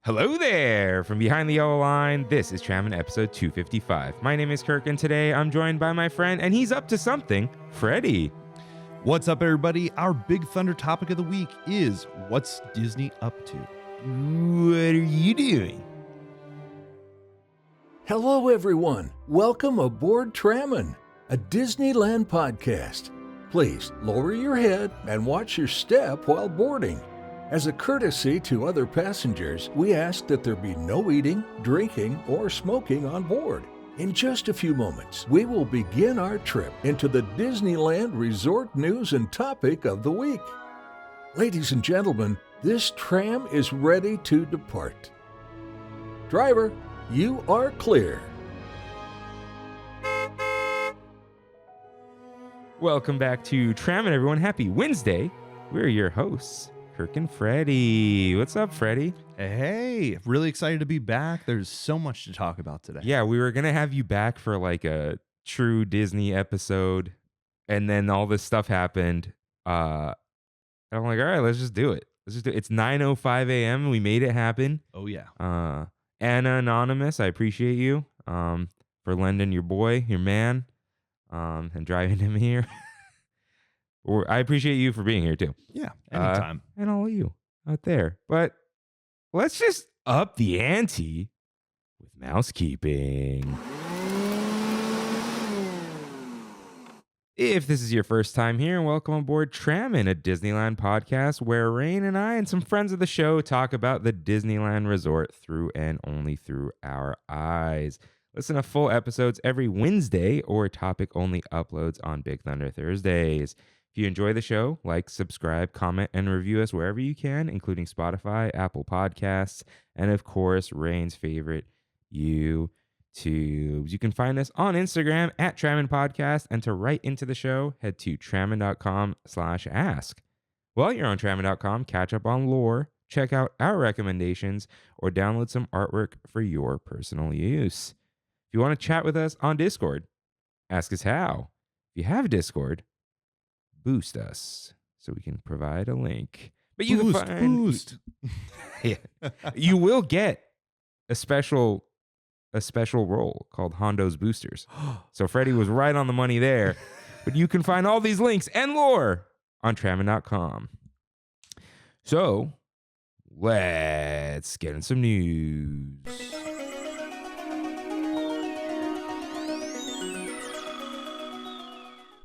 Hello there! From behind the yellow line, this is Trammin episode 255. My name is Kirk, and today I'm joined by my friend, and he's up to something, Freddy. What's up, everybody? Our big thunder topic of the week is what's Disney up to? What are you doing? Hello, everyone. Welcome aboard Trammin, a Disneyland podcast. Please lower your head and watch your step while boarding. As a courtesy to other passengers, we ask that there be no eating, drinking, or smoking on board. In just a few moments, we will begin our trip into the Disneyland Resort news and topic of the week. Ladies and gentlemen, this tram is ready to depart. Driver, you are clear. Welcome back to Trammin, everyone. Happy Wednesday. We're your hosts, Kirk and Freddy. What's up, Freddy? Hey, really excited to be back. There's so much to talk about today. Yeah, we were going to have you back for like a true Disney episode, and then all this stuff happened. I'm like, all right, let's just do it. It's 9:05 a.m. and we made it happen. Oh, yeah. Anna Anonymous, I appreciate you for lending your boy, your man, and driving him here. Or I appreciate you for being here too. Yeah, anytime. And all of you out there. But let's just up the ante with mousekeeping. If this is your first time here, welcome aboard Trammin, a Disneyland podcast where Rain and I and some friends of the show talk about the Disneyland Resort through and only through our eyes. Listen to full episodes every Wednesday or topic-only uploads on Big Thunder Thursdays. If you enjoy the show, like, subscribe, comment, and review us wherever you can, including Spotify, Apple Podcasts, and of course, Rain's favorite, YouTube. You can find us on Instagram at Trammin Podcast, and to write into the show, head to trammin.com/ask. While you're on trammin.com, catch up on lore, check out our recommendations, or download some artwork for your personal use. If you want to chat with us on Discord, ask us how. If you have Discord, boost us so we can provide a link. But you can find yeah, you will get a special role called Hondo's Boosters. So Freddy was right on the money there. But you can find all these links and lore on Trammin.com. So let's get in some news.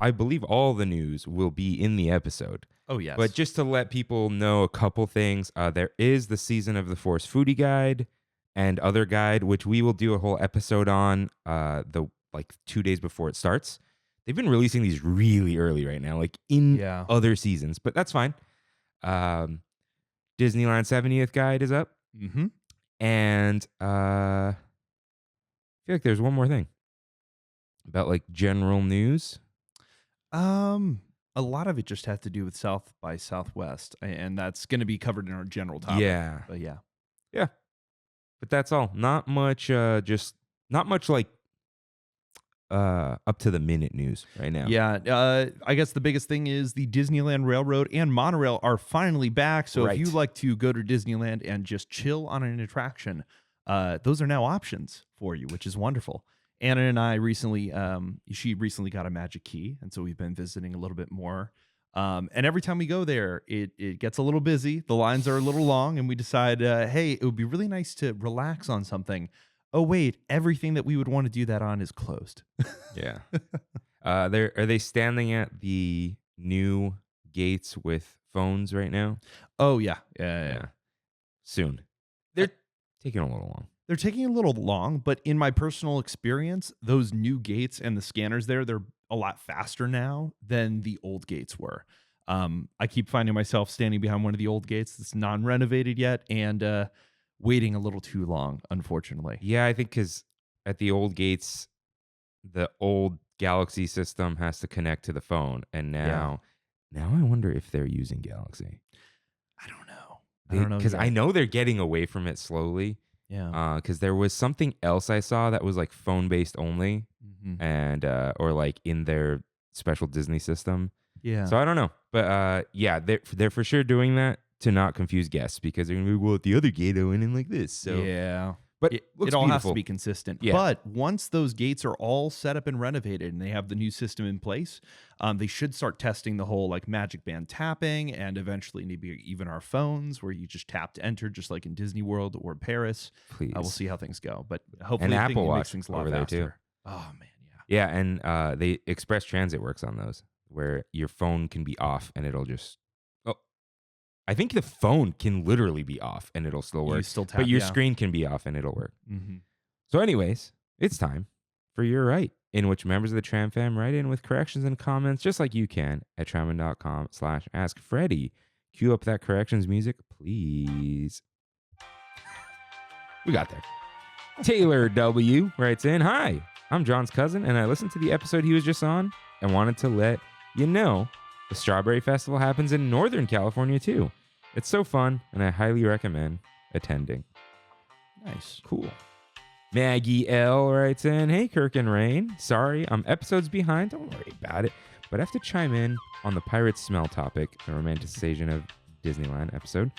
I believe all the news will be in the episode. Oh, yes. But just to let people know a couple things, there is the Season of the Force Foodie Guide and other guide, which we will do a whole episode on 2 days before it starts. They've been releasing these really early right now, like in other seasons, but that's fine. Disneyland 70th Guide is up. Mm-hmm. And I feel like there's one more thing about like general news. A lot of it just has to do with South by Southwest, and that's going to be covered in our general topic. Yeah. But yeah. But that's all. Not much up to the minute news right now. Yeah. I guess the biggest thing is the Disneyland Railroad and monorail are finally back. So if you like to go to Disneyland and just chill on an attraction, those are now options for you, which is wonderful. Anna and I recently, she recently got a magic key, and so we've been visiting a little bit more. And every time we go there, it gets a little busy. The lines are a little long, and we decide, hey, it would be really nice to relax on something. Oh, wait, everything that we would want to do that on is closed. Yeah. Are they standing at the new gates with phones right now? Oh, yeah. Yeah. Soon. They're taking a little long. They're taking a little long, but in my personal experience, those new gates and the scanners there, they're a lot faster now than the old gates were. I keep finding myself standing behind one of the old gates that's non-renovated yet and waiting a little too long, unfortunately. Yeah, I think because at the old gates, the old Galaxy system has to connect to the phone. And now I wonder if they're using Galaxy. I don't know. Because I know they're getting away from it slowly. Yeah. Because there was something else I saw that was like phone based only, and or like in their special Disney system. Yeah. So I don't know, but they're for sure doing that to not confuse guests because they're going to be, well, at the other gate, I went in like this. So yeah. But it looks all beautiful. has to be consistent. Yeah. But once those gates are all set up and renovated and they have the new system in place, they should start testing the whole like Magic Band tapping and eventually maybe even our phones where you just tap to enter, just like in Disney World or Paris. Please. We'll see how things go. But hopefully And I think Apple it Watch makes things a lot over there, faster. too. Oh, man, yeah. Yeah, and the Express Transit works on those where your phone can be off and it'll just... Oh, I think the phone can literally be off and it'll still work. You still tap, but your yeah. screen can be off and it'll work. Mm-hmm. So anyways, it's time for You're Right, in which members of the Tram fam write in with corrections and comments just like you can at trammin.com/askfreddy. Cue up that corrections music, please. We got there. Taylor W. writes in, hi, I'm John's cousin, and I listened to the episode he was just on and wanted to let you know the Strawberry Festival happens in Northern California too. It's so fun, and I highly recommend attending. Nice. Cool. Maggie L. writes in, hey, Kirk and Rain. Sorry, I'm episodes behind. Don't worry about it. But I have to chime in on the pirate smell topic, the romanticization of Disneyland episode.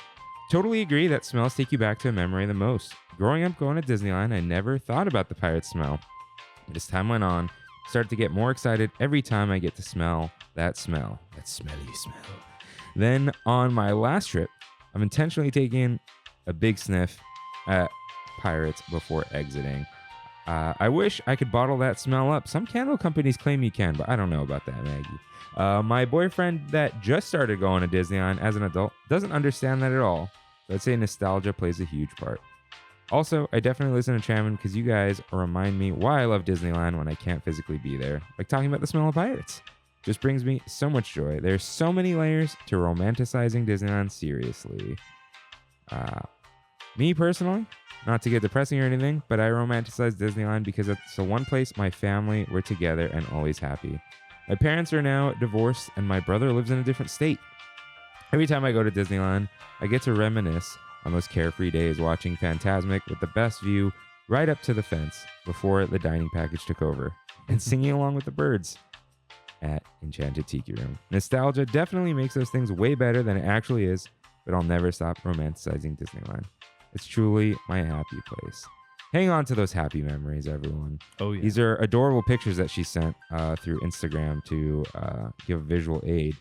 Totally agree that smells take you back to a memory the most. Growing up going to Disneyland, I never thought about the pirate smell. But as time went on, I started to get more excited every time I get to smell that smell. That smelly smell. Then on my last trip, I'm intentionally taking a big sniff at pirates before exiting. I wish I could bottle that smell up. Some candle companies claim you can, but I don't know about that, Maggie. My boyfriend that just started going to Disneyland as an adult doesn't understand that at all. So I'd say nostalgia plays a huge part. Also, I definitely listen to Trammin because you guys remind me why I love Disneyland when I can't physically be there. Like talking about the smell of pirates. Just brings me so much joy. There's so many layers to romanticizing Disneyland, seriously. Me personally, not to get depressing or anything, but I romanticize Disneyland because it's the one place my family were together and always happy. My parents are now divorced and my brother lives in a different state. Every time I go to Disneyland, I get to reminisce on those carefree days watching Fantasmic with the best view right up to the fence before the dining package took over and singing along with the birds at Enchanted Tiki Room. Nostalgia definitely makes those things way better than it actually is, but I'll never stop romanticizing Disneyland. It's truly my happy place. Hang on to those happy memories, everyone. Oh, yeah. These are adorable pictures that she sent through Instagram to give visual aid.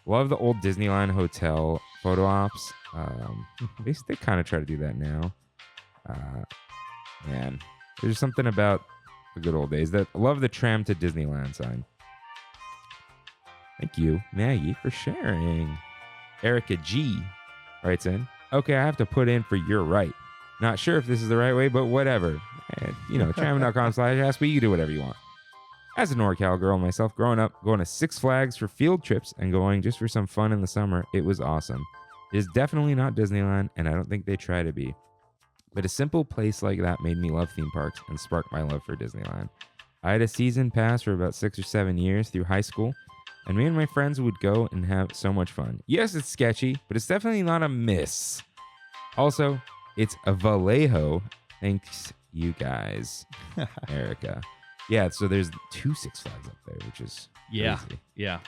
Love the old Disneyland Hotel photo ops. They kind of try to do that now. Man, there's something about the good old days. Love the Tram to Disneyland sign. Thank you, Maggie, for sharing. Erica G writes in, okay, I have to put in for You're Right. Not sure if this is the right way, but whatever. And, trammin.com/ask, but you can do whatever you want. As a NorCal girl myself, growing up, going to Six Flags for field trips and going just for some fun in the summer, it was awesome. It is definitely not Disneyland, and I don't think they try to be. But a simple place like that made me love theme parks and sparked my love for Disneyland. I had a season pass for about 6 or 7 years through high school, and me and my friends would go and have so much fun. Yes, it's sketchy, but it's definitely not a miss. Also, it's a Vallejo. Thanks, you guys. Erica. Yeah, so there's 2 Six Flags up there, which is crazy. Yeah.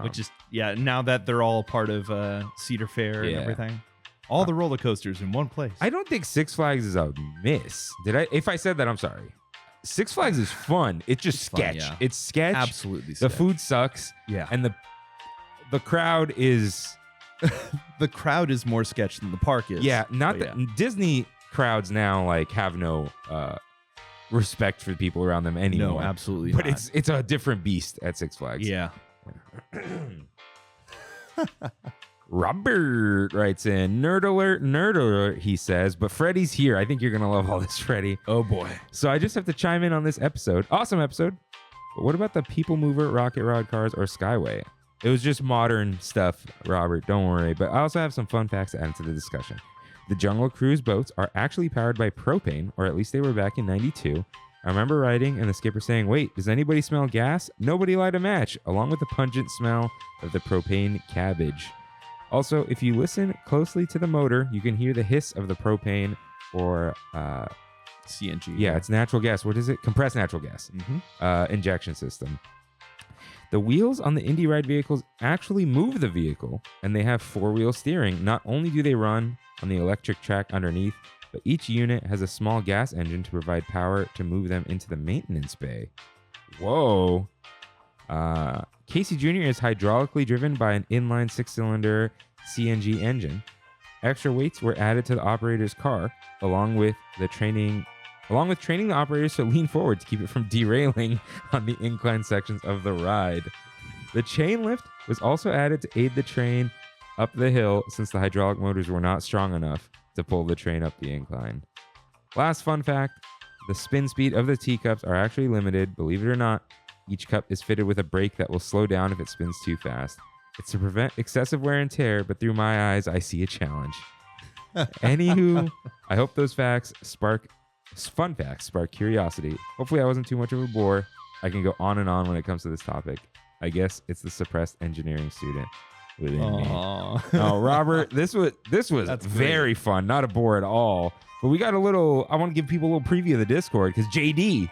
Which is, now that they're all part of Cedar Fair and everything. All the roller coasters in one place. I don't think Six Flags is a miss. If I said that, I'm sorry. Six Flags is fun. It's just sketch. Fun, yeah. It's sketch. Absolutely sketch. The food sucks. Yeah. And the crowd is... the crowd is more sketch than the park is. Yeah. Disney crowds now have no respect for the people around them anymore. No, absolutely but not. It's a different beast at Six Flags. Yeah. Robert writes in, nerd alert, he says, but Freddy's here. I think you're going to love all this, Freddy. Oh, boy. So I just have to chime in on this episode. Awesome episode. But what about the People Mover, Rocket Rod Cars, or Skyway? It was just modern stuff, Robert. Don't worry. But I also have some fun facts to add to the discussion. The Jungle Cruise boats are actually powered by propane, or at least they were back in 92. I remember riding and the skipper saying, wait, does anybody smell gas? Nobody light a match, along with the pungent smell of the propane cabbage. Also, if you listen closely to the motor, you can hear the hiss of the propane or CNG. Yeah, it's natural gas. What is it? Compressed natural gas. Injection system. The wheels on the Indy Ride vehicles actually move the vehicle, and they have four-wheel steering. Not only do they run on the electric track underneath, but each unit has a small gas engine to provide power to move them into the maintenance bay. Whoa. Casey Jr. is hydraulically driven by an inline six-cylinder CNG engine. Extra weights were added to the operator's car, along with training the operators to lean forward to keep it from derailing on the incline sections of the ride. The chain lift was also added to aid the train up the hill since the hydraulic motors were not strong enough to pull the train up the incline. Last fun fact, the spin speed of the teacups are actually limited, believe it or not. Each cup is fitted with a brake that will slow down if it spins too fast. It's to prevent excessive wear and tear, but through my eyes, I see a challenge. Anywho, I hope those fun facts spark curiosity. Hopefully I wasn't too much of a bore. I can go on and on when it comes to this topic. I guess it's the suppressed engineering student within me. Oh, Robert, this was very fun. Not a bore at all. But we got I want to give people a little preview of the Discord because JD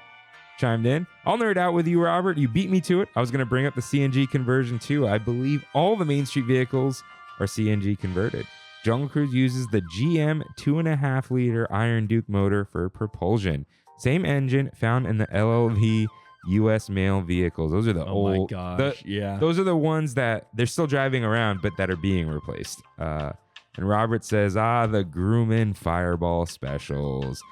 chimed in. I'll nerd out with you, Robert. You beat me to it. I was going to bring up the CNG conversion too. I believe all the Main Street vehicles are CNG converted. Jungle Cruise uses the GM 2.5 liter Iron Duke motor for propulsion. Same engine found in the LLV U.S. mail vehicles. Those are the old. Oh my gosh! Yeah. Those are the ones that they're still driving around, but that are being replaced. And Robert says, the Grumman Fireball specials.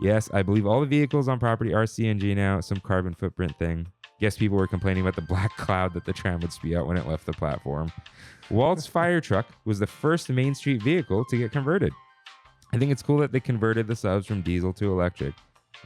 Yes, I believe all the vehicles on property are CNG now. Some carbon footprint thing. Guess people were complaining about the black cloud that the tram would spew out when it left the platform. Walt's fire truck was the first Main Street vehicle to get converted. I think it's cool that they converted the subs from diesel to electric.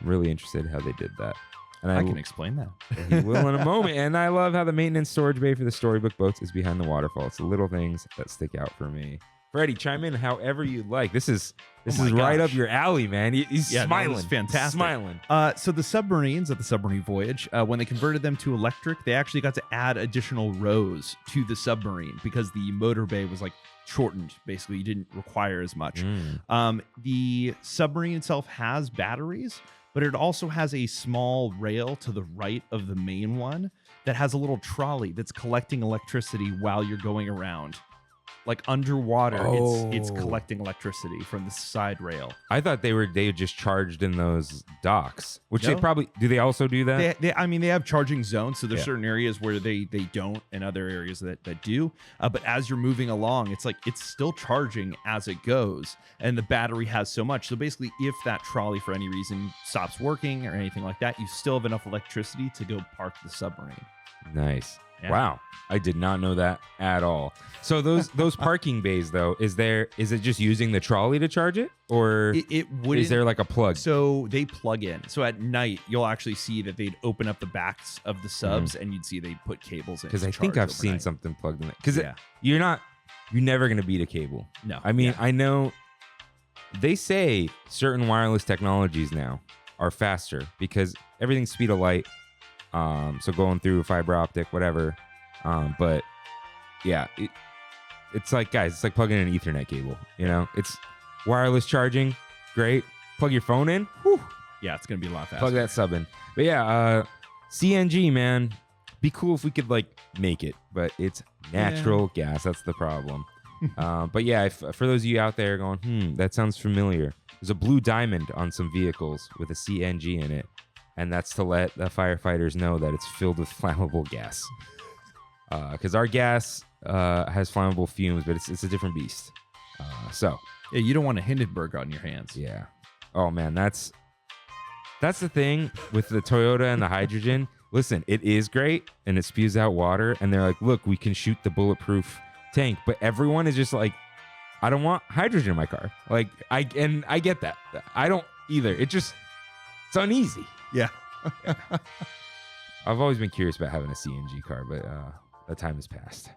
I'm really interested how they did that. And I can explain that. He will in a moment. And I love how the maintenance storage bay for the Storybook boats is behind the waterfall. It's the little things that stick out for me. Freddie, chime in however you like. This is right up your alley, man. He's smiling. That fantastic. Smiling. So the submarines at the submarine voyage, when they converted them to electric, they actually got to add additional rows to the submarine because the motor bay was shortened. Basically, you didn't require as much. The submarine itself has batteries, but it also has a small rail to the right of the main one that has a little trolley that's collecting electricity while you're going around. Underwater, it's collecting electricity from the side rail. I thought they just charged in those docks, which No. they probably do. They also do that. They have charging zones, so there's certain areas where they don't, and other areas that do. But as you're moving along, it's still charging as it goes, and the battery has so much. So basically, if that trolley for any reason stops working or anything like that, you still have enough electricity to go park the submarine. Nice. Yeah. Wow. I did not know that at all. So those parking bays though, is it just using the trolley to charge it, or It wouldn't. is there a plug? So they plug in. So at night, you'll actually see that they'd open up the backs of the subs, and you'd see they put cables in. Because to I think charge I've seen overnight. something plugged in it. Because Yeah. you're never gonna beat a cable. No. I mean, Yeah. I know they say certain wireless technologies now are faster because everything's speed of light. So going through fiber optic, whatever. But yeah, it's guys, it's plugging in an Ethernet cable. It's wireless charging, great. Plug your phone in. Whew, Yeah, it's gonna be a lot faster. plug that sub in. But yeah, CNG, man, be cool if we could make it, but it's natural gas. That's the problem. But yeah, for those of you out there going, that sounds familiar. There's a blue diamond on some vehicles with a CNG in it, and that's to let the firefighters know that it's filled with flammable gas. Because our gas has flammable fumes, but it's a different beast. So Yeah, you don't want a Hindenburg on your hands. yeah. Oh man, that's the thing with the Toyota and the hydrogen. Listen, it is great and it spews out water, and they're like, look, we can shoot the bulletproof tank, but everyone is just like, I don't want hydrogen in my car. I get that. I don't either. It's uneasy. Yeah. I've always been curious about having a CNG car, but that time has passed.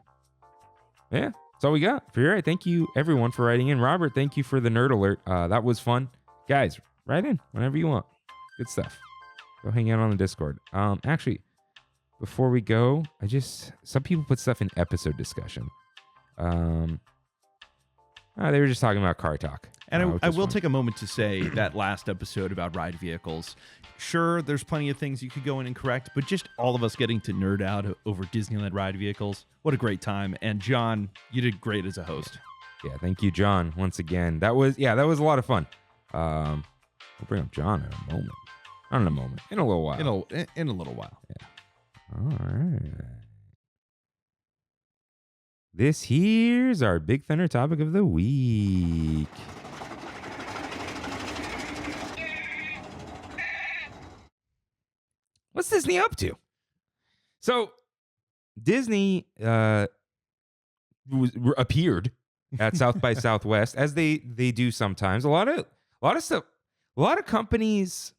Yeah, that's all we got for your. Thank you everyone for writing in. Robert, thank you for the nerd alert. That was fun. Guys, write in whenever you want. Good stuff. Go hang out on the Discord. Actually, before we go, some people put stuff in episode discussion. They were just talking about car talk. And I will take a moment to say that last episode about ride vehicles, sure, there's plenty of things you could go in and correct, but just all of us getting to nerd out over Disneyland ride vehicles, what a great time. And John, you did great as a host. Yeah, thank you, John, once again. That was a lot of fun. We'll bring up John in a moment. Not in a moment. In a little while. In a little while. Yeah. All right. This here's our Big Thunder topic of the week. What's Disney up to? So, Disney appeared at South by Southwest, as they do sometimes. A lot of stuff, a lot of companies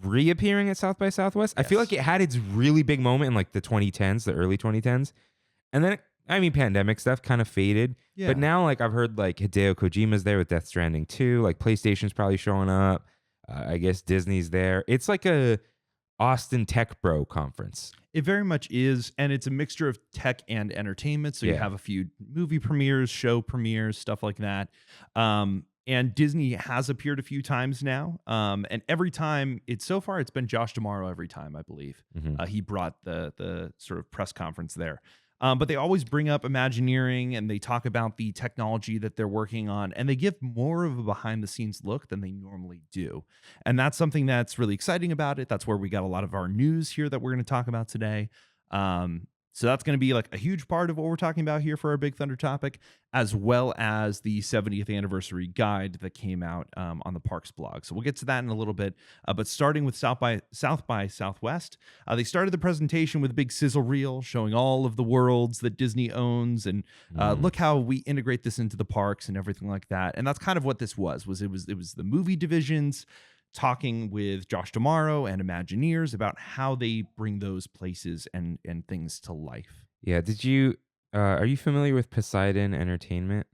reappearing at South by Southwest. Yes. I feel like it had its really big moment in like the 2010s, the early 2010s, and then pandemic stuff kind of faded. Yeah. But now, like, I've heard like Hideo Kojima's there with Death Stranding 2. Like PlayStation's probably showing up. I guess Disney's there. It's like a Austin Tech Bro conference. It very much is, and it's a mixture of tech and entertainment. So you have a few movie premieres, show premieres, stuff like that. And Disney has appeared a few times now. And every time, it's been Josh D'Amaro every time, I believe. Mm-hmm. He brought the sort of press conference there. But they always bring up Imagineering, and they talk about the technology that they're working on, and they give more of a behind-the-scenes look than they normally do. And that's something that's really exciting about it. That's where we got a lot of our news here that we're going to talk about today. So that's going to be like a huge part of what we're talking about here for our Big Thunder topic, as well as the 70th anniversary guide that came out on the Parks blog. So we'll get to that in a little bit. But starting with South by Southwest, they started the presentation with a big sizzle reel showing all of the worlds that Disney owns, and look how we integrate this into the parks and everything like that. And that's kind of what this was it was the movie divisions talking with Josh D'Amaro and Imagineers about how they bring those places and things to life. Yeah. Did you, are you familiar with Poseidon Entertainment?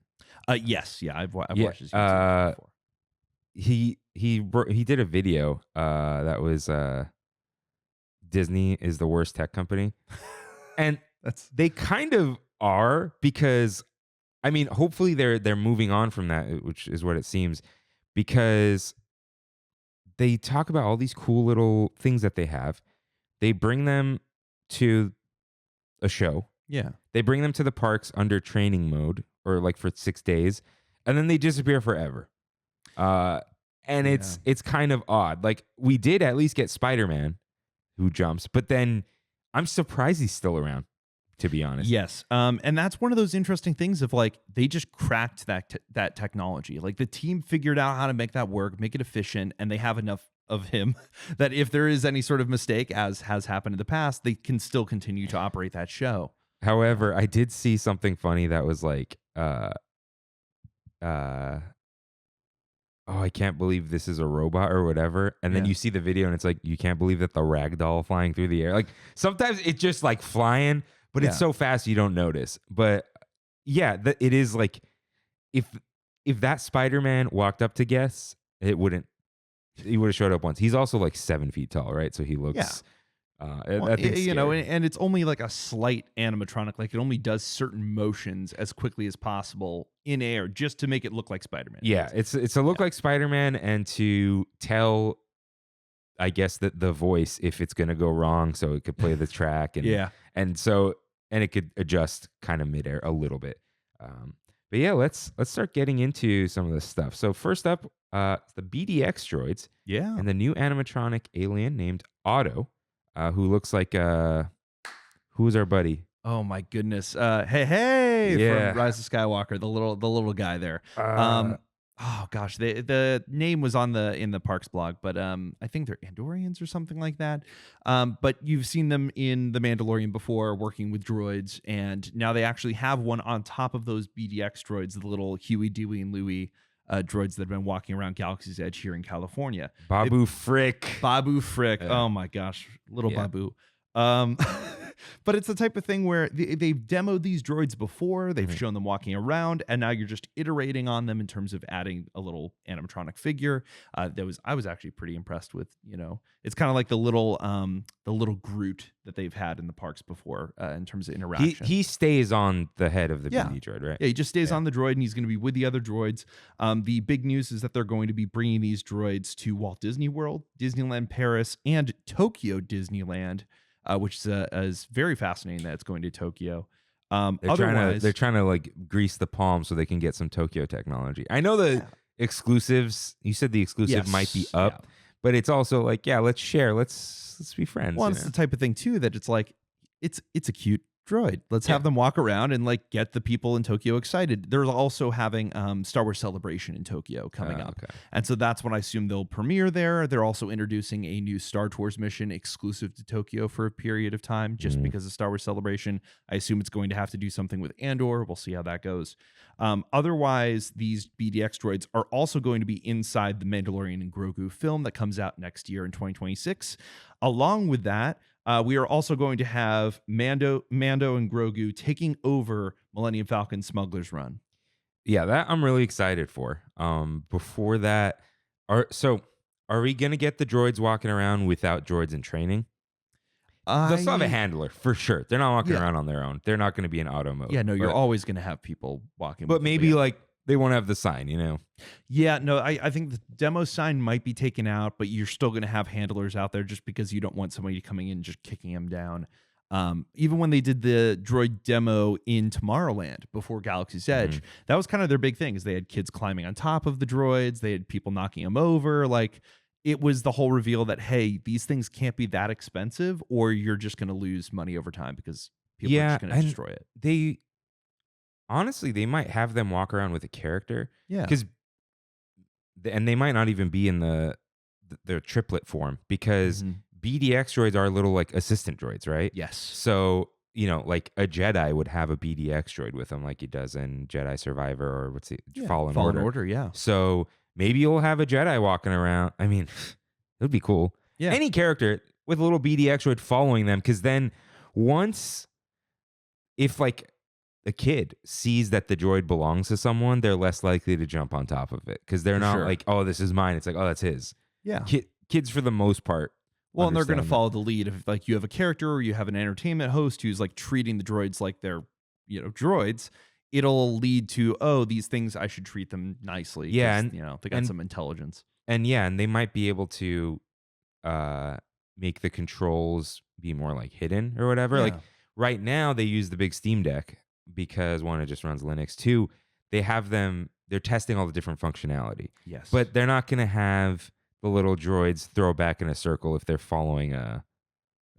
Yes. Yeah. I've watched his YouTube before. He did a video that was Disney is the worst tech company. And they kind of are, because I mean, hopefully they're moving on from that, which is what it seems, because they talk about all these cool little things that they have. They bring them to a show. Yeah. They bring them to the parks under training mode, or like for 6 days, and then they disappear forever. And it's kind of odd. Like, we did at least get Spider-Man who jumps, but then I'm surprised he's still around, to be honest. Yes. And that's one of those interesting things of like, they just cracked that technology. Like, the team figured out how to make that work, make it efficient, and they have enough of him that if there is any sort of mistake, as has happened in the past, they can still continue to operate that show. However, I did see something funny that was like, oh, I can't believe this is a robot or whatever. And then you see the video and it's like, you can't believe that the rag doll flying through the air. Like, sometimes it's just like flying, but it's so fast you don't notice. But yeah, it is like, if that Spider-Man walked up to guests, he would have showed up once. He's also like 7 feet tall, right? So he looks, and it's only like a slight animatronic. Like, it only does certain motions as quickly as possible in air just to make it look like Spider-Man. Yeah, it's to look like Spider-Man, and to tell, I guess, that the voice if it's going to go wrong, so it could play the track. And and it could adjust kind of midair a little bit. But yeah, let's start getting into some of this stuff. So first up, the BDX droids. Yeah. And the new animatronic alien named Otto, who looks like who's our buddy? Oh my goodness. Hey, from Rise of Skywalker, the little guy there. Oh gosh, the name was in the Parks blog, but I think they're Andorians or something like that. But you've seen them in The Mandalorian before, working with droids, and now they actually have one on top of those BDX droids, the little Huey, Dewey, and Louie droids that have been walking around Galaxy's Edge here in Babu Frick. Oh my gosh, little Babu. But it's the type of thing where they've demoed these droids before, they've shown them walking around, and now you're just iterating on them in terms of adding a little animatronic figure. I was actually pretty impressed with, it's kind of like the little Groot that they've had in the parks before in terms of interaction. He stays on the head of the BD droid, right? Yeah, he just stays on the droid, and he's going to be with the other droids. The big news is that they're going to be bringing these droids to Walt Disney World, Disneyland Paris, and Tokyo Disneyland, which is very fascinating that it's going to Tokyo. They're trying to like grease the palm so they can get some Tokyo technology. I know the exclusives. You said the exclusive might be up, but it's also like, let's share. Let's be friends. Well, it's the type of thing too that it's like it's a cute droid. Let's have them walk around and like get the people in Tokyo excited. They're also having Star Wars Celebration in Tokyo coming up. Okay. And so that's when I assume they'll premiere there. They're also introducing a new Star Tours mission exclusive to Tokyo for a period of time just because of Star Wars Celebration. I assume it's going to have to do something with Andor. We'll see how that goes. Otherwise, these BDX droids are also going to be inside the Mandalorian and Grogu film that comes out next year in 2026. Along with that, we are also going to have Mando and Grogu taking over Millennium Falcon Smuggler's Run. Yeah, that I'm really excited for. Before that, are we gonna get the droids walking around without droids in training? They'll still have a handler for sure. They're not walking around on their own. They're not going to be in auto mode. Yeah, no, you're always going to have people walking. But maybe like they won't have the sign, Yeah, no, I think the demo sign might be taken out, but you're still going to have handlers out there just because you don't want somebody coming in and just kicking them down. Even when they did the droid demo in Tomorrowland before Galaxy's Edge, that was kind of their big thing is they had kids climbing on top of the droids. They had people knocking them over. Like it was the whole reveal that, hey, these things can't be that expensive or you're just going to lose money over time because people are just going to destroy it. Honestly, they might have them walk around with a character. Yeah. And they might not even be in their triplet form because BDX droids are little like assistant droids, right? Yes. So, like a Jedi would have a BDX droid with them like he does in Jedi Survivor or Fallen Order. Yeah. So maybe you'll have a Jedi walking around. I mean, it would be cool. Yeah. Any character with a little BDX droid following them because then if like a kid sees that the droid belongs to someone, they're less likely to jump on top of it because they're not like, oh, this is mine. It's like, oh, that's his. Yeah. Kids for the most part. Well, and they're going to follow the lead. If like you have a character or you have an entertainment host who's like treating the droids like they're, droids, it'll lead to, oh, these things, I should treat them nicely. Yeah. And, they got some intelligence. And they might be able to make the controls be more like hidden or whatever. Yeah. Like right now they use the big Steam Deck because one, it just runs Linux. Two, they're testing all the different functionality. Yes. But they're not going to have the little droids throw back in a circle if they're following a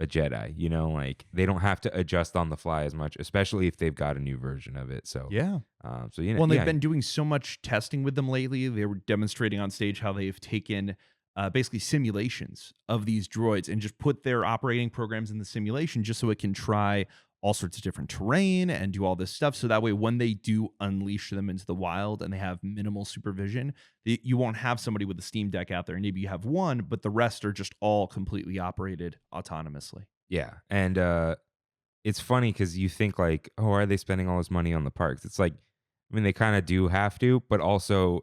Jedi, like they don't have to adjust on the fly as much, especially if they've got a new version of it. So yeah. Well, they've been doing so much testing with them lately. They were demonstrating on stage how they've taken basically simulations of these droids and just put their operating programs in the simulation just so it can try all sorts of different terrain and do all this stuff. So that way, when they do unleash them into the wild and they have minimal supervision, you won't have somebody with a Steam Deck out there. Maybe you have one, but the rest are just all completely operated autonomously. Yeah. And it's funny because you think like, oh, are they spending all this money on the parks? It's like, I mean, they kind of do have to, but also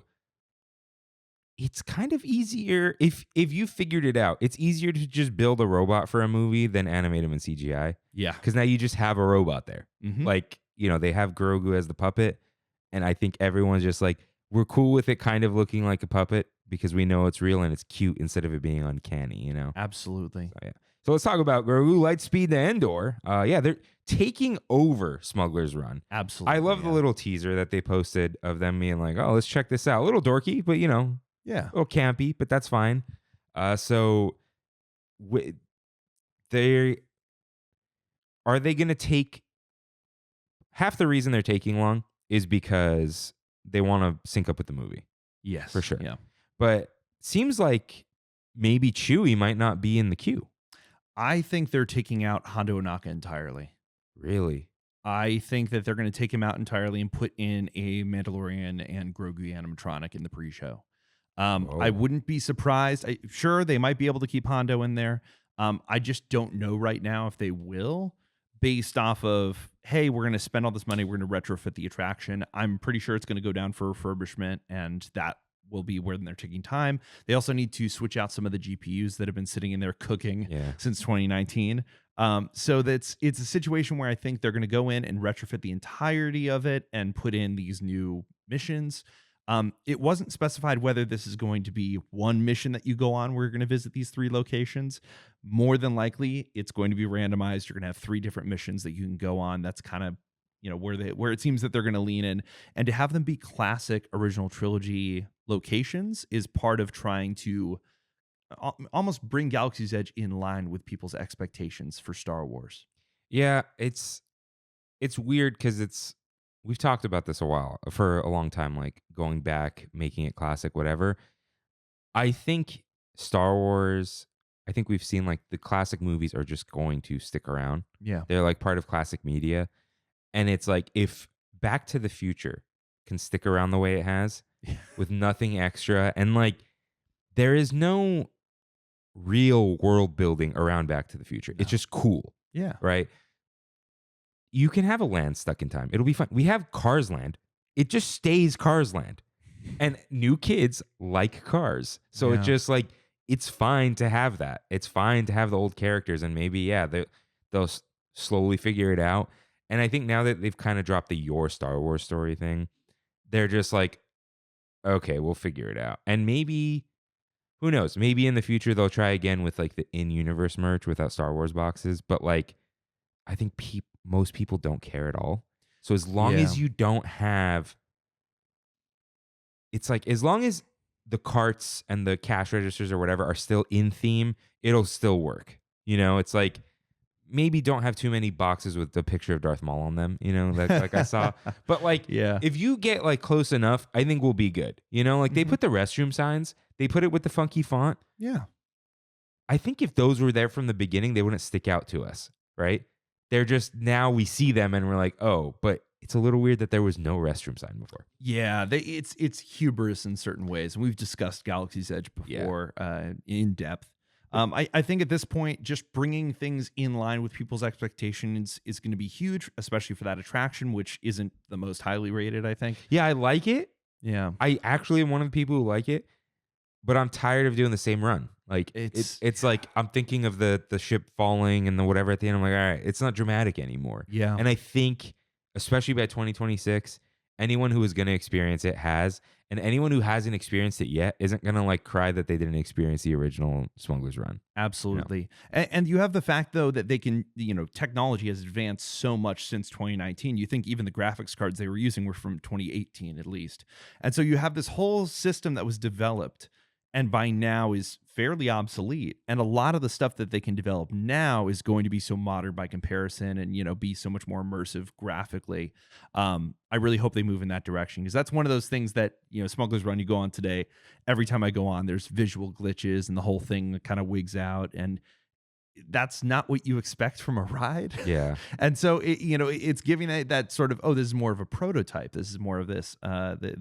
it's kind of easier if you figured it out. It's easier to just build a robot for a movie than animate him in CGI. Yeah. Because now you just have a robot there. Like, they have Grogu as the puppet. And I think everyone's just like, we're cool with it kind of looking like a puppet because we know it's real and it's cute instead of it being uncanny, Absolutely. So, yeah. So let's talk about Grogu, Lightspeed to Endor. They're taking over Smuggler's Run. Absolutely. I love the little teaser that they posted of them being like, oh, let's check this out. A little dorky, but yeah, a little campy, but that's fine. Are they going to take half the reason they're taking long is because they want to sync up with the movie. Yes, for sure. Yeah, but seems like maybe Chewie might not be in the queue. I think they're taking out Hondo Ohnaka entirely. Really? I think that they're going to take him out entirely and put in a Mandalorian and Grogu animatronic in the pre-show. I wouldn't be surprised. Sure, they might be able to keep Hondo in there. I just don't know right now if they will. based off of, hey, we're going to spend all this money, we're going to retrofit the attraction. I'm pretty sure it's going to go down for refurbishment, and that will be where they're taking time. They also need to switch out some of the GPUs that have been sitting in there cooking since 2019. So it's a situation where I think they're going to go in and retrofit the entirety of it and put in these new missions. It wasn't specified whether this is going to be one mission that you go on where you're going to visit these 3 locations. More than likely, it's going to be randomized. You're going to have 3 different missions that you can go on. That's kind of, where it seems that they're going to lean in. And to have them be classic original trilogy locations is part of trying to almost bring Galaxy's Edge in line with people's expectations for Star Wars. Yeah, it's weird because we've talked about this for a long time, like going back, making it classic, whatever. I think Star Wars, I think we've seen like the classic movies are just going to stick around. Yeah. They're like part of classic media. And it's like if Back to the Future can stick around the way it has with nothing extra, and like there is no real world building around Back to the Future. No. It's just cool. Yeah. Right? You can have a land stuck in time. It'll be fun. We have Cars Land. It just stays Cars Land. And new kids like cars. So it's just like, it's fine to have that. It's fine to have the old characters, and maybe, they'll slowly figure it out. And I think now that they've kind of dropped the Your Star Wars Story thing, they're just like, okay, we'll figure it out. And maybe, who knows? Maybe in the future they'll try again with like the in-universe merch without Star Wars boxes. But like, I think most people don't care at all. So as long as you don't have, it's like, as long as the carts and the cash registers or whatever are still in theme, it'll still work. It's like, maybe don't have too many boxes with the picture of Darth Maul on them, like I saw. But like, if you get like close enough, I think we'll be good. Like they put the restroom signs, they put it with the funky font. Yeah. I think if those were there from the beginning, they wouldn't stick out to us, right? They're just, now we see them and we're like, oh, but it's a little weird that there was no restroom sign before. Yeah, it's hubris in certain ways. And we've discussed Galaxy's Edge before in depth. I think at this point, just bringing things in line with people's expectations is going to be huge, especially for that attraction, which isn't the most highly rated, I think. Yeah, I like it. Yeah. I actually am one of the people who like it, but I'm tired of doing the same run. Like, it's like I'm thinking of the ship falling and the whatever at the end. I'm like, all right, it's not dramatic anymore. Yeah. And I think, especially by 2026, anyone who is going to experience it has, and anyone who hasn't experienced it yet isn't going to like cry that they didn't experience the original Smuggler's Run. Absolutely. And you have the fact, though, that they can, technology has advanced so much since 2019. You think even the graphics cards they were using were from 2018 at least. And so you have this whole system that was developed and by now is fairly obsolete. And a lot of the stuff that they can develop now is going to be so modern by comparison and, be so much more immersive graphically. I really hope they move in that direction, because that's one of those things that, Smuggler's Run, you go on today, every time I go on, there's visual glitches and the whole thing kind of wigs out. And that's not what you expect from a ride. Yeah. And so, it's giving that sort of, oh, this is more of a prototype. This is more of this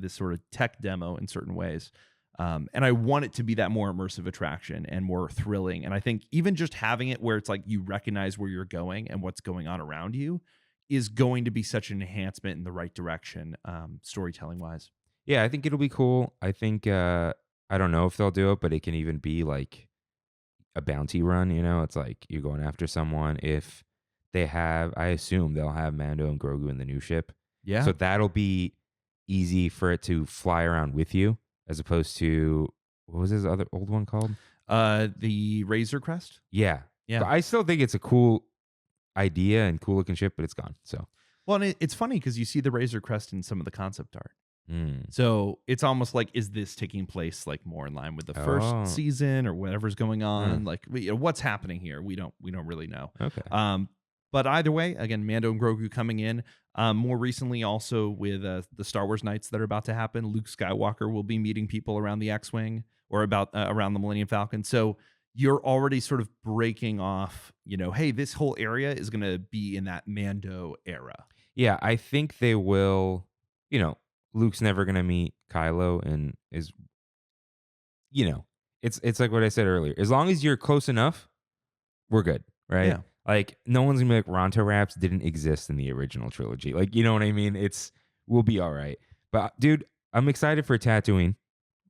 sort of tech demo in certain ways. And I want it to be that more immersive attraction and more thrilling. And I think even just having it where it's like you recognize where you're going and what's going on around you is going to be such an enhancement in the right direction, storytelling wise. Yeah, I think it'll be cool. I think, I don't know if they'll do it, but it can even be like a bounty run. It's like you're going after someone. If they have, I assume they'll have Mando and Grogu in the new ship. Yeah. So that'll be easy for it to fly around with you. As opposed to, what was his other old one called? The Razor Crest. Yeah. So I still think it's a cool idea and cool looking ship, but it's gone. So, well, and it's funny because you see the Razor Crest in some of the concept art. So it's almost like, is this taking place like more in line with the first season or whatever's going on? Like, what's happening here? We don't really know. Okay. But either way, again, Mando and Grogu coming in. More recently, also with the Star Wars nights that are about to happen, Luke Skywalker will be meeting people around the X-Wing or around the Millennium Falcon. So you're already sort of breaking off, hey, this whole area is going to be in that Mando era. Yeah, I think they will, Luke's never going to meet Kylo and is, it's like what I said earlier. As long as you're close enough, we're good, right? Yeah. Like, no one's gonna be like, Ronto Wraps didn't exist in the original trilogy. Like, you know what I mean? We'll be all right. But dude, I'm excited for Tatooine.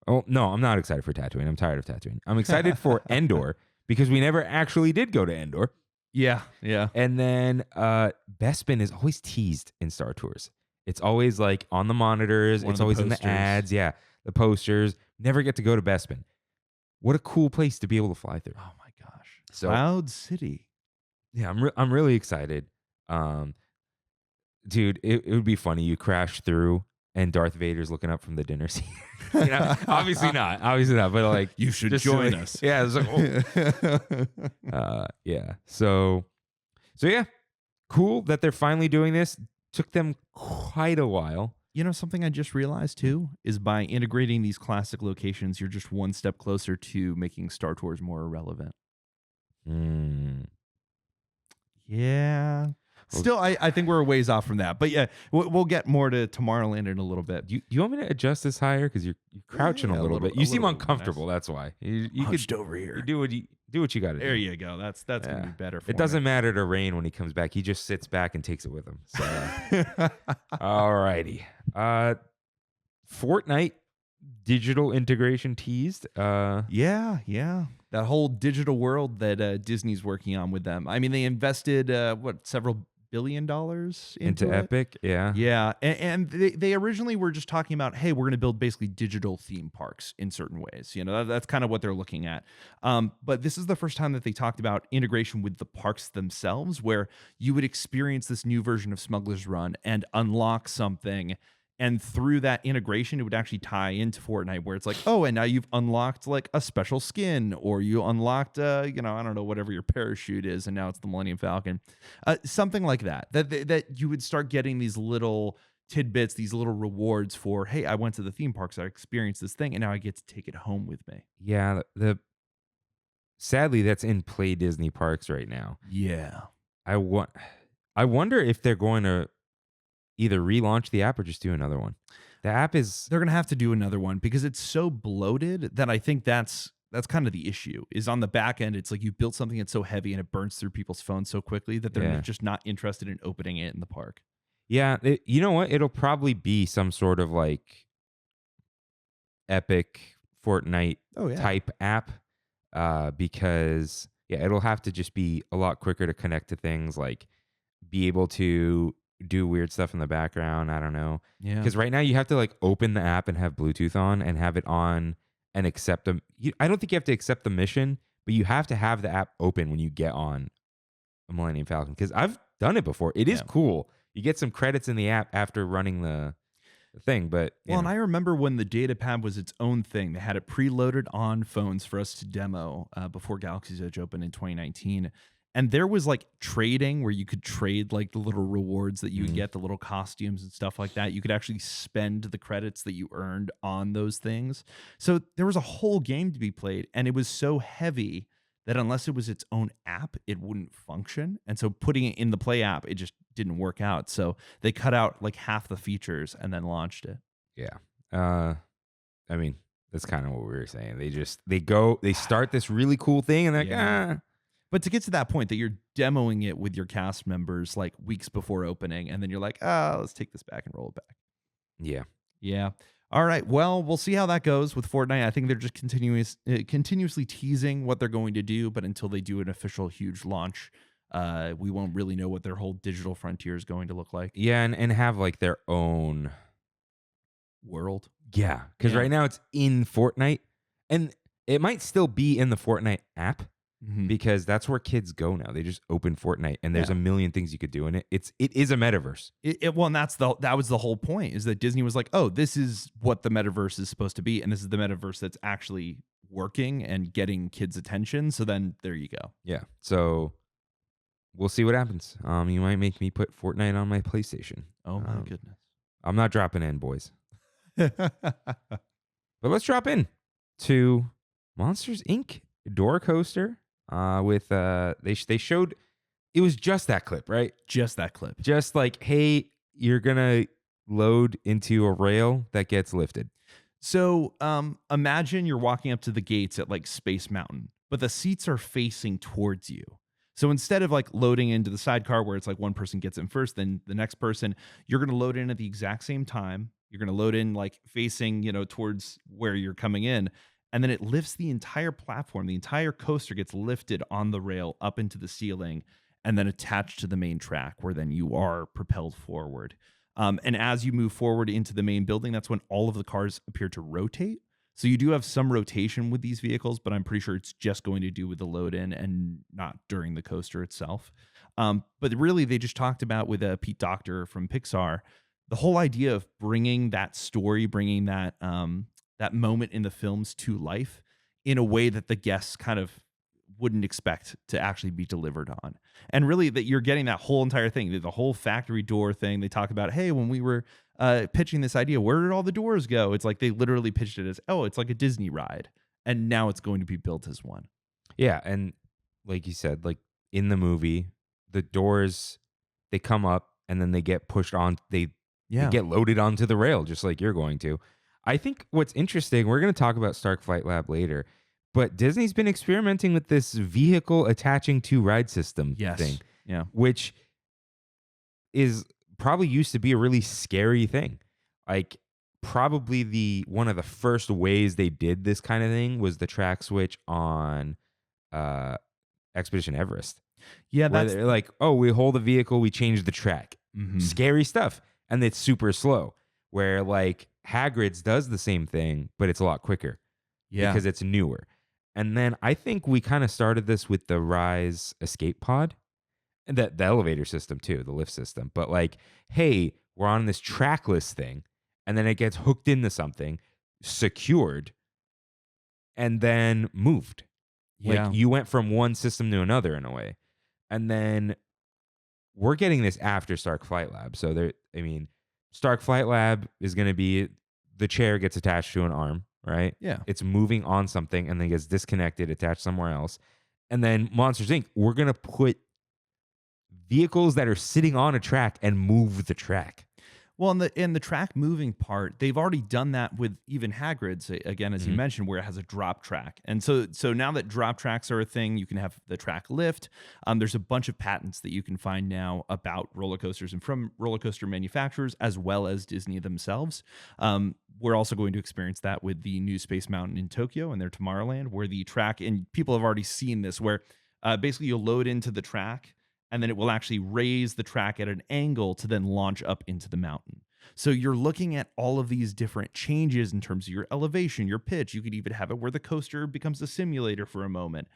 Oh no, I'm not excited for Tatooine. I'm tired of Tatooine. I'm excited for Endor because we never actually did go to Endor. Yeah. And then Bespin is always teased in Star Tours. It's always like on the monitors. It's always in the ads. Yeah, the posters. Never get to go to Bespin. What a cool place to be able to fly through. Oh my gosh. So, Cloud City. Yeah, I'm really excited. Dude, it would be funny. You crash through and Darth Vader's looking up from the dinner seat. Obviously not. But like, you should just join like, us. Yeah, it's like, yeah. So yeah, cool that they're finally doing this. Took them quite a while. You know, something I just realized too is by integrating these classic locations, you're just one step closer to making Star Tours more irrelevant. Yeah. Still, I think we're a ways off from that. But yeah, we'll get more to Tomorrowland in a little bit. Do you want me to adjust this higher? Because you're crouching a little bit. You seem uncomfortable. Nice. That's why. You could over here. You do what you got to do. There you go. That's gonna be better for it. Doesn't matter to Rain when he comes back. He just sits back and takes it with him. So, all righty. Fortnite digital integration teased. Yeah. That whole digital world that Disney's working on with them. I mean, they invested several $1 billion into Epic. Yeah. And they originally were just talking about, hey, we're going to build basically digital theme parks in certain ways. You know, that's kind of what they're looking at. But this is the first time that they talked about integration with the parks themselves, where you would experience this new version of Smuggler's Run and unlock something. And through that integration, it would actually tie into Fortnite, where it's like, oh, and now you've unlocked like a special skin, or you unlocked, I don't know, whatever your parachute is, and now it's the Millennium Falcon, something like that. That you would start getting these little tidbits, these little rewards for, hey, I went to the theme parks, I experienced this thing, and now I get to take it home with me. Yeah, sadly, that's in Play Disney Parks right now. Yeah, I wonder if they're going to either relaunch the app or just do another one. They're going to have to do another one because it's so bloated that I think that's kind of the issue. Is on the back end, it's like you built something that's so heavy and it burns through people's phones so quickly that they're just not interested in opening it in the park. Yeah, you know what? It'll probably be some sort of like Epic Fortnite type app because it'll have to just be a lot quicker to connect to things, like be able to do weird stuff in the background. I don't know. Yeah. Because right now you have to like open the app and have Bluetooth on and have it on and accept them. I don't think you have to accept the mission, but you have to have the app open when you get on a Millennium Falcon. Because I've done it before. It is cool. You get some credits in the app after running the thing, but and I remember when the data pad was its own thing. They had it preloaded on phones for us to demo before Galaxy's Edge opened in 2019. And there was like trading where you could trade like the little rewards that you would get, the little costumes and stuff like that. You could actually spend the credits that you earned on those things. So there was a whole game to be played, and it was so heavy that unless it was its own app, it wouldn't function. And so putting it in the Play app, it just didn't work out. So they cut out like half the features and then launched it. Yeah. I mean, that's kind of what we were saying. They start this really cool thing and they're like, But to get to that point that you're demoing it with your cast members like weeks before opening, and then you're like, let's take this back and roll it back. Yeah. Yeah. All right. Well, we'll see how that goes with Fortnite. I think they're just continuously teasing what they're going to do, but until they do an official huge launch, we won't really know what their whole digital frontier is going to look like. Yeah, and have like their own world. Yeah, because right now it's in Fortnite, and it might still be in the Fortnite app. Because that's where kids go now. They just open Fortnite, and there's a million things you could do in it. It is a metaverse. Well, and that was the whole point. Is that Disney was like, oh, this is what the metaverse is supposed to be, and this is the metaverse that's actually working and getting kids' attention. So then there you go. Yeah. So we'll see what happens. You might make me put Fortnite on my PlayStation. Oh my goodness. I'm not dropping in, boys. But let's drop in to Monsters Inc. Door Coaster. With they showed, it was just that clip, right? Just that clip. Just like, hey, you're gonna load into a rail that gets lifted. So imagine you're walking up to the gates at like Space Mountain, but the seats are facing towards you. So instead of like loading into the sidecar where it's like one person gets in first, then the next person, you're going to load in at the exact same time. You're going to load in like facing, towards where you're coming in. And then it lifts the entire platform. The entire coaster gets lifted on the rail up into the ceiling and then attached to the main track where then you are propelled forward. And as you move forward into the main building, that's when all of the cars appear to rotate. So you do have some rotation with these vehicles, but I'm pretty sure it's just going to do with the load in and not during the coaster itself. But really, they just talked about with Pete Docter from Pixar, the whole idea of bringing that story, bringing that that moment in the films to life in a way that the guests kind of wouldn't expect to actually be delivered on. And really that you're getting that whole entire thing, the whole factory door thing. They talk about, hey, when we were pitching this idea, where did all the doors go? It's like they literally pitched it as, oh, it's like a Disney ride. And now it's going to be built as one. Yeah. And like you said, like in the movie, the doors, they come up and then they get pushed on. They get loaded onto the rail, just like you're going to. I think what's interesting, we're going to talk about Stark Flight Lab later, but Disney's been experimenting with this vehicle attaching to ride system thing. Yeah. Which is probably used to be a really scary thing. Like probably one of the first ways they did this kind of thing was the track switch on Expedition Everest. Yeah, that's they're like, oh, we hold the vehicle, we change the track. Mm-hmm. Scary stuff. And it's super slow. Where like Hagrid's does the same thing, but it's a lot quicker. Yeah. Because it's newer. And then I think we kind of started this with the Rise escape pod and the elevator system too, the lift system. But like, hey, we're on this trackless thing and then it gets hooked into something, secured, and then moved. Yeah. Like you went from one system to another in a way. And then we're getting this after Stark Flight Lab. So Stark Flight Lab is going to be the chair gets attached to an arm. Right? Yeah. It's moving on something and then gets disconnected, attached somewhere else. And then Monsters, Inc., we're going to put vehicles that are sitting on a track and move the track. Well, in the track moving part, they've already done that with even Hagrid's, again, as you mentioned, where it has a drop track. And so now that drop tracks are a thing, you can have the track lift. There's a bunch of patents that you can find now about roller coasters and from roller coaster manufacturers as well as Disney themselves. We're also going to experience that with the new Space Mountain in Tokyo and their Tomorrowland, where the track, and people have already seen this, where basically you'll load into the track and then it will actually raise the track at an angle to then launch up into the mountain. So you're looking at all of these different changes in terms of your elevation, your pitch. You could even have it where the coaster becomes a simulator for a moment.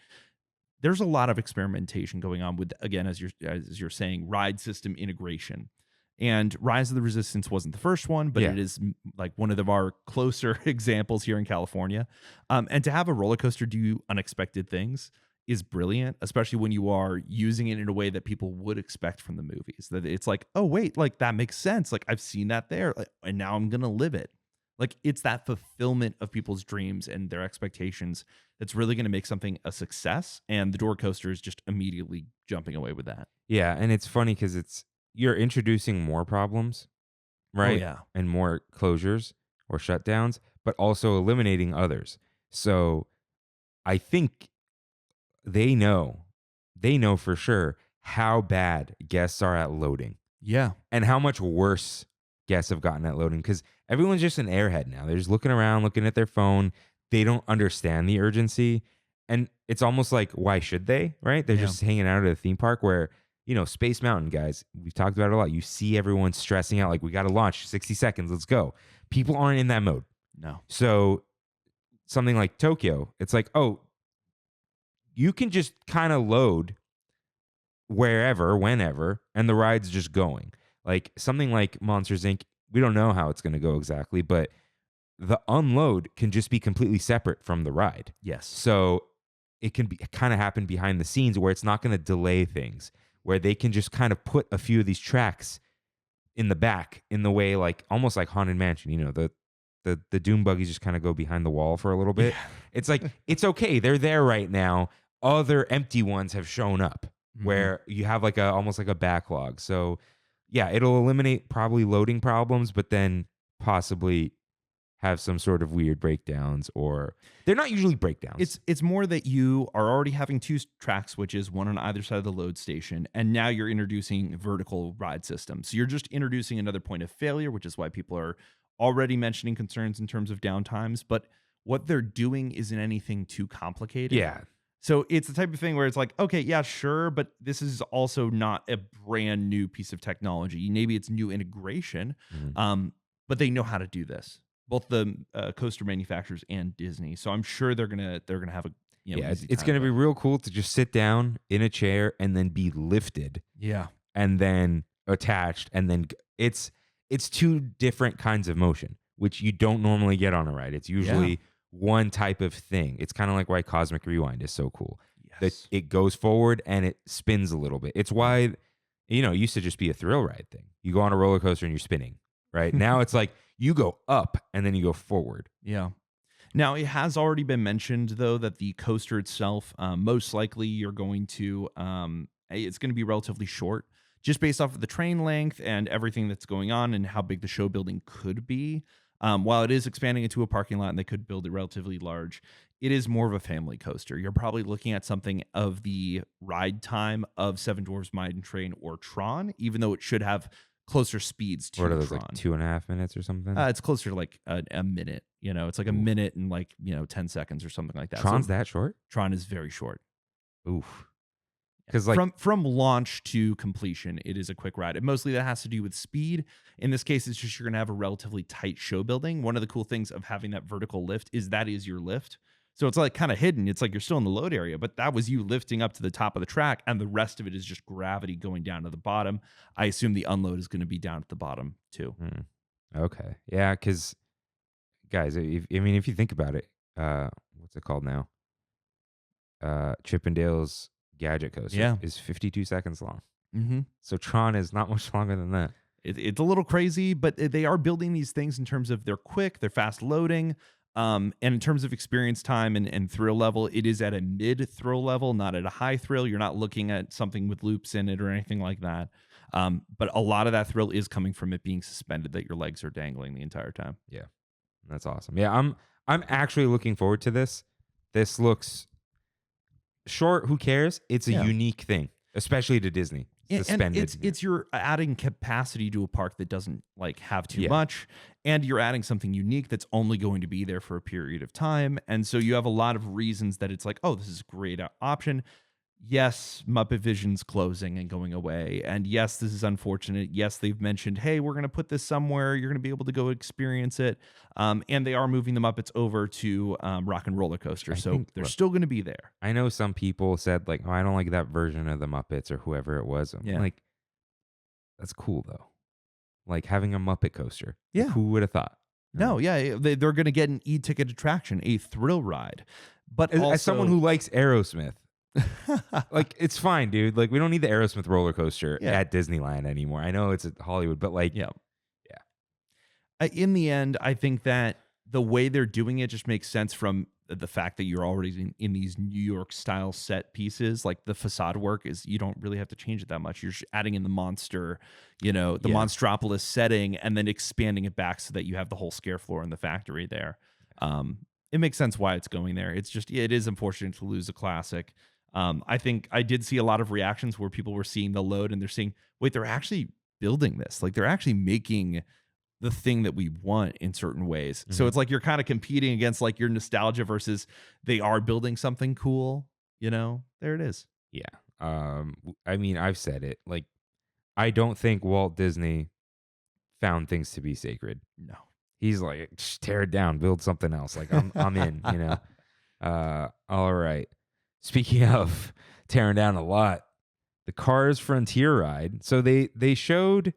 There's a lot of experimentation going on with, again, as you're saying, ride system integration. And Rise of the Resistance wasn't the first one, but it is like one of our closer examples here in California. And to have a roller coaster do unexpected things is brilliant, especially when you are using it in a way that people would expect from the movies. That it's like, oh, wait, like that makes sense. Like I've seen that there, and now I'm going to live it. Like it's that fulfillment of people's dreams and their expectations that's really going to make something a success. And the door coaster is just immediately jumping away with that. Yeah. And it's funny because you're introducing more problems, right? Oh, yeah. And more closures or shutdowns, but also eliminating others. So I think they know for sure how bad guests are at loading. Yeah. And how much worse guests have gotten at loading because everyone's just an airhead now. They're just looking around, looking at their phone. They don't understand the urgency. And it's almost like, why should they, right? They're just hanging out at a theme park where, Space Mountain, guys, we've talked about it a lot. You see everyone stressing out like, we got to launch 60 seconds. Let's go. People aren't in that mode. No. So something like Tokyo, it's like, oh, you can just kind of load wherever, whenever, and the ride's just going. Like something like Monsters, Inc., we don't know how it's going to go exactly, but the unload can just be completely separate from the ride. Yes. So it can be kind of happen behind the scenes where it's not going to delay things, where they can just kind of put a few of these tracks in the back in the way, like almost like Haunted Mansion, the Doom buggies just kind of go behind the wall for a little bit. Yeah. It's like, it's okay. They're there right now. Other empty ones have shown up where you have like almost like a backlog. So yeah, it'll eliminate probably loading problems, but then possibly have some sort of weird breakdowns, or they're not usually breakdowns. It's more that you are already having 2 track switches, one on either side of the load station, and now you're introducing vertical ride systems. So you're just introducing another point of failure, which is why people are already mentioning concerns in terms of downtimes. But what they're doing isn't anything too complicated. Yeah. So it's the type of thing where it's like, okay, yeah, sure, but this is also not a brand new piece of technology. Maybe it's new integration, but they know how to do this. Both the coaster manufacturers and Disney. So I'm sure they're gonna have a it's gonna be real cool to just sit down in a chair and then be lifted. Yeah, and then attached, and then it's 2 different kinds of motion, which you don't normally get on a ride. It's usually one type of thing. It's kind of like why Cosmic Rewind is so cool. That it goes forward and it spins a little bit. It's why, it used to just be a thrill ride thing. You go on a roller coaster and you're spinning, right? Now it's like you go up and then you go forward. Yeah. Now, it has already been mentioned, though, that the coaster itself, most likely you're going to, it's going to be relatively short, just based off of the train length and everything that's going on and how big the show building could be. While it is expanding into a parking lot and they could build it relatively large, it is more of a family coaster. You're probably looking at something of the ride time of Seven Dwarfs Mine Train or Tron, even though it should have closer speeds to What are those, Tron. like 2.5 minutes or something? It's closer to like a minute. It's like a minute and like 10 seconds or something like that. Tron's that short? Tron is very short. Oof. Because like from launch to completion, it is a quick ride. And mostly that has to do with speed. In this case, it's just you're going to have a relatively tight show building. One of the cool things of having that vertical lift is that is your lift. So it's like kind of hidden. It's like you're still in the load area, but that was you lifting up to the top of the track, and the rest of it is just gravity going down to the bottom. I assume the unload is going to be down at the bottom too. Okay. Yeah, because guys, if you think about it, what's it called now? Chippendale's Gadget Coaster is 52 seconds long. So Tron is not much longer than that. It's a little crazy, but they are building these things in terms of they're quick, they're fast loading. And in terms of experience time and thrill level, it is at a mid thrill level, not at a high thrill. You're not looking at something with loops in it or anything like that. But a lot of that thrill is coming from it being suspended, that your legs are dangling the entire time. Yeah, that's awesome. Yeah, I'm actually looking forward to this. This looks short. Who cares? It's a unique thing, especially to Disney. Suspended. And it's you're adding capacity to a park that doesn't like have too much, and you're adding something unique that's only going to be there for a period of time. And so you have a lot of reasons that it's like, oh, this is a great option. Yes, Muppet Vision's closing and going away. And yes, this is unfortunate. Yes, they've mentioned, hey, we're going to put this somewhere. You're going to be able to go experience it. And they are moving the Muppets over to Rock and Roller Coaster. So they're still going to be there. I know some people said, like, oh, I don't like that version of the Muppets or whoever it was. I'm like, that's cool, though. Like having a Muppet coaster. Yeah. Like, who would have thought? No, yeah. They're going to get an e-ticket attraction, a thrill ride. But as someone who likes Aerosmith, like, it's fine, dude. Like, we don't need the Aerosmith roller coaster at Disneyland anymore. I know it's at Hollywood, but like, in the end, I think that the way they're doing it just makes sense from the fact that you're already in these New York style set pieces. Like the facade work is, you don't really have to change it that much. You're just adding in the monster, the Monstropolis setting, and then expanding it back so that you have the whole scare floor in the factory there. It makes sense why it's going there. It's just, it is unfortunate to lose a classic. I think I did see a lot of reactions where people were seeing the load and they're saying, wait, they're actually building this. Like, they're actually making the thing that we want in certain ways. So it's like you're kind of competing against like your nostalgia versus they are building something cool, there it is. Yeah. I mean, I've said it. Like, I don't think Walt Disney found things to be sacred. No. He's like, just tear it down, build something else. Like, I'm in, all right. Speaking of tearing down a lot, the Cars Frontier ride. So they showed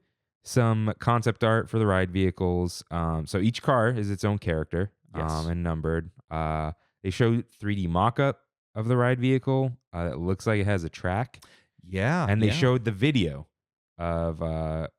some concept art for the ride vehicles. So each car is its own character, and numbered. They showed 3D mock-up of the ride vehicle. It looks like it has a track. Yeah. And they showed the video of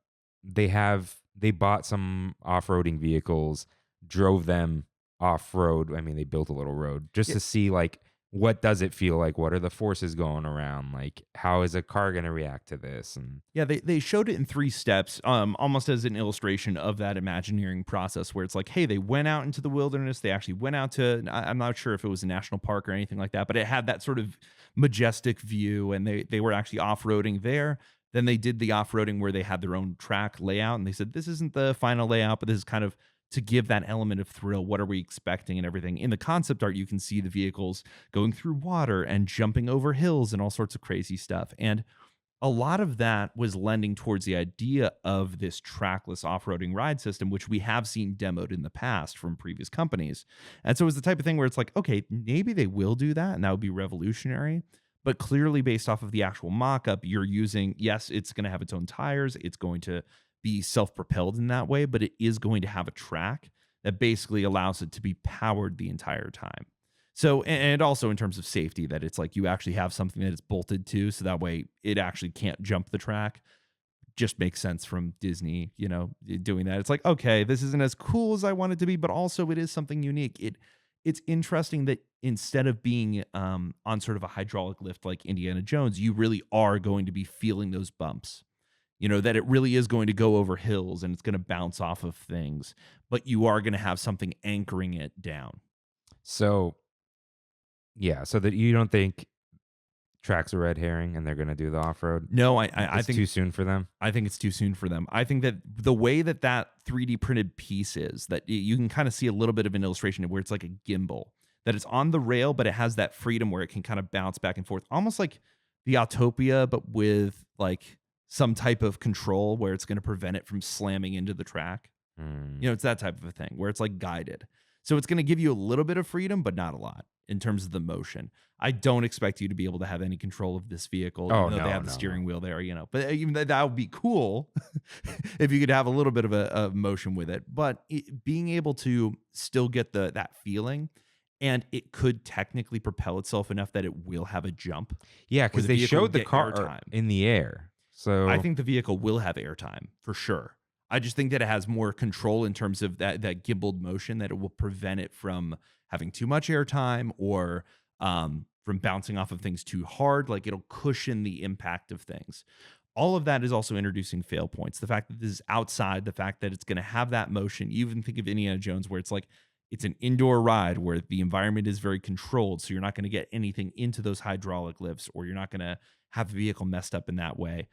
they bought some off-roading vehicles, drove them off-road. I mean, they built a little road just to see like what does it feel like? What are the forces going around? Like, how is a car going to react to this? And Yeah, they showed it in 3 steps, almost as an illustration of that Imagineering process where it's like, hey, they went out into the wilderness. They actually went out to, I'm not sure if it was a national park or anything like that, but it had that sort of majestic view, and they were actually off-roading there. Then they did the off-roading where they had their own track layout, and they said, this isn't the final layout, but this is kind of to give that element of thrill. What are we expecting and everything? In the concept art, you can see the vehicles going through water and jumping over hills and all sorts of crazy stuff. And a lot of that was lending towards the idea of this trackless off-roading ride system, which we have seen demoed in the past from previous companies. And so it was the type of thing where it's like, okay, maybe they will do that, and that would be revolutionary. But clearly, based off of the actual mock-up, you're using, yes, it's going to have its own tires. It's going to be self-propelled in that way, but it is going to have a track that basically allows it to be powered the entire time. So, and also in terms of safety, that it's like you actually have something that it's bolted to, so that way it actually can't jump the track. Just makes sense from Disney, doing that. It's like, okay, this isn't as cool as I want it to be, but also it is something unique. It's interesting that instead of being on sort of a hydraulic lift like Indiana Jones, you really are going to be feeling those bumps. That it really is going to go over hills and it's going to bounce off of things, but you are going to have something anchoring it down. so, yeah, so that you don't think tracks are red herring and they're going to do the off-road? No, I It's think too soon for them. I think it's too soon for them. I think that the way that 3D printed piece is, that you can kind of see a little bit of an illustration where it's like a gimbal, that it's on the rail, but it has that freedom where it can kind of bounce back and forth, almost like the Autopia, but with like some type of control where it's going to prevent it from slamming into the track. It's that type of a thing where it's like guided. So it's going to give you a little bit of freedom, but not a lot in terms of the motion. I don't expect you to be able to have any control of this vehicle, even though they have the steering wheel there, But even that would be cool if you could have a little bit of a motion with it. But being able to still get that feeling, and it could technically propel itself enough that it will have a jump. Yeah, because they showed the car airtime in the air. So I think the vehicle will have airtime for sure. I just think that it has more control in terms of that gimbaled motion, that it will prevent it from having too much airtime or from bouncing off of things too hard. Like, it'll cushion the impact of things. All of that is also introducing fail points. The fact that this is outside, the fact that it's going to have that motion. You even think of Indiana Jones, where it's like it's an indoor ride where the environment is very controlled. So you're not going to get anything into those hydraulic lifts, or you're not going to have the vehicle messed up in that way.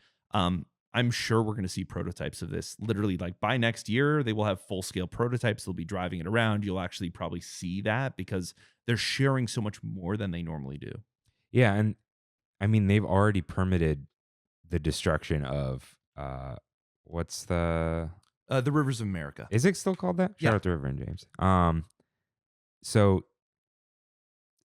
I'm sure we're going to see prototypes of this. Literally, like by next year, they will have full-scale prototypes. They'll be driving it around. You'll actually probably see that because they're sharing so much more than they normally do. Yeah, and I mean, they've already permitted the destruction of what's the Rivers of America. Is it still called that? Yeah. Shout out to River and James. So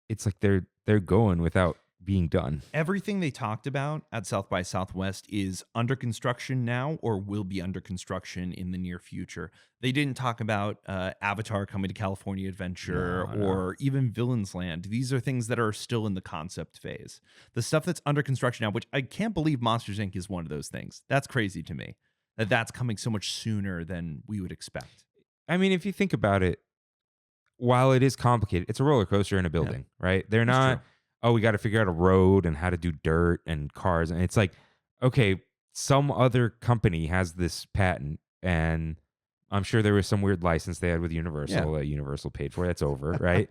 it's like they're going without being done. Everything they talked about at South by Southwest is under construction now or will be under construction in the near future. They didn't talk about Avatar coming to California Adventure or even Villains Land. These are things that are still in the concept phase. The stuff that's under construction now, which I can't believe Monsters, Inc. is one of those things. That's crazy to me, that's coming so much sooner than we would expect. I mean, if you think about it, while it is complicated, it's a roller coaster in a building, right? They're not... true. Oh, we got to figure out a road and how to do dirt and cars. And it's like, okay, some other company has this patent, and I'm sure there was some weird license they had with Universal that Universal paid for. That's over, right?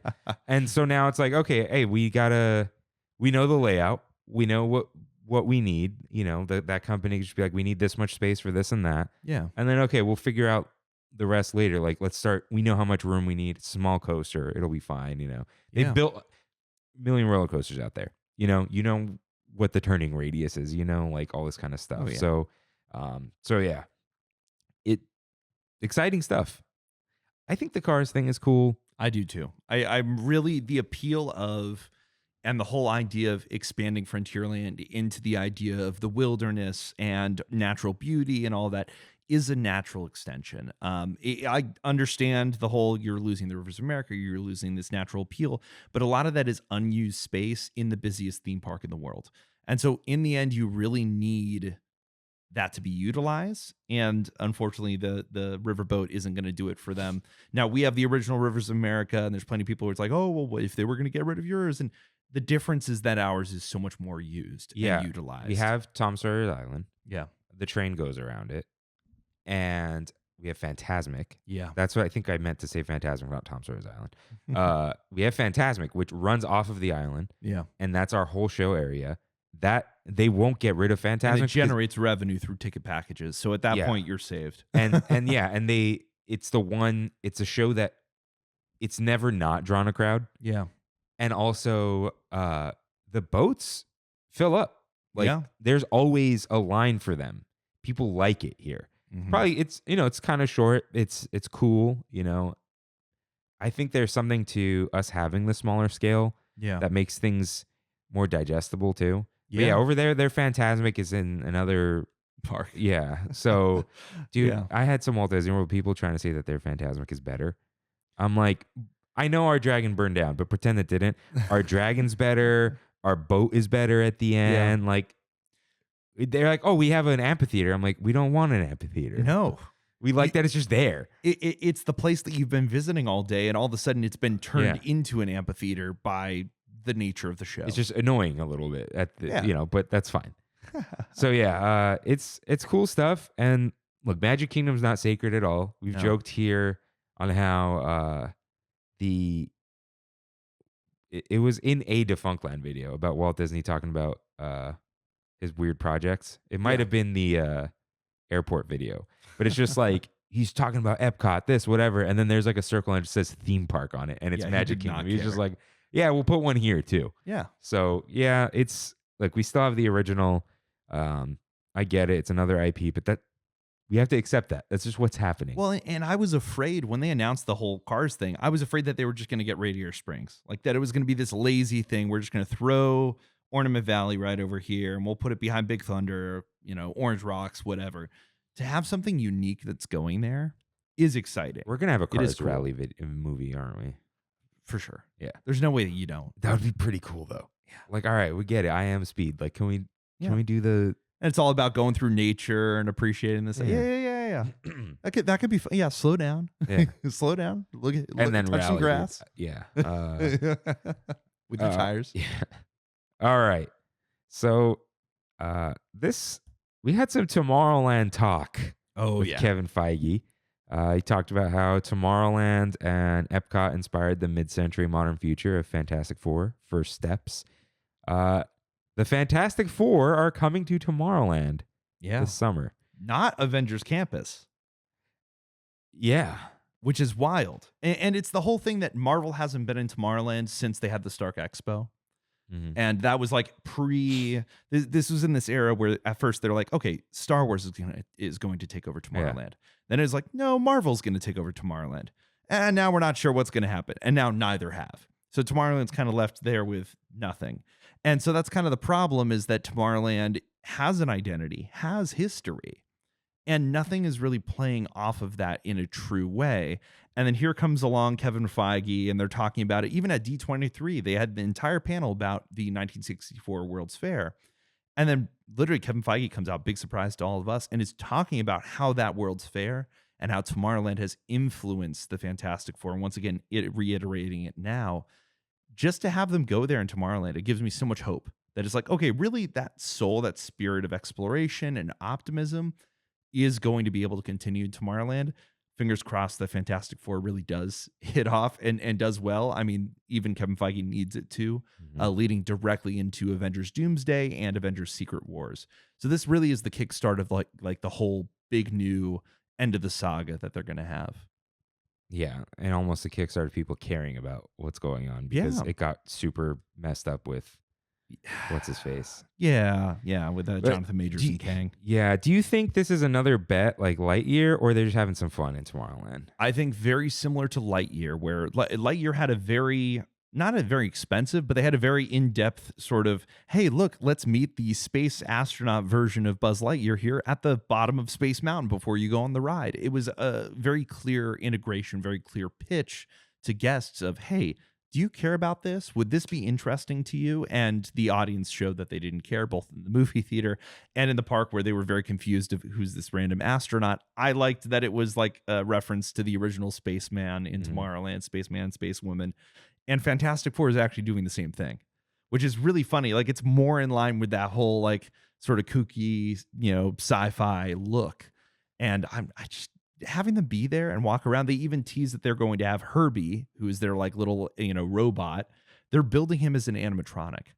And so now it's like, okay, hey, we know the layout. We know what we need. That company could just be like, we need this much space for this and that. Yeah. And then, okay, we'll figure out the rest later. Like, let's start. We know how much room we need. Small coaster. It'll be fine. They built million roller coasters out there. You know what the turning radius is, like all this kind of stuff. Oh, yeah. So yeah, exciting stuff. I think the cars thing is cool. I do too. I'm really, the appeal of, and the whole idea of expanding Frontierland into the idea of the wilderness and natural beauty and all that is a natural extension. I understand the whole, you're losing the Rivers of America, you're losing this natural appeal, but a lot of that is unused space in the busiest theme park in the world. And so in the end, you really need that to be utilized. And unfortunately, the riverboat isn't going to do it for them. Now, we have the original Rivers of America, and there's plenty of people who are like, oh, well, if they were going to get rid of yours, and The difference is that ours is so much more used and utilized. We have Tom Sawyer's Island. Yeah. The train goes around it. And we have Fantasmic. Yeah. That's what I think I meant to say Fantasmic, not Tom Sawyer's Island. We have Fantasmic, which runs off of the island. Yeah. And that's our whole show area. That they won't get rid of Fantasmic. And it generates revenue through ticket packages. So at that point, you're saved. and it's a show that it's never not drawn a crowd. Yeah. And also the boats fill up. There's always a line for them. People like it here. Mm-hmm. Probably it's kind of short. It's cool, I think there's something to us having the smaller scale that makes things more digestible too. But over there, their Fantasmic is in another park. Yeah. So, dude, I had some Walt Disney World people trying to say that their Fantasmic is better. I'm like, I know our dragon burned down, but pretend it didn't. Our dragon's better. Our boat is better at the end. Like, they're like, oh, we have an amphitheater. I'm like, we don't want an amphitheater. No. We like that it's just there. It's the place that you've been visiting all day, and all of a sudden it's been turned into an amphitheater by the nature of the show. It's just annoying a little bit at the, but that's fine. So it's cool stuff. And look, Magic Kingdom's not sacred at all. We've joked here on how it was in a Defunctland video about Walt Disney talking about his weird projects. It might have been the airport video, but it's just like he's talking about Epcot, this, whatever, and then there's like a circle and it says theme park on it, and it's Magic Kingdom. He's just like, yeah, we'll put one here too. Yeah. So it's like we still have the original. I get it; it's another IP, but that we have to accept that. That's just what's happening. Well, and I was afraid when they announced the whole Cars thing. I was afraid that they were just going to get Radiator Springs, like that it was going to be this lazy thing. We're just going to throw Ornament Valley right over here, and we'll put it behind Big Thunder, Orange Rocks, whatever. To have something unique that's going there is exciting. We're gonna have a Cars cool. rally movie, aren't we? For sure. Yeah. There's no way that you don't. That would be pretty cool, though. Yeah. Like, all right, we get it. I am Speed. Like, can we do the? And it's all about going through nature and appreciating this. Yeah. that could be fun. Yeah. Slow down. Yeah. Slow down. Look at then touch some grass. Yeah. With your tires. Yeah. All right. So, we had some Tomorrowland talk. With Kevin Feige. He talked about how Tomorrowland and Epcot inspired the mid-century modern future of Fantastic Four, First Steps. The Fantastic Four are coming to Tomorrowland this summer. Not Avengers Campus. Yeah. Which is wild. And it's the whole thing that Marvel hasn't been in Tomorrowland since they had the Stark Expo. Mm-hmm. And that was like this was in this era where at first they're like, okay, Star Wars is going to take over Tomorrowland. Yeah. Then it's like, no, Marvel's going to take over Tomorrowland. And now we're not sure what's going to happen. And now neither have. So Tomorrowland's kind of left there with nothing. And so that's kind of the problem, is that Tomorrowland has an identity, has history, and nothing is really playing off of that in a true way. And then here comes along Kevin Feige, and they're talking about it. Even at D23, they had the entire panel about the 1964 World's Fair. And then literally Kevin Feige comes out, big surprise to all of us, and is talking about how that World's Fair and how Tomorrowland has influenced the Fantastic Four. And once again, reiterating it now, just to have them go there in Tomorrowland, it gives me so much hope that it's like, okay, really that soul, that spirit of exploration and optimism is going to be able to continue in Tomorrowland. Fingers crossed the Fantastic Four really does hit off and does well. I mean, even Kevin Feige needs it too, leading directly into Avengers Doomsday and Avengers Secret Wars. So this really is the kickstart of like the whole big new end of the saga that they're going to have. Yeah, and almost a kickstart of people caring about what's going on, because it got super messed up with what's his face. Yeah, with Jonathan Majors and Kang. Yeah, do you think this is another bet like Lightyear, or they're just having some fun in Tomorrowland? I think very similar to Lightyear, where Lightyear had not a very expensive, but they had a very in-depth sort of, hey, look, let's meet the space astronaut version of Buzz Lightyear here at the bottom of Space Mountain before you go on the ride. It was a very clear integration, very clear pitch to guests of, hey, do you care about this? Would this be interesting to you? And the audience showed that they didn't care, both in the movie theater and in the park, where they were very confused of who's this random astronaut. I liked that it was like a reference to the original Spaceman in Tomorrowland, Spaceman, Spacewoman. And Fantastic Four is actually doing the same thing, which is really funny. Like it's more in line with that whole like sort of kooky, sci-fi look. And I just having them be there and walk around. They even tease that they're going to have Herbie, who is their like little, robot. They're building him as an animatronic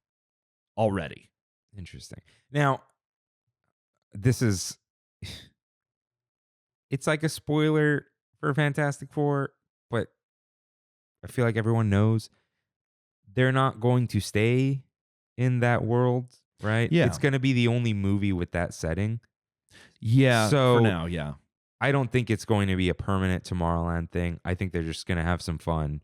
already. Interesting. Now, this is, it's like a spoiler for Fantastic Four, but I feel like everyone knows they're not going to stay in that world, right? Yeah. It's going to be the only movie with that setting. Yeah. So for now, yeah. I don't think it's going to be a permanent Tomorrowland thing. I think they're just going to have some fun.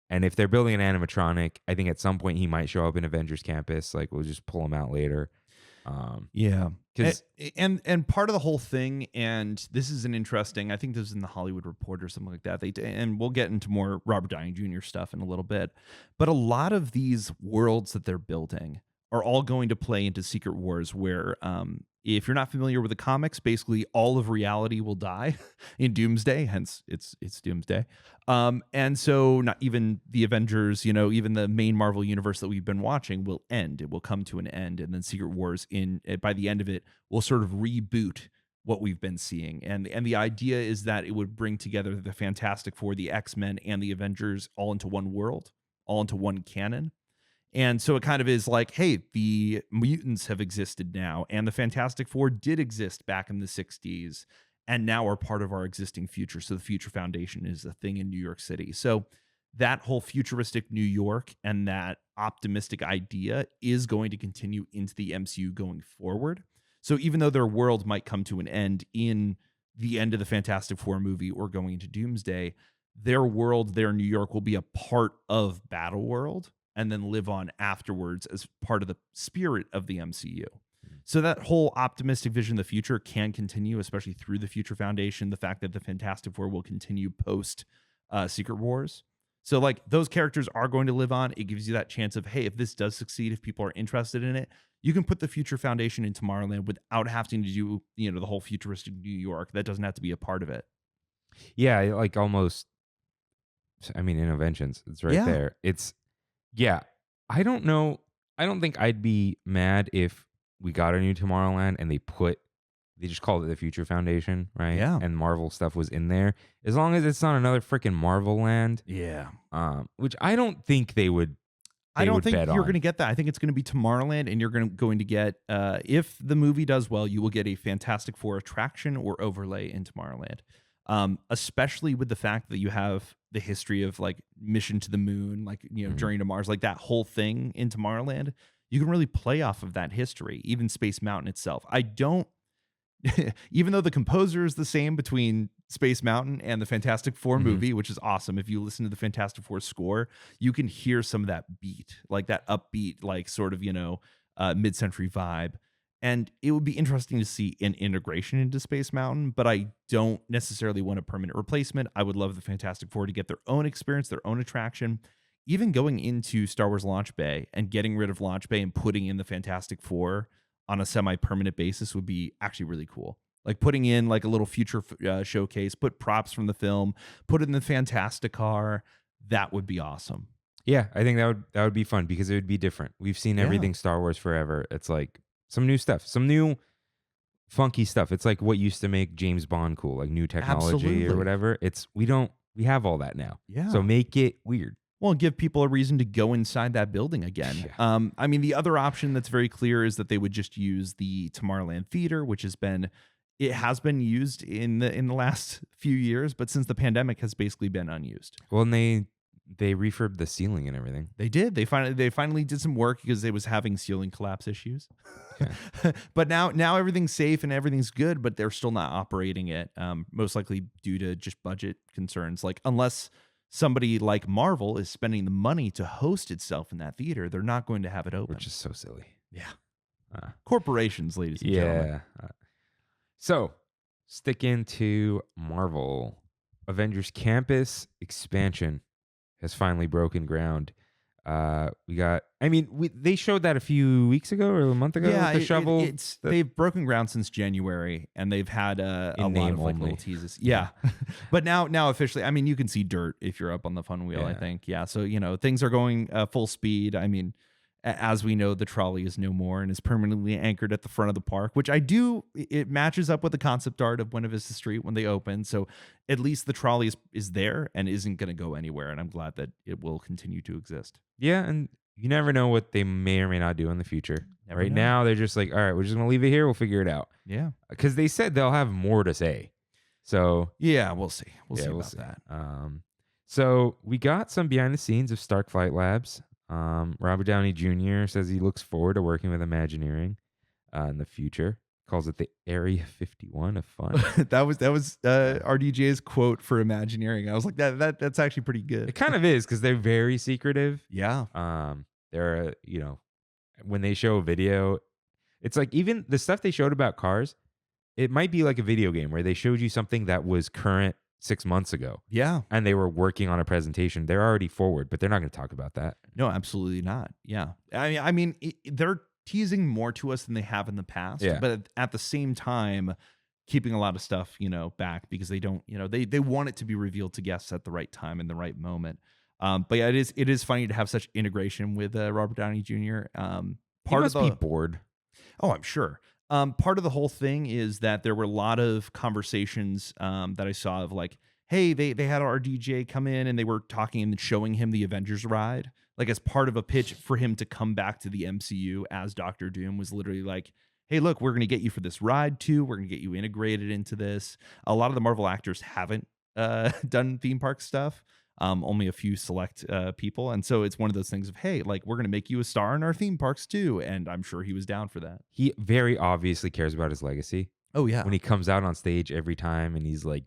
And if they're building an animatronic, I think at some point he might show up in Avengers Campus. Like we'll just pull him out later. Yeah. Because and part of the whole thing, and this is an interesting, I think this is in the Hollywood Reporter or something like that. And we'll get into more Robert Downey Jr. stuff in a little bit. But a lot of these worlds that they're building are all going to play into Secret Wars, where if you're not familiar with the comics, basically all of reality will die in Doomsday, hence it's Doomsday. And so not even the Avengers, even the main Marvel universe that we've been watching will end. It will come to an end, and then Secret Wars by the end of it will sort of reboot what we've been seeing. And the idea is that it would bring together the Fantastic Four, the X-Men, and the Avengers all into one world, all into one canon. And so it kind of is like, hey, the mutants have existed now, and the Fantastic Four did exist back in the 60s, and now are part of our existing future. So the Future Foundation is a thing in New York City. So that whole futuristic New York and that optimistic idea is going to continue into the MCU going forward. So even though their world might come to an end in the end of the Fantastic Four movie or going into Doomsday, their world, their New York, will be a part of Battleworld and then live on afterwards as part of the spirit of the MCU. So that whole optimistic vision of the future can continue, especially through the Future Foundation, the fact that the Fantastic Four will continue post Secret Wars. So like those characters are going to live on. It gives you that chance of, hey, if this does succeed, if people are interested in it, you can put the Future Foundation in Tomorrowland without having to do, the whole futuristic New York. That doesn't have to be a part of it. yeah, like almost, Interventions. It's right there. Yeah, I don't know. I don't think I'd be mad if we got a new Tomorrowland and they just called it the Future Foundation, right? Yeah. And Marvel stuff was in there. As long as it's not another freaking Marvel land. Yeah. Which I don't think they would. I don't think you're going to get that. I think it's going to be Tomorrowland, and you're going to get, if the movie does well, you will get a Fantastic Four attraction or overlay in Tomorrowland. Especially with the fact that you have the history of like Mission to the Moon, like, Journey to Mars, like that whole thing in Tomorrowland. You can really play off of that history, even Space Mountain itself. Even though the composer is the same between Space Mountain and the Fantastic Four movie, which is awesome. If you listen to the Fantastic Four score, you can hear some of that beat, like that upbeat, like sort of, mid-century vibe. And it would be interesting to see an integration into Space Mountain, but I don't necessarily want a permanent replacement. I would love the Fantastic Four to get their own experience, their own attraction. Even going into Star Wars Launch Bay and getting rid of Launch Bay and putting in the Fantastic Four on a semi-permanent basis would be actually really cool. Like putting in like a little future showcase, put props from the film, put it in the Fantastic Car. That would be awesome. Yeah, I think that would be fun because it would be different. We've seen everything Star Wars forever. It's like some new stuff, some new funky stuff. It's like what used to make James Bond cool, like new technology or whatever. We have all that now. Yeah. So make it weird. Well, give people a reason to go inside that building again. Yeah. The other option that's very clear is that they would just use the Tomorrowland Theater, which has been used in the last few years, but since the pandemic has basically been unused. Well, and they refurbed the ceiling and everything. They did. They finally did some work because it was having ceiling collapse issues. Yeah. But now everything's safe and everything's good, but they're still not operating it. Most likely due to just budget concerns. Like unless somebody like Marvel is spending the money to host itself in that theater, they're not going to have it open. Which is so silly. Yeah. Corporations, ladies and gentlemen. So, sticking to Marvel, Avengers Campus expansion has finally broken ground. They showed that a few weeks ago or a month ago. Yeah, the shovel. They've broken ground since January, and they've had a lot of like little teases. Yeah, but now officially, you can see dirt if you're up on the fun wheel. Yeah. I think. Yeah, so things are going full speed. As we know, the trolley is no more and is permanently anchored at the front of the park, which it matches up with the concept art of Buena Vista Street when they opened. So at least the trolley is there and isn't going to go anywhere. And I'm glad that it will continue to exist. Yeah, and you never know what they may or may not do in the future. Never Right know. now, they're just like, all right, we're just going to leave it here. We'll figure it out. Yeah. Because they said they'll have more to say. So Yeah, we'll see. We'll yeah, see we'll about see. that. So we got some behind the scenes of Stark Flight Labs. Robert Downey Jr. says he looks forward to working with Imagineering in the future. Calls it the Area 51 of fun. that was RDJ's quote for Imagineering. I was like, that's actually pretty good. It kind of is because they're very secretive. Yeah. They're when they show a video, it's like even the stuff they showed about cars, it might be like a video game where they showed you something that was current 6 months ago. Yeah. And they were working on a presentation. They're already forward, but they're not going to talk about that. No, absolutely not. Yeah. I mean, they're teasing more to us than they have in the past. Yeah. But at the same time, keeping a lot of stuff, back because they don't, they want it to be revealed to guests at the right time and the right moment. But yeah, it is funny to have such integration with Robert Downey Jr. He must be bored. Oh, I'm sure. Part of the whole thing is that there were a lot of conversations that I saw of like, hey, they had our DJ come in and they were talking and showing him the Avengers ride, like as part of a pitch for him to come back to the MCU as Doctor Doom. Was literally like, hey, look, we're going to get you for this ride too. We're going to get you integrated into this. A lot of the Marvel actors haven't done theme park stuff. Only a few select people. And so it's one of those things of, hey, like we're going to make you a star in our theme parks too. And I'm sure he was down for that. He very obviously cares about his legacy. Oh, yeah. When he comes out on stage every time and he's like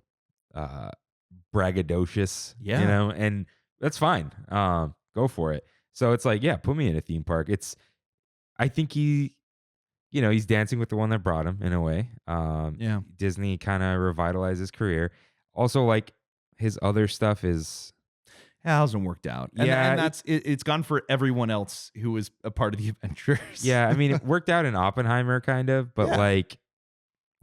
braggadocious, Yeah. and that's fine. Go for it. So it's like, yeah, put me in a theme park. I think he's dancing with the one that brought him in a way. Yeah. Disney kind of revitalized his career. Also, like his other stuff is... It hasn't worked out. And that's it's gone for everyone else who was a part of the Avengers. Yeah, I mean, it worked out in Oppenheimer, kind of, but like...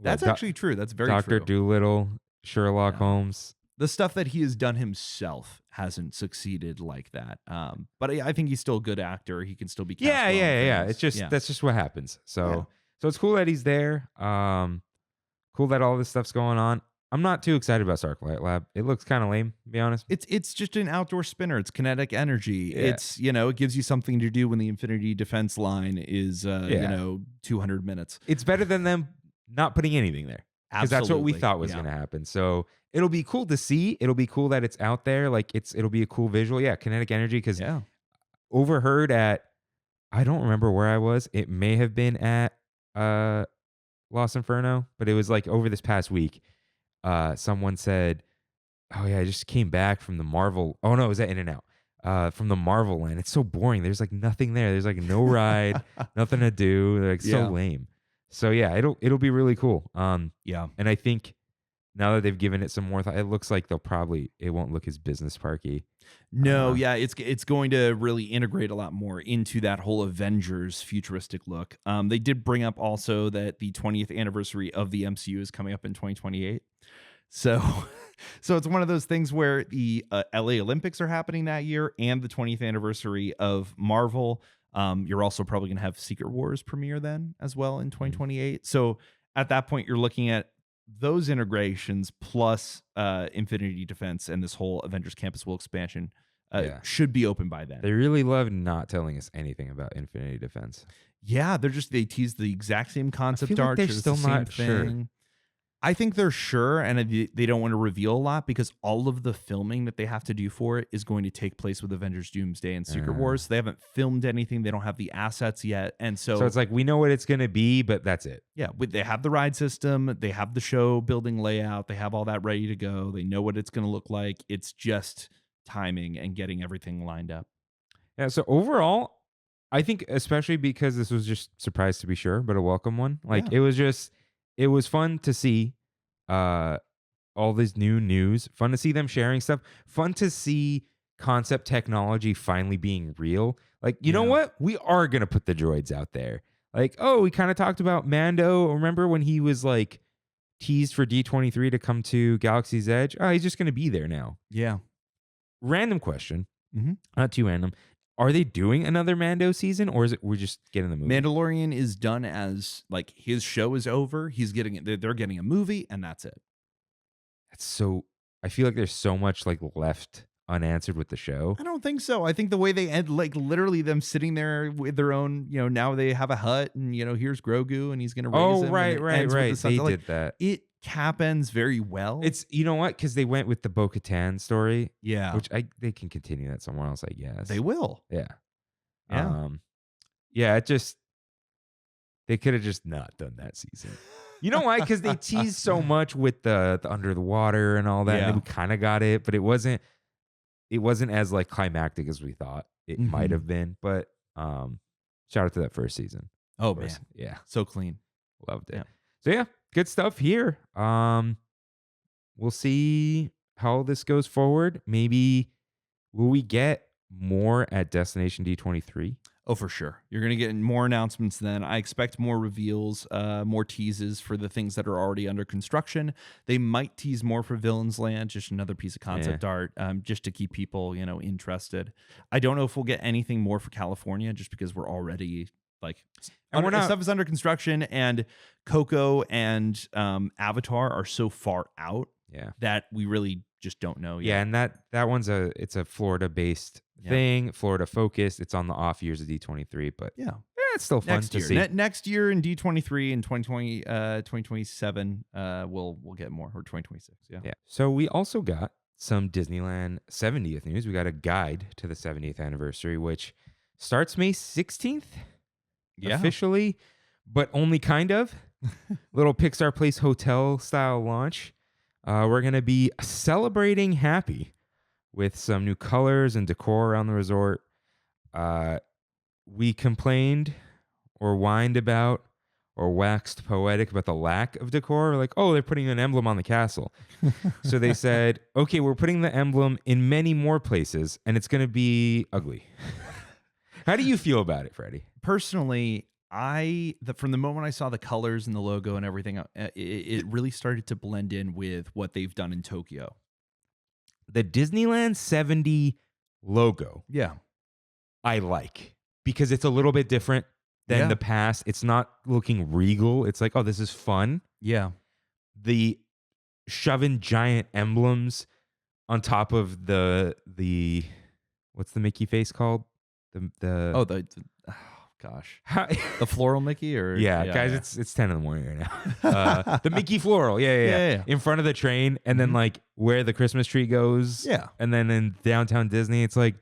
That's actually true. That's very true. Dr. Dolittle, Sherlock Holmes. The stuff that he has done himself hasn't succeeded like that. But I think he's still a good actor. He can still be cast well in yeah. things. It's just that's just what happens. So it's cool that he's there. Cool that all this stuff's going on. I'm not too excited about Stark Flight Lab. It looks kind of lame, to be honest. It's just an outdoor spinner. It's kinetic energy. Yeah. It's, it gives you something to do when the Infinity Defense line is, 200 minutes. It's better than them not putting anything there. Because that's what we thought was going to happen. So it'll be cool to see. It'll be cool that it's out there. Like it'll be a cool visual. Yeah, kinetic energy. Because overheard at, I don't remember where I was. It may have been at Los Inferno, but it was like over this past week. Someone said, oh yeah, I just came back from the Marvel. Oh no, it was at In-N-Out. From the Marvel land. It's so boring. There's like nothing there. There's like no ride, nothing to do. Like so lame. So yeah, it'll be really cool. And I think now that they've given it some more thought, it looks like it won't look as business parky. No, it's going to really integrate a lot more into that whole Avengers futuristic look. They did bring up also that the 20th anniversary of the MCU is coming up in 2028. So it's one of those things where the LA Olympics are happening that year and the 20th anniversary of Marvel. You're also probably going to have Secret Wars premiere then as well in 2028. So at that point, you're looking at those integrations plus Infinity Defense and this whole Avengers Campus World expansion should be open by then. They really love not telling us anything about Infinity Defense. Yeah, they tease the exact same concept art. Like they're still not sure. I think they're sure, and they don't want to reveal a lot because all of the filming that they have to do for it is going to take place with Avengers Doomsday and Secret Wars. They haven't filmed anything. They don't have the assets yet. And so it's like we know what it's going to be, but that's it. Yeah, they have the ride system. They have the show building layout. They have all that ready to go. They know what it's going to look like. It's just timing and getting everything lined up. Yeah, so overall, I think especially because this was just surprise to be sure, but a welcome one. Like it was fun to see all this new news, fun to see them sharing stuff, fun to see concept technology finally being real. Like, you know what? We are going to put the droids out there. Like, we kind of talked about Mando. Remember when he was like teased for D23 to come to Galaxy's Edge? Oh, he's just going to be there now. Yeah. Random question. Not too random. Are they doing another Mando season, or is it we're just getting the movie? Mandalorian is done as like his show is over. He's getting it. They're getting a movie, and that's it. That's so. I feel like there's so much like left unanswered with the show. I don't think so. I think the way they end, like literally them sitting there with their own, now they have a hut, and here's Grogu, and he's gonna raise him. Right. They like, did that. It cap ends very well. It's what, because they went with the Bo-Katan story. Yeah, which they can continue that somewhere else, I guess. They will. Yeah. Yeah. It just they could have just not done that season. You know why? Because they teased so much with the under the water and all that, and we kind of got it, but it wasn't as like climactic as we thought it might have been. But shout out to that first season. Oh man, yeah, so clean, loved it. Yeah. So yeah, good stuff here. We'll see how this goes forward. Maybe will we get more at Destination D23? Oh, for sure. You're going to get more announcements then. I expect more reveals, more teases for the things that are already under construction. They might tease more for Villains Land, just another piece of concept art, just to keep people, interested. I don't know if we'll get anything more for California, just because we're already stuff is under construction, and Coco and Avatar are so far out that we really just don't know yet. Yeah, and that one's it's a Florida-based thing, Florida focused. It's on the off years of D23, but it's still fun to see. Next year in D23 in 2020, 2027, we'll get more, or 2026. Yeah. So we also got some Disneyland 70th news. We got a guide to the 70th anniversary, which starts May 16th officially, but only kind of. Little Pixar Place Hotel style launch. We're going to be celebrating happy with some new colors and decor around the resort. We complained or whined about or waxed poetic about the lack of decor. We're like, oh, they're putting an emblem on the castle. So they said, okay, we're putting the emblem in many more places, and it's going to be ugly. How do you feel about it, Freddie? Personally, from the moment I saw the colors and the logo and everything, it really started to blend in with what they've done in Tokyo. The Disneyland 70 logo, I like, because it's a little bit different than the past. It's not looking regal. It's like, oh, this is fun. Yeah. The shoving giant emblems on top of the what's the Mickey face called? Gosh, the floral Mickey, or guys, it's 10 in the morning right now. The Mickey floral, yeah, in front of the train, and then like where the Christmas tree goes, and then in downtown Disney, it's like,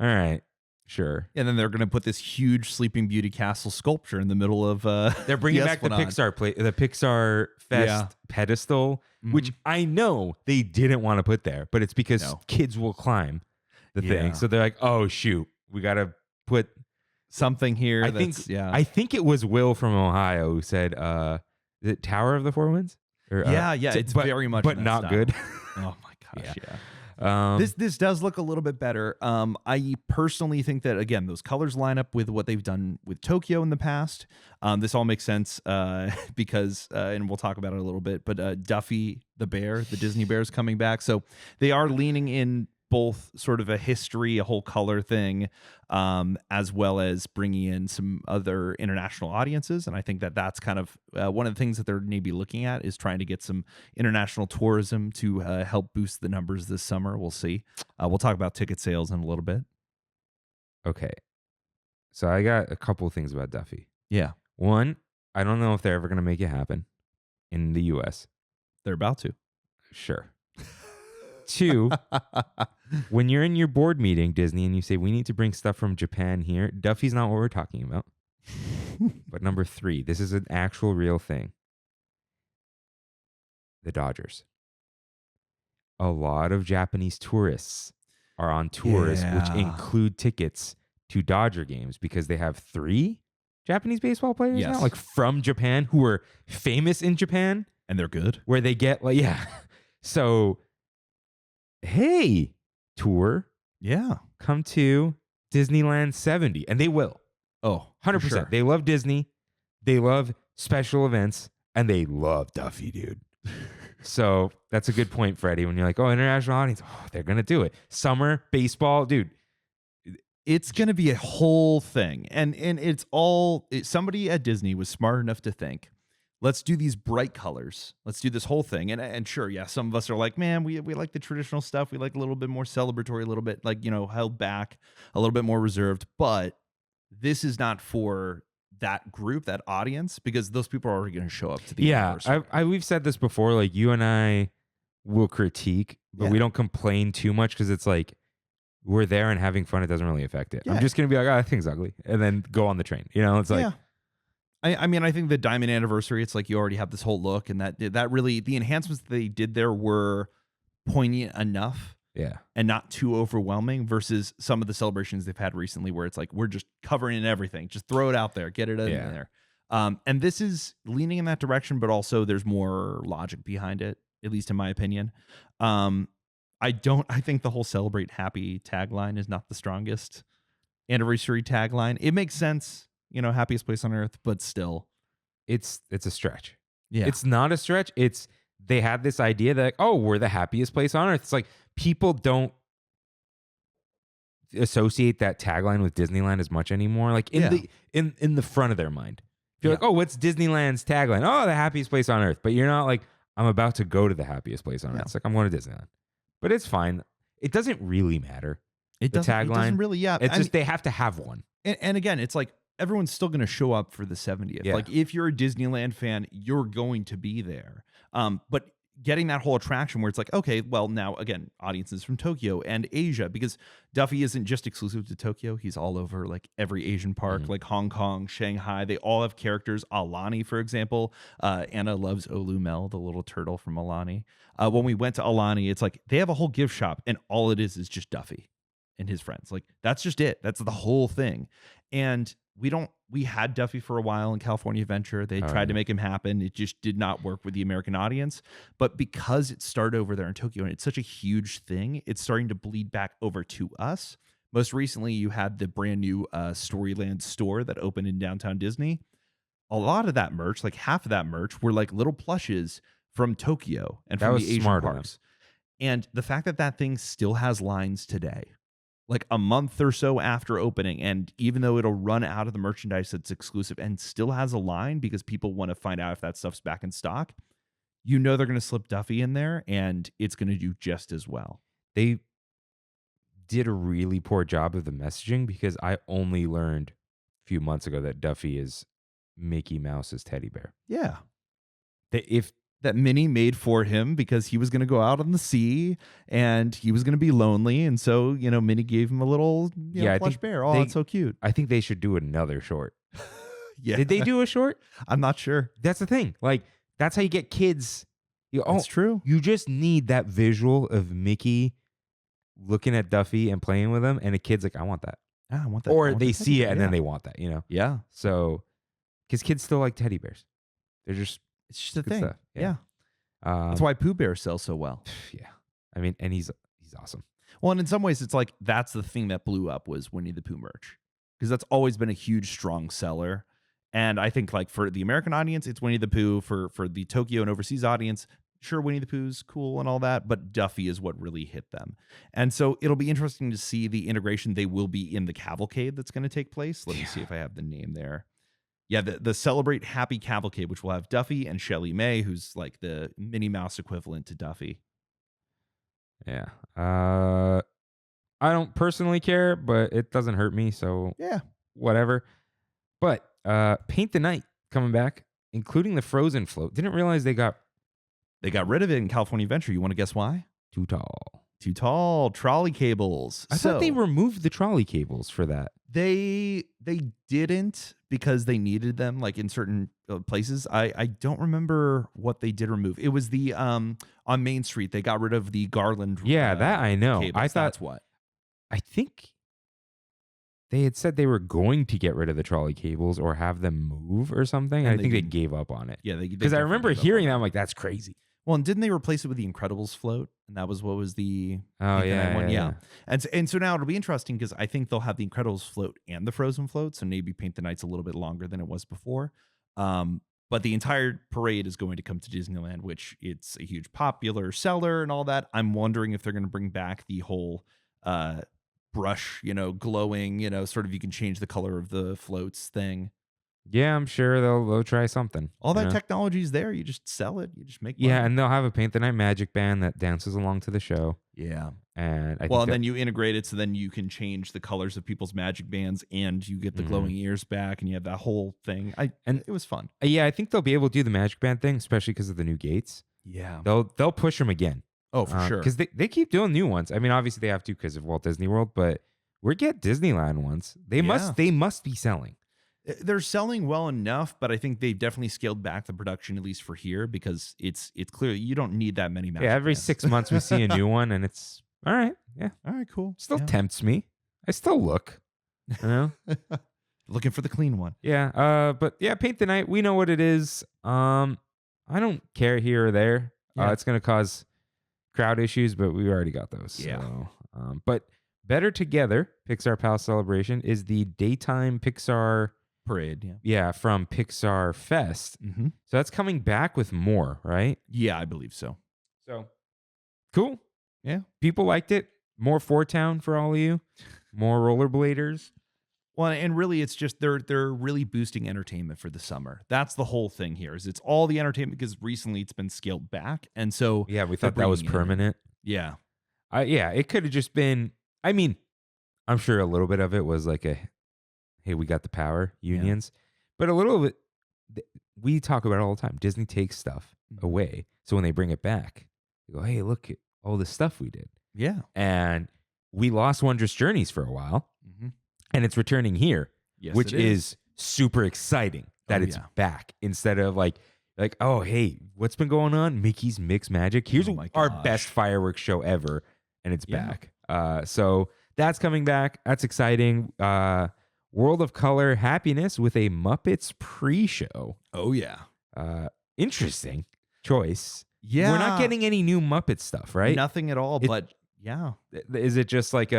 all right, sure. And then they're gonna put this huge Sleeping Beauty castle sculpture in the middle of. They're bringing back the Pixar Fest pedestal, which I know they didn't want to put there, but it's because kids will climb the thing, so they're like, oh shoot, we gotta put something here. I think it was Will from Ohio who said, is it Tower of the Four Winds? Or, it's very much, but not style. Good. Oh my gosh, this does look a little bit better. I personally think that, again, those colors line up with what they've done with Tokyo in the past. This all makes sense because, and we'll talk about it a little bit, but Duffy the bear, the Disney bear, is coming back, so they are leaning in both sort of a history, a whole color thing, as well as bringing in some other international audiences. And I think that that's kind of one of the things that they're maybe looking at, is trying to get some international tourism to help boost the numbers this summer. We'll see. We'll talk about ticket sales in a little bit. Okay. So I got a couple of things about Duffy. Yeah. One, I don't know if they're ever going to make it happen in the U.S. They're about to. Sure. Two, when you're in your board meeting, Disney, and you say, we need to bring stuff from Japan here, Duffy's not what we're talking about. But number three, this is an actual real thing. The Dodgers. A lot of Japanese tourists are on tours, which include tickets to Dodger games, because they have 3 Japanese baseball players now, like from Japan, who are famous in Japan. And they're good. Where they get like, So, hey, tour. Come to Disneyland 70. And they will. Oh, 100%. Sure. They love Disney. They love special events. And they love Duffy, dude. So that's a good point, Freddie. When you're like, oh, international audience, they're going to do it. Summer, baseball, dude. It's going to be a whole thing. And somebody at Disney was smart enough to think, let's do these bright colors. Let's do this whole thing. And sure, yeah, some of us are like, man, we like the traditional stuff. We like a little bit more celebratory, a little bit like, held back, a little bit more reserved. But this is not for that group, that audience, because those people are already going to show up to the anniversary. We've said this before. Like, you and I will critique, but we don't complain too much because it's like, we're there and having fun. It doesn't really affect it. I'm just going to be like, that thing's ugly. And then go on the train. It's like. I mean, I think the Diamond Anniversary, it's like you already have this whole look. And that really, the enhancements that they did there were poignant enough. Yeah. And not too overwhelming versus some of the celebrations they've had recently where it's like, we're just covering in everything. Just throw it out there. Get it in there. And this is leaning in that direction, but also there's more logic behind it, at least in my opinion. I think the whole Celebrate Happy tagline is not the strongest anniversary tagline. It makes sense, happiest place on earth, but still. It's a stretch. Yeah. It's not a stretch. They had this idea that, we're the happiest place on earth. It's like people don't associate that tagline with Disneyland as much anymore. Like in the front of their mind. You're like, what's Disneyland's tagline? Oh, the happiest place on earth. But you're not like, I'm about to go to the happiest place on earth. It's like, I'm going to Disneyland. But it's fine. It doesn't really matter. The tagline. It doesn't really, It's just they have to have one. And again, it's like everyone's still going to show up for the 70th. Yeah. Like if you're a Disneyland fan, you're going to be there. But getting that whole attraction where it's like, okay, well now again, audiences from Tokyo and Asia, because Duffy isn't just exclusive to Tokyo. He's all over like every Asian park, like Hong Kong, Shanghai. They all have characters. Alani, for example. Anna loves Olumel, the little turtle from Alani. When we went to Alani, it's like they have a whole gift shop and all it is just Duffy and his friends. Like that's just it. That's the whole thing. And we had Duffy for a while in California Adventure. They tried to make him happen. It just did not work with the American audience. But because it started over there in Tokyo and it's such a huge thing, it's starting to bleed back over to us. Most recently, you had the brand new Storyland store that opened in downtown Disney. A lot of that merch, like half of that merch, were like little plushes from Tokyo and from the Asian parks. And the fact that thing still has lines today, like a month or so after opening, and even though it'll run out of the merchandise that's exclusive and still has a line because people want to find out if that stuff's back in stock, they're going to slip Duffy in there and it's going to do just as well. They did a really poor job of the messaging because I only learned a few months ago that Duffy is Mickey Mouse's teddy bear. Yeah. That Minnie made for him because he was going to go out on the sea and he was going to be lonely. And so, Minnie gave him a little plush bear. Oh, it's so cute. I think they should do another short. Yeah. Did they do a short? I'm not sure. That's the thing. Like, that's how you get kids. That's true. You just need that visual of Mickey looking at Duffy and playing with him. And a kid's like, I want that. Yeah, I want that. Or they see it and then they want that, Yeah. So, because kids still like teddy bears. It's just a thing. Stuff. Yeah. That's why Pooh Bear sells so well. Yeah. I mean, and he's awesome. Well, and in some ways, it's like that's the thing that blew up was Winnie the Pooh merch. Because that's always been a huge, strong seller. And I think like for the American audience, it's Winnie the Pooh. For the Tokyo and overseas audience, sure, Winnie the Pooh's cool and all that, but Duffy is what really hit them. And so it'll be interesting to see the integration. They will be in the cavalcade that's going to take place. Let me see if I have the name there. Yeah, the Celebrate Happy Cavalcade, which will have Duffy and Shelly May, who's like the Minnie Mouse equivalent to Duffy. Yeah. I don't personally care, but it doesn't hurt me, so yeah, whatever. But Paint the Night coming back, including the Frozen float. Didn't realize they got rid of it in California Adventure. You want to guess why? Too tall. Trolley cables. I thought they removed the trolley cables for that. They didn't because they needed them like in certain places. I don't remember what they did remove. It was the on Main Street. They got rid of the garland. Yeah, that I know. Cables. I thought that's what. I think they had said they were going to get rid of the trolley cables or have them move or something. And I think they gave up on it. Yeah, because I remember hearing that. I'm like, that's crazy. Well, and didn't they replace it with the Incredibles float? And that was what was the one. Yeah. And so now it'll be interesting because I think they'll have the Incredibles float and the Frozen float. So maybe Paint the Night's a little bit longer than it was before. But the entire parade is going to come to Disneyland, which it's a huge popular seller and all that. I'm wondering if they're going to bring back the whole brush, glowing, sort of you can change the color of the floats thing. Yeah, I'm sure they'll try something. All that technology is there. You just sell it. You just make money. Yeah, and they'll have a Paint the Night magic band that dances along to the show. Yeah. And then you integrate it so then you can change the colors of people's magic bands and you get the glowing ears back and you have that whole thing. It was fun. Yeah, I think they'll be able to do the magic band thing, especially because of the new gates. Yeah. They'll push them again. Oh, for sure. Because they keep doing new ones. I mean, obviously they have to because of Walt Disney World, but we get Disneyland ones. They must be selling. They're selling well enough, but I think they've definitely scaled back the production, at least for here, because it's clear you don't need that many magic every bands. 6 months we see a new one, and it's all right. Yeah. All right, cool. Still tempts me. I still look. Looking for the clean one. Yeah. But yeah, Paint the Night, we know what it is. I don't care here or there. Yeah. It's going to cause crowd issues, but we already got those. Yeah. So, but Better Together, Pixar Palace Celebration, is the daytime Pixar parade. Yeah, from Pixar Fest. Mm-hmm. So that's coming back with more, right? Yeah, I believe so. So cool. Yeah. People liked it. More Four Town for all of you. More rollerbladers. Well, and really it's just they're really boosting entertainment for the summer. That's the whole thing here. Is it's all the entertainment because recently it's been scaled back. And so yeah, we thought that was permanent. Yeah. Yeah, it could have just been, I mean, I'm sure a little bit of it was like hey, we got the power unions. But a little of it, we talk about it all the time. Disney takes stuff away. So when they bring it back, they go, hey, look at all the stuff we did. Yeah. And we lost Wondrous Journeys for a while. And it's returning here, which is super exciting that it's back instead of like, oh, hey, what's been going on? Mickey's Mix Magic. Here's our best fireworks show ever. And it's back. So that's coming back. That's exciting. World of Color Happiness with a Muppets pre-show. Oh, yeah. Interesting choice. Yeah. We're not getting any new Muppet stuff, right? Nothing at all, but yeah. Is it just like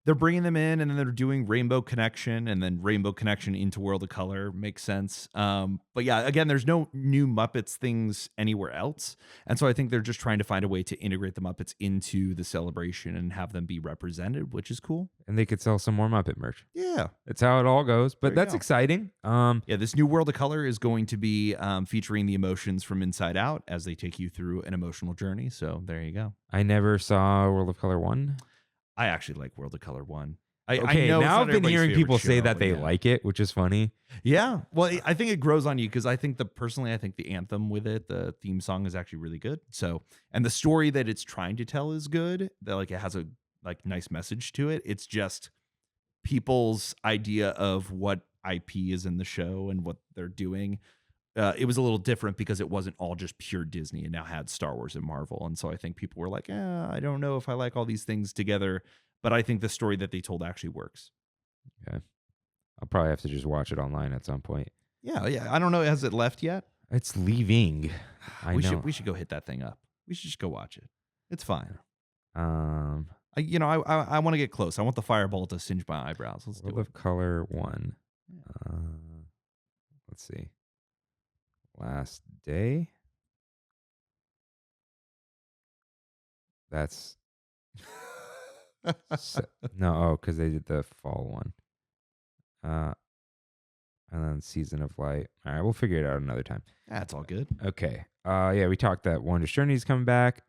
they're bringing them in and then they're doing Rainbow Connection and then Rainbow Connection into World of Color. Makes sense. But yeah, again, there's no new Muppets things anywhere else. And so I think they're just trying to find a way to integrate the Muppets into the celebration and have them be represented, which is cool. And they could sell some more Muppet merch. Yeah. That's how it all goes. But that's exciting. Yeah, this new World of Color is going to be featuring the emotions from Inside Out as they take you through an emotional journey. So there you go. I never saw World of Color 1. I actually like World of Color 1. Okay, now I've been hearing people say that they like it, which is funny. Yeah. Well, I think it grows on you because I think I think the anthem with it, the theme song is actually really good. So, and the story that it's trying to tell is good. That it has a nice message to it. It's just people's idea of what IP is in the show and what they're doing. It was a little different because it wasn't all just pure Disney. It now had Star Wars and Marvel. And so I think people were like, I don't know if I like all these things together. But I think the story that they told actually works. Okay. I'll probably have to just watch it online at some point. Yeah. I don't know. Has it left yet? It's leaving. We should go hit that thing up. We should just go watch it. It's fine. I want to get close. I want the fireball to singe my eyebrows. Let's do it. World of Color 1. Let's see. Last day. That's no, because they did the fall one. And then Season of Light. All right, we'll figure it out another time. That's all good. Okay. Yeah, we talked that Wondrous Journey's coming back.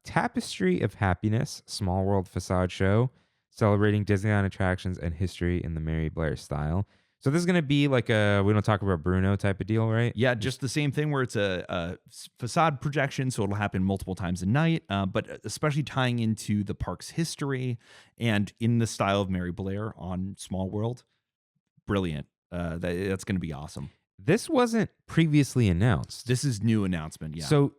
Tapestry of Happiness, Small World Facade Show, celebrating Disneyland attractions and history in the Mary Blair style. So this is going to be like a We Don't Talk About Bruno type of deal, right? Yeah, just the same thing where it's a facade projection, so it'll happen multiple times a night, but especially tying into the park's history and in the style of Mary Blair on Small World. Brilliant. That's going to be awesome. This wasn't previously announced. This is new announcement, yeah. So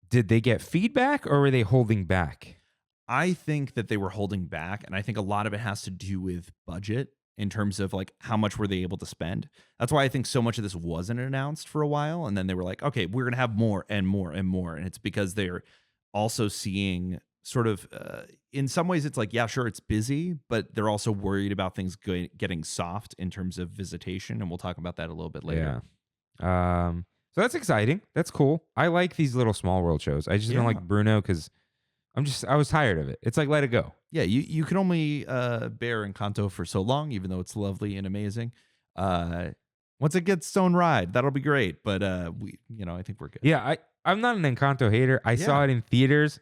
did they get feedback or were they holding back? I think that they were holding back, and I think a lot of it has to do with budget. In terms of how much were they able to spend. That's why I think so much of this wasn't announced for a while. And then they were like, okay, we're going to have more and more and more. And it's because they're also seeing sort of, in some ways it's like, yeah, sure, it's busy, but they're also worried about things getting soft in terms of visitation. And we'll talk about that a little bit later. Yeah. So that's exciting. That's cool. I like these little Small World shows. I just don't like Bruno because I was tired of it. It's like, let it go. Yeah, you can only bear Encanto for so long, even though it's lovely and amazing. Once it gets its own ride, that'll be great. But I think we're good. Yeah, I'm not an Encanto hater. I saw it in theaters.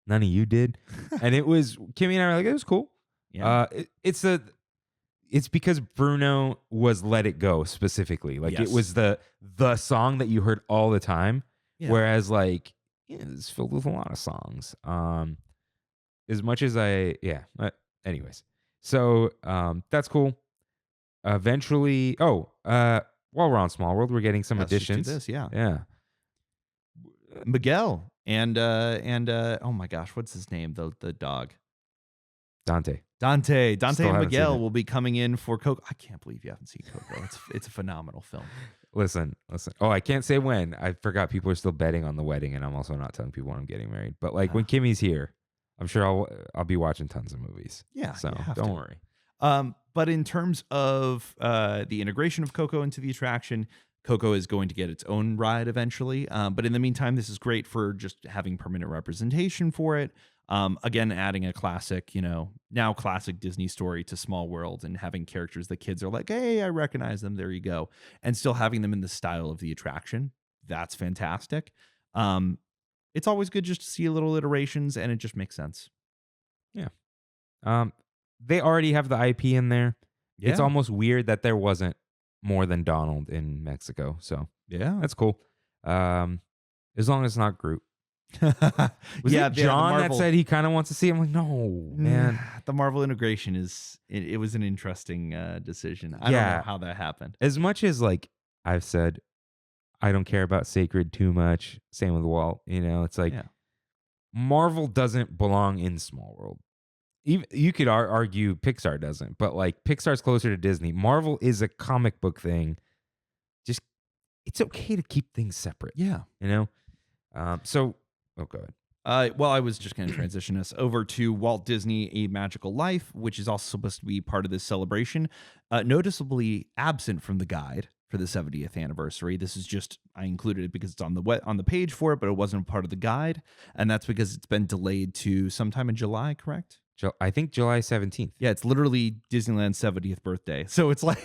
None of you did. And it was, Kimmy and I were like, it was cool. Yeah. It's because Bruno was Let It Go specifically. Like Yes. it was the song that you heard all the time. Yeah. Whereas like, it's filled with a lot of songs. As much as anyways. So that's cool. Eventually, while we're on Small World, we're getting some Let's just do additions. this, yeah. Yeah. Miguel and oh my gosh, what's his name? The dog. Dante. Dante Still and haven't Miguel seen it. will be coming in for Coco. I can't believe you haven't seen Coco. It's a phenomenal film. Listen. Oh, I can't say when. I forgot people are still betting on the wedding, and I'm also not telling people when I'm getting married. But like when Kimmy's here, I'm sure I'll be watching tons of movies. Yeah, So you have don't to. worry. But in terms of the integration of Coco into the attraction, Coco is going to get its own ride eventually. But in the meantime, this is great for just having permanent representation for it. Again, adding a classic, now classic Disney story to Small World and having characters that kids are like, hey, I recognize them. There you go. And still having them in the style of the attraction. That's fantastic. It's always good just to see little iterations, and it just makes sense. Yeah. They already have the IP in there. Yeah. It's almost weird that there wasn't more than Donald in Mexico. So Yeah. that's cool. As long as it's not Groot. Was Yeah, it the John that Marvel- said he kind of wants to see him? I'm like, no, man. The Marvel integration it was an interesting decision. I don't know how that happened. As much as like I've said, I don't care about Sacred too much. Same with Walt. It's like Marvel doesn't belong in Small World. Even you could argue Pixar doesn't, but like Pixar's closer to Disney. Marvel is a comic book thing. Just it's okay to keep things separate. Yeah. So go ahead. Well, I was just going to transition us over to Walt Disney: A Magical Life, which is also supposed to be part of this celebration. Noticeably absent from the guide for the 70th anniversary. This is just, I included it because it's on the page for it, but it wasn't part of the guide, and that's because it's been delayed to sometime in July. Correct? I think July 17th. Yeah, it's literally Disneyland's 70th birthday, so it's like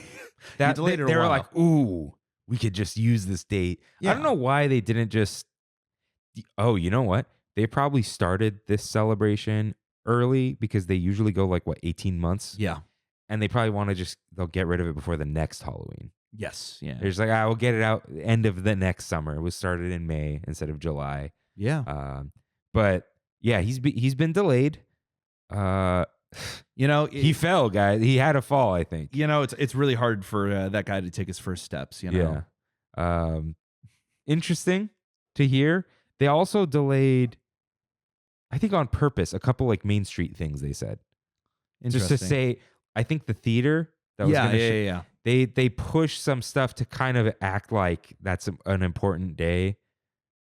That you delayed it a they were while. like, ooh, we could just use this date. Yeah. I don't know why they didn't just. Oh, you know what? They probably started this celebration early because they usually go like 18 months. Yeah. And they probably want to they'll get rid of it before the next Halloween. Yes. Yeah. They're just like, we'll get it out end of the next summer. It was started in May instead of July. Yeah. But yeah, he's been delayed. He fell, guys. He had a fall, I think. It's really hard for that guy to take his first steps. Yeah. Interesting to hear. They also delayed, I think on purpose, a couple like Main Street things they said. Just to say, I think the theater that was going to yeah. They push some stuff to kind of act like that's an important day.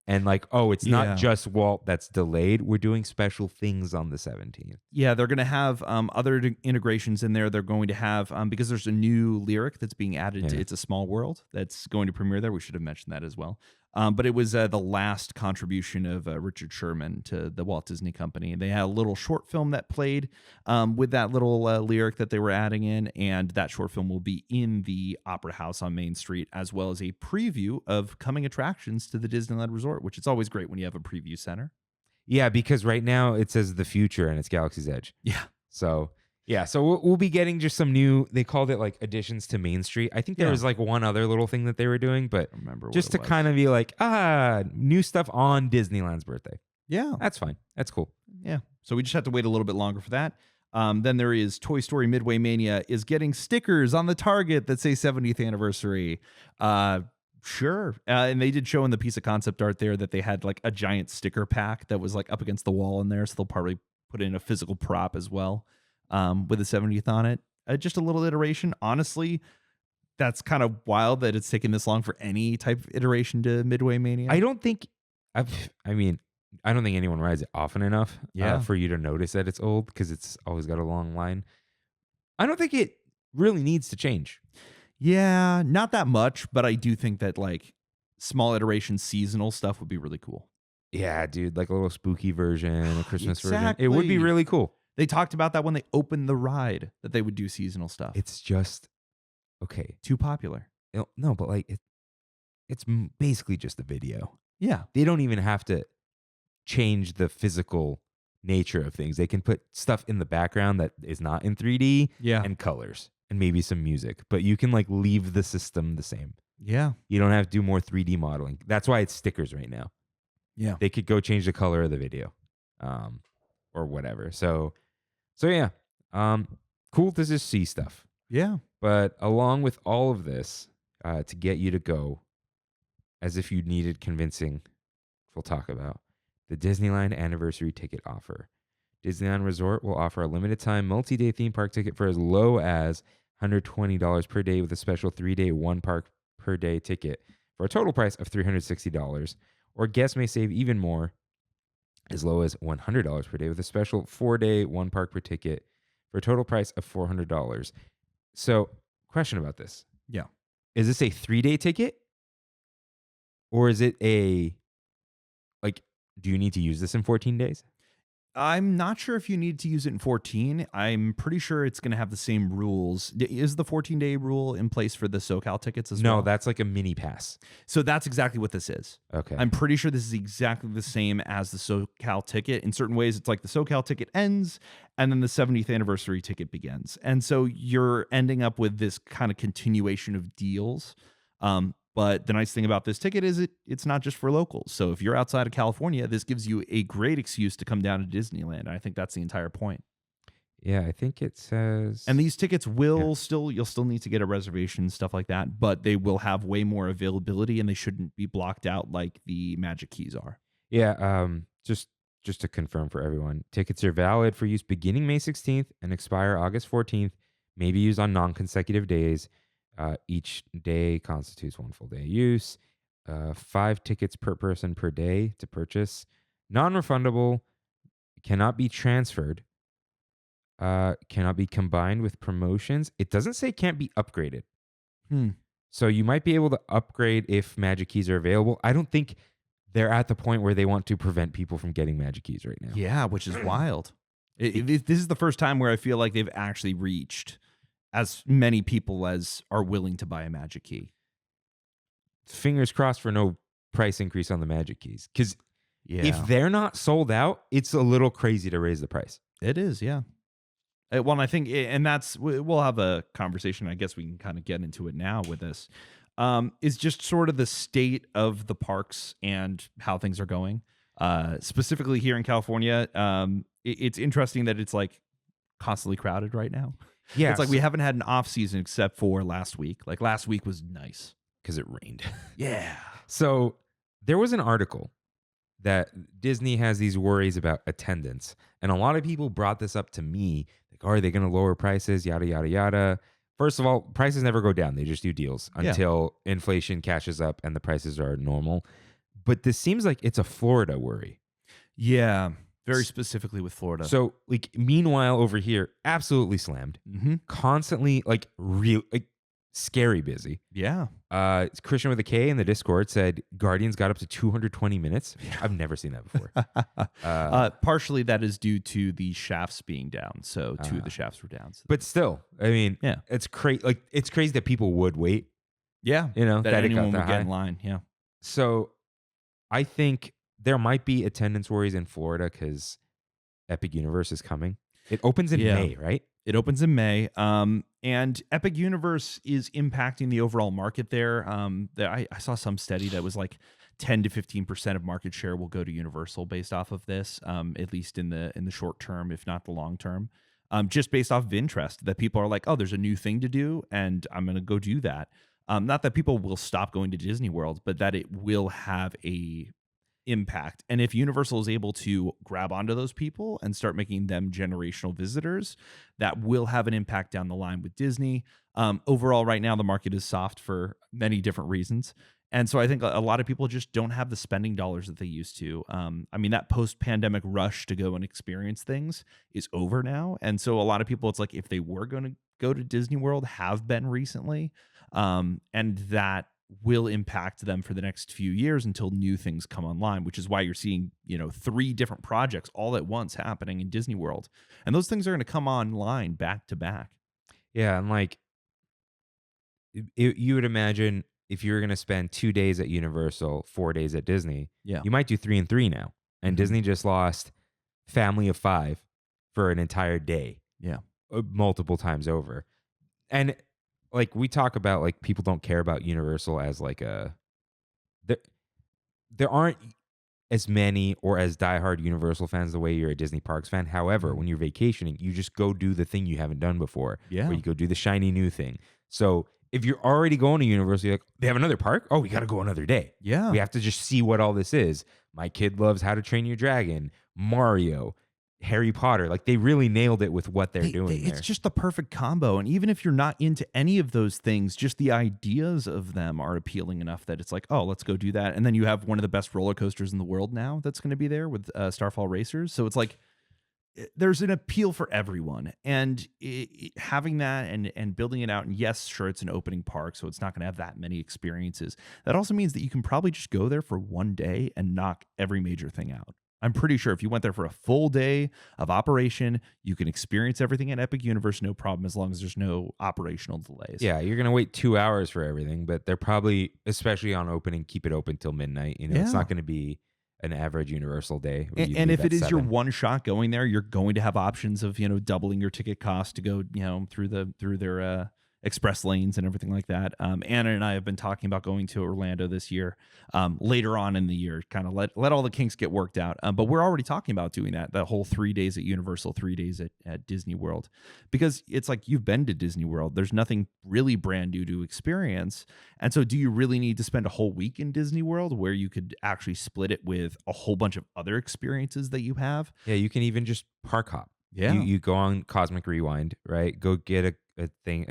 And like, it's not just Walt that's delayed. We're doing special things on the 17th. Yeah, they're going to have other integrations in there. They're going to have, because there's a new lyric that's being added to It's a Small World that's going to premiere there. We should have mentioned that as well. But it was the last contribution of Richard Sherman to the Walt Disney Company. And they had a little short film that played with that little lyric that they were adding in. And that short film will be in the Opera House on Main Street, as well as a preview of coming attractions to the Disneyland Resort, which is always great when you have a preview center. Yeah, because right now it says the future and it's Galaxy's Edge. Yeah. So we'll be getting just some new, they called it like additions to Main Street. I think there was like one other little thing that they were doing, but Remember just to kind of be like, new stuff on Disneyland's birthday. Yeah. That's fine. That's cool. Yeah. So we just have to wait a little bit longer for that. Then there is Toy Story Midway Mania is getting stickers on the Target that say 70th anniversary. Sure. And they did show in the piece of concept art there that they had like a giant sticker pack that was like up against the wall in there. So they'll probably put in a physical prop as well with the 70th on it. Just a little iteration. Honestly, that's kind of wild that it's taken this long for any type of iteration to Midway Mania. I don't think anyone rides it often enough for you to notice that it's old because it's always got a long line. I don't think it really needs to change. Yeah, not that much, but I do think that like small iteration seasonal stuff would be really cool. Yeah, dude, like a little spooky version, a Christmas version. Exactly. It would be really cool. They talked about that when they opened the ride, that they would do seasonal stuff. It's just okay. Too popular. No, but like it's basically just a video. Yeah. They don't even have to change the physical nature of things. They can put stuff in the background that is not in 3D and colors and maybe some music, but you can like leave the system the same. Yeah. You don't have to do more 3D modeling. That's why it's stickers right now. Yeah. They could go change the color of the video, or whatever. So yeah, cool to just see stuff. Yeah. But along with all of this, to get you to go, as if you needed convincing, we'll talk about the Disneyland Anniversary Ticket Offer. Disneyland Resort will offer a limited time multi-day theme park ticket for as low as $120 per day with a special 3-day one park per day ticket for a total price of $360. Or guests may save even more, as low as $100 per day with a special 4-day one park per ticket for a total price of $400. So, question about this. Yeah. Is this a 3-day ticket? Or is it do you need to use this in 14 days? I'm not sure if you need to use it in 14. I'm pretty sure it's going to have the same rules. Is the 14-day rule in place for the SoCal tickets as well? No, that's like a mini pass. So that's exactly what this is. Okay. I'm pretty sure this is exactly the same as the SoCal ticket. In certain ways, it's like the SoCal ticket ends and then the 70th anniversary ticket begins. And so you're ending up with this kind of continuation of deals. But the nice thing about this ticket is it's not just for locals. So if you're outside of California, this gives you a great excuse to come down to Disneyland. I think that's the entire point. Yeah, I think it says. And these tickets will you'll still need to get a reservation, stuff like that, but they will have way more availability and they shouldn't be blocked out like the Magic Keys are. Yeah, just to confirm for everyone, tickets are valid for use beginning May 16th and expire August 14th, may be used on non-consecutive days. Each day constitutes one full day use. 5 tickets per person per day to purchase. Non-refundable. Cannot be transferred. Cannot be combined with promotions. It doesn't say can't be upgraded. So you might be able to upgrade if Magic Keys are available. I don't think they're at the point where they want to prevent people from getting Magic Keys right now. Yeah, which is wild. This is the first time where I feel like they've actually reached as many people as are willing to buy a Magic Key. Fingers crossed for no price increase on the Magic Keys. Because if Yeah. they're not sold out, it's a little crazy to raise the price. It is, yeah. Well, I think, and we'll have a conversation. I guess we can kind of get into it now with this. Is just sort of the state of the parks and how things are going. Specifically here in California, it's interesting that it's like constantly crowded right now. Yeah. It's like we haven't had an off season except for last week. Like last week was nice. Because it rained. Yeah. So there was an article that Disney has these worries about attendance. And a lot of people brought this up to me. Like, are they going to lower prices? Yada, yada, yada. First of all, prices never go down. They just do deals until inflation catches up and the prices are normal. But this seems like it's a Florida worry. Yeah. Very specifically with Florida. So, like, meanwhile, over here, absolutely slammed. Constantly, like, scary busy. Yeah. Christian with a K in the Discord said Guardians got up to 220 minutes. I've never seen that before. Partially that is due to the shafts being down. So 2 of the shafts were down. So but still, I mean, it's crazy. Like, it's crazy that people would wait. Yeah. You know, that anyone would that get in high. line. Yeah. So I think there might be attendance worries in Florida because Epic Universe is coming. It opens in May, right? It opens in May. And Epic Universe is impacting the overall market there. I saw some study that was like 10 to 15% of market share will go to Universal based off of this, at least in the short term, if not the long term. Just based off of interest that people are like, oh, there's a new thing to do and I'm going to go do that. Not that people will stop going to Disney World, but that it will have a impact. And if Universal is able to grab onto those people and start making them generational visitors, that will have an impact down the line with Disney. Overall, right now, the market is soft for many different reasons. And so I think a lot of people just don't have the spending dollars that they used to. I mean, that post-pandemic rush to go and experience things is over now. And so a lot of people, it's like if they were going to go to Disney World, have been recently, and that will impact them for the next few years until new things come online, which is why you're seeing, 3 different projects all at once happening in Disney World. And those things are going to come online back to back. Yeah, and like you would imagine if you were going to spend 2 days at Universal, 4 days at Disney, Yeah. you might do 3 and 3 now. And Disney just lost family of 5 for an entire day. Yeah. Multiple times over. And like we talk about, like, people don't care about Universal as like there aren't as many or as diehard Universal fans the way you're a Disney Parks fan. However, when you're vacationing, you just go do the thing you haven't done before. Yeah. Or you go do the shiny new thing. So if you're already going to Universal, you're like, they have another park? Oh, we got to go another day. Yeah. We have to just see what all this is. My kid loves How to Train Your Dragon, Mario, Harry Potter. Like, they really nailed it with what they're doing there. It's just the perfect combo. And even if you're not into any of those things, just the ideas of them are appealing enough that it's like, oh, let's go do that. And then you have one of the best roller coasters in the world now that's going to be there with Starfall Racers. So it's like there's an appeal for everyone. And having that and building it out, and yes, sure, it's an opening park, so it's not going to have that many experiences. That also means that you can probably just go there for one day and knock every major thing out. I'm pretty sure if you went there for a full day of operation, you can experience everything at Epic Universe, no problem, as long as there's no operational delays. Yeah, you're going to wait 2 hours for everything, but they're probably, especially on opening, keep it open till midnight. It's not going to be an average Universal day. And if it is your one shot going there, you're going to have options of, doubling your ticket cost to go, through their express lanes and everything like that. Anna and I have been talking about going to Orlando this year, later on in the year, kind of let all the kinks get worked out. But we're already talking about doing that whole 3 days at Universal, 3 days at Disney World, because it's like, you've been to Disney World. There's nothing really brand new to experience. And so do you really need to spend a whole week in Disney World where you could actually split it with a whole bunch of other experiences that you have? Yeah, you can even just park hop. Yeah. You go on Cosmic Rewind, right? Go get a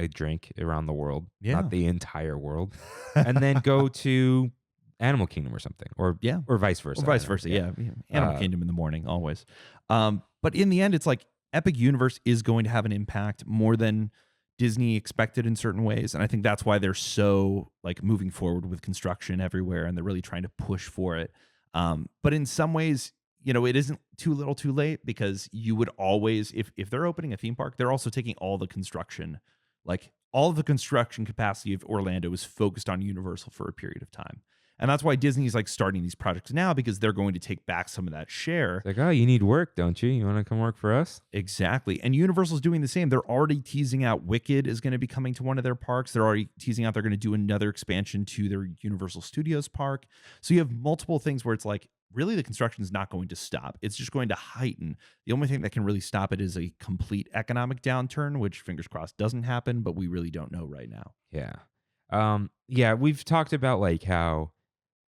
drink around the world, not the entire world, and then go to Animal Kingdom or something, or vice versa. Or vice versa, yeah. Animal Kingdom in the morning, always. But in the end, it's like Epic Universe is going to have an impact more than Disney expected in certain ways, and I think that's why they're so like moving forward with construction everywhere, and they're really trying to push for it. But in some ways, it isn't too little too late, because you would always, if they're opening a theme park, they're also taking all the construction, like all of the construction capacity of Orlando is focused on Universal for a period of time. And that's why Disney's like starting these projects now, because they're going to take back some of that share. It's like, oh, you need work, don't you? You want to come work for us? Exactly. And Universal's doing the same. They're already teasing out Wicked is going to be coming to one of their parks. They're already teasing out they're going to do another expansion to their Universal Studios park. So you have multiple things where it's like, really, the construction is not going to stop. It's just going to heighten. The only thing that can really stop it is a complete economic downturn, which fingers crossed doesn't happen, but we really don't know right now. Yeah. We've talked about like how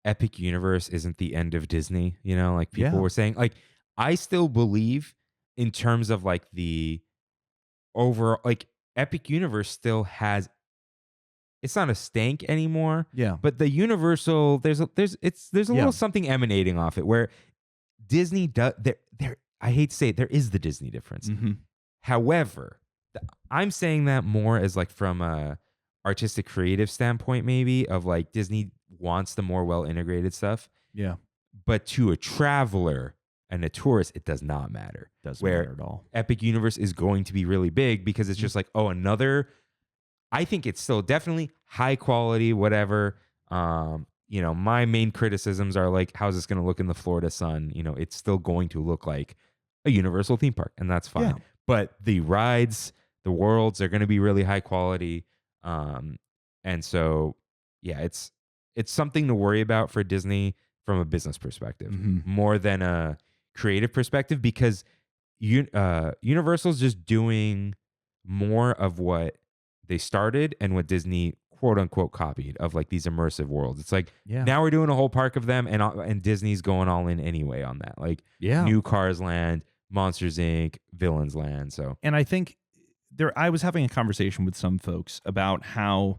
Epic Universe isn't the end of Disney. Like people were saying, like, I still believe in terms of like the overall, like Epic Universe still has, it's not a stank anymore. Yeah. But the Universal, there's a little something emanating off it where Disney does there. I hate to say it, there is the Disney difference. Mm-hmm. However, I'm saying that more as like from a artistic creative standpoint, maybe, of like Disney wants the more well integrated stuff. Yeah. But to a traveler and a tourist, it does not matter. Doesn't matter at all. Epic Universe is going to be really big because it's just like, oh, another. I think it's still definitely high quality, whatever. My main criticisms are like, how's this going to look in the Florida sun? It's still going to look like a Universal theme park, and that's fine. Yeah. But the rides, the worlds are going to be really high quality. And so, yeah, it's something to worry about for Disney from a business perspective, more than a creative perspective, because Universal's just doing more of what they started and what Disney quote unquote copied, of like these immersive worlds. It's like, now we're doing a whole park of them, and Disney's going all in anyway on that. Like, New Cars Land, Monsters Inc., Villains Land. So, and I think I was having a conversation with some folks about how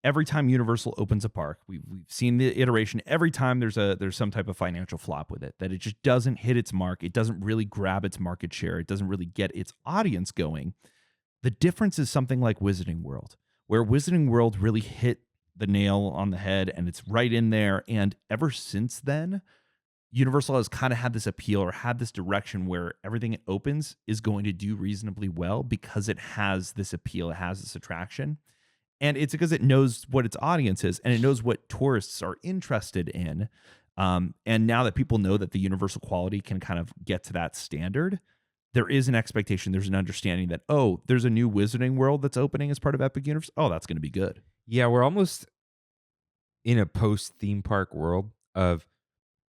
every time Universal opens a park, we've seen the iteration. Every time there's some type of financial flop with it, that it just doesn't hit its mark. It doesn't really grab its market share. It doesn't really get its audience going. The difference is something like Wizarding World, where Wizarding World really hit the nail on the head, and it's right in there. And ever since then, Universal has kind of had this appeal or had this direction where everything it opens is going to do reasonably well because it has this appeal, it has this attraction. And it's because it knows what its audience is and it knows what tourists are interested in. And now that people know that the Universal quality can kind of get to that standard, there is an expectation, there's an understanding that, oh, there's a new Wizarding World that's opening as part of Epic Universe. Oh, that's going to be good. Yeah, we're almost in a post-theme park world of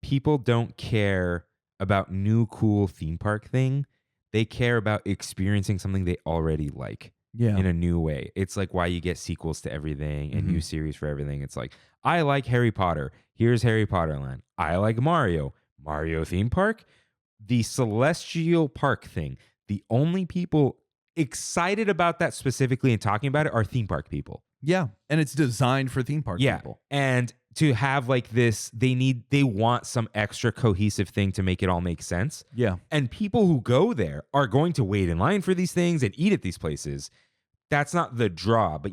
people don't care about new cool theme park thing. They care about experiencing something they already like in a new way. It's like why you get sequels to everything and new series for everything. It's like, I like Harry Potter. Here's Harry Potter Land. I like Mario theme park. The Celestial Park thing. The only people excited about that specifically and talking about it are theme park people. Yeah. And it's designed for theme park people. And to have like this, they want some extra cohesive thing to make it all make sense. Yeah. And people who go there are going to wait in line for these things and eat at these places. That's not the draw, but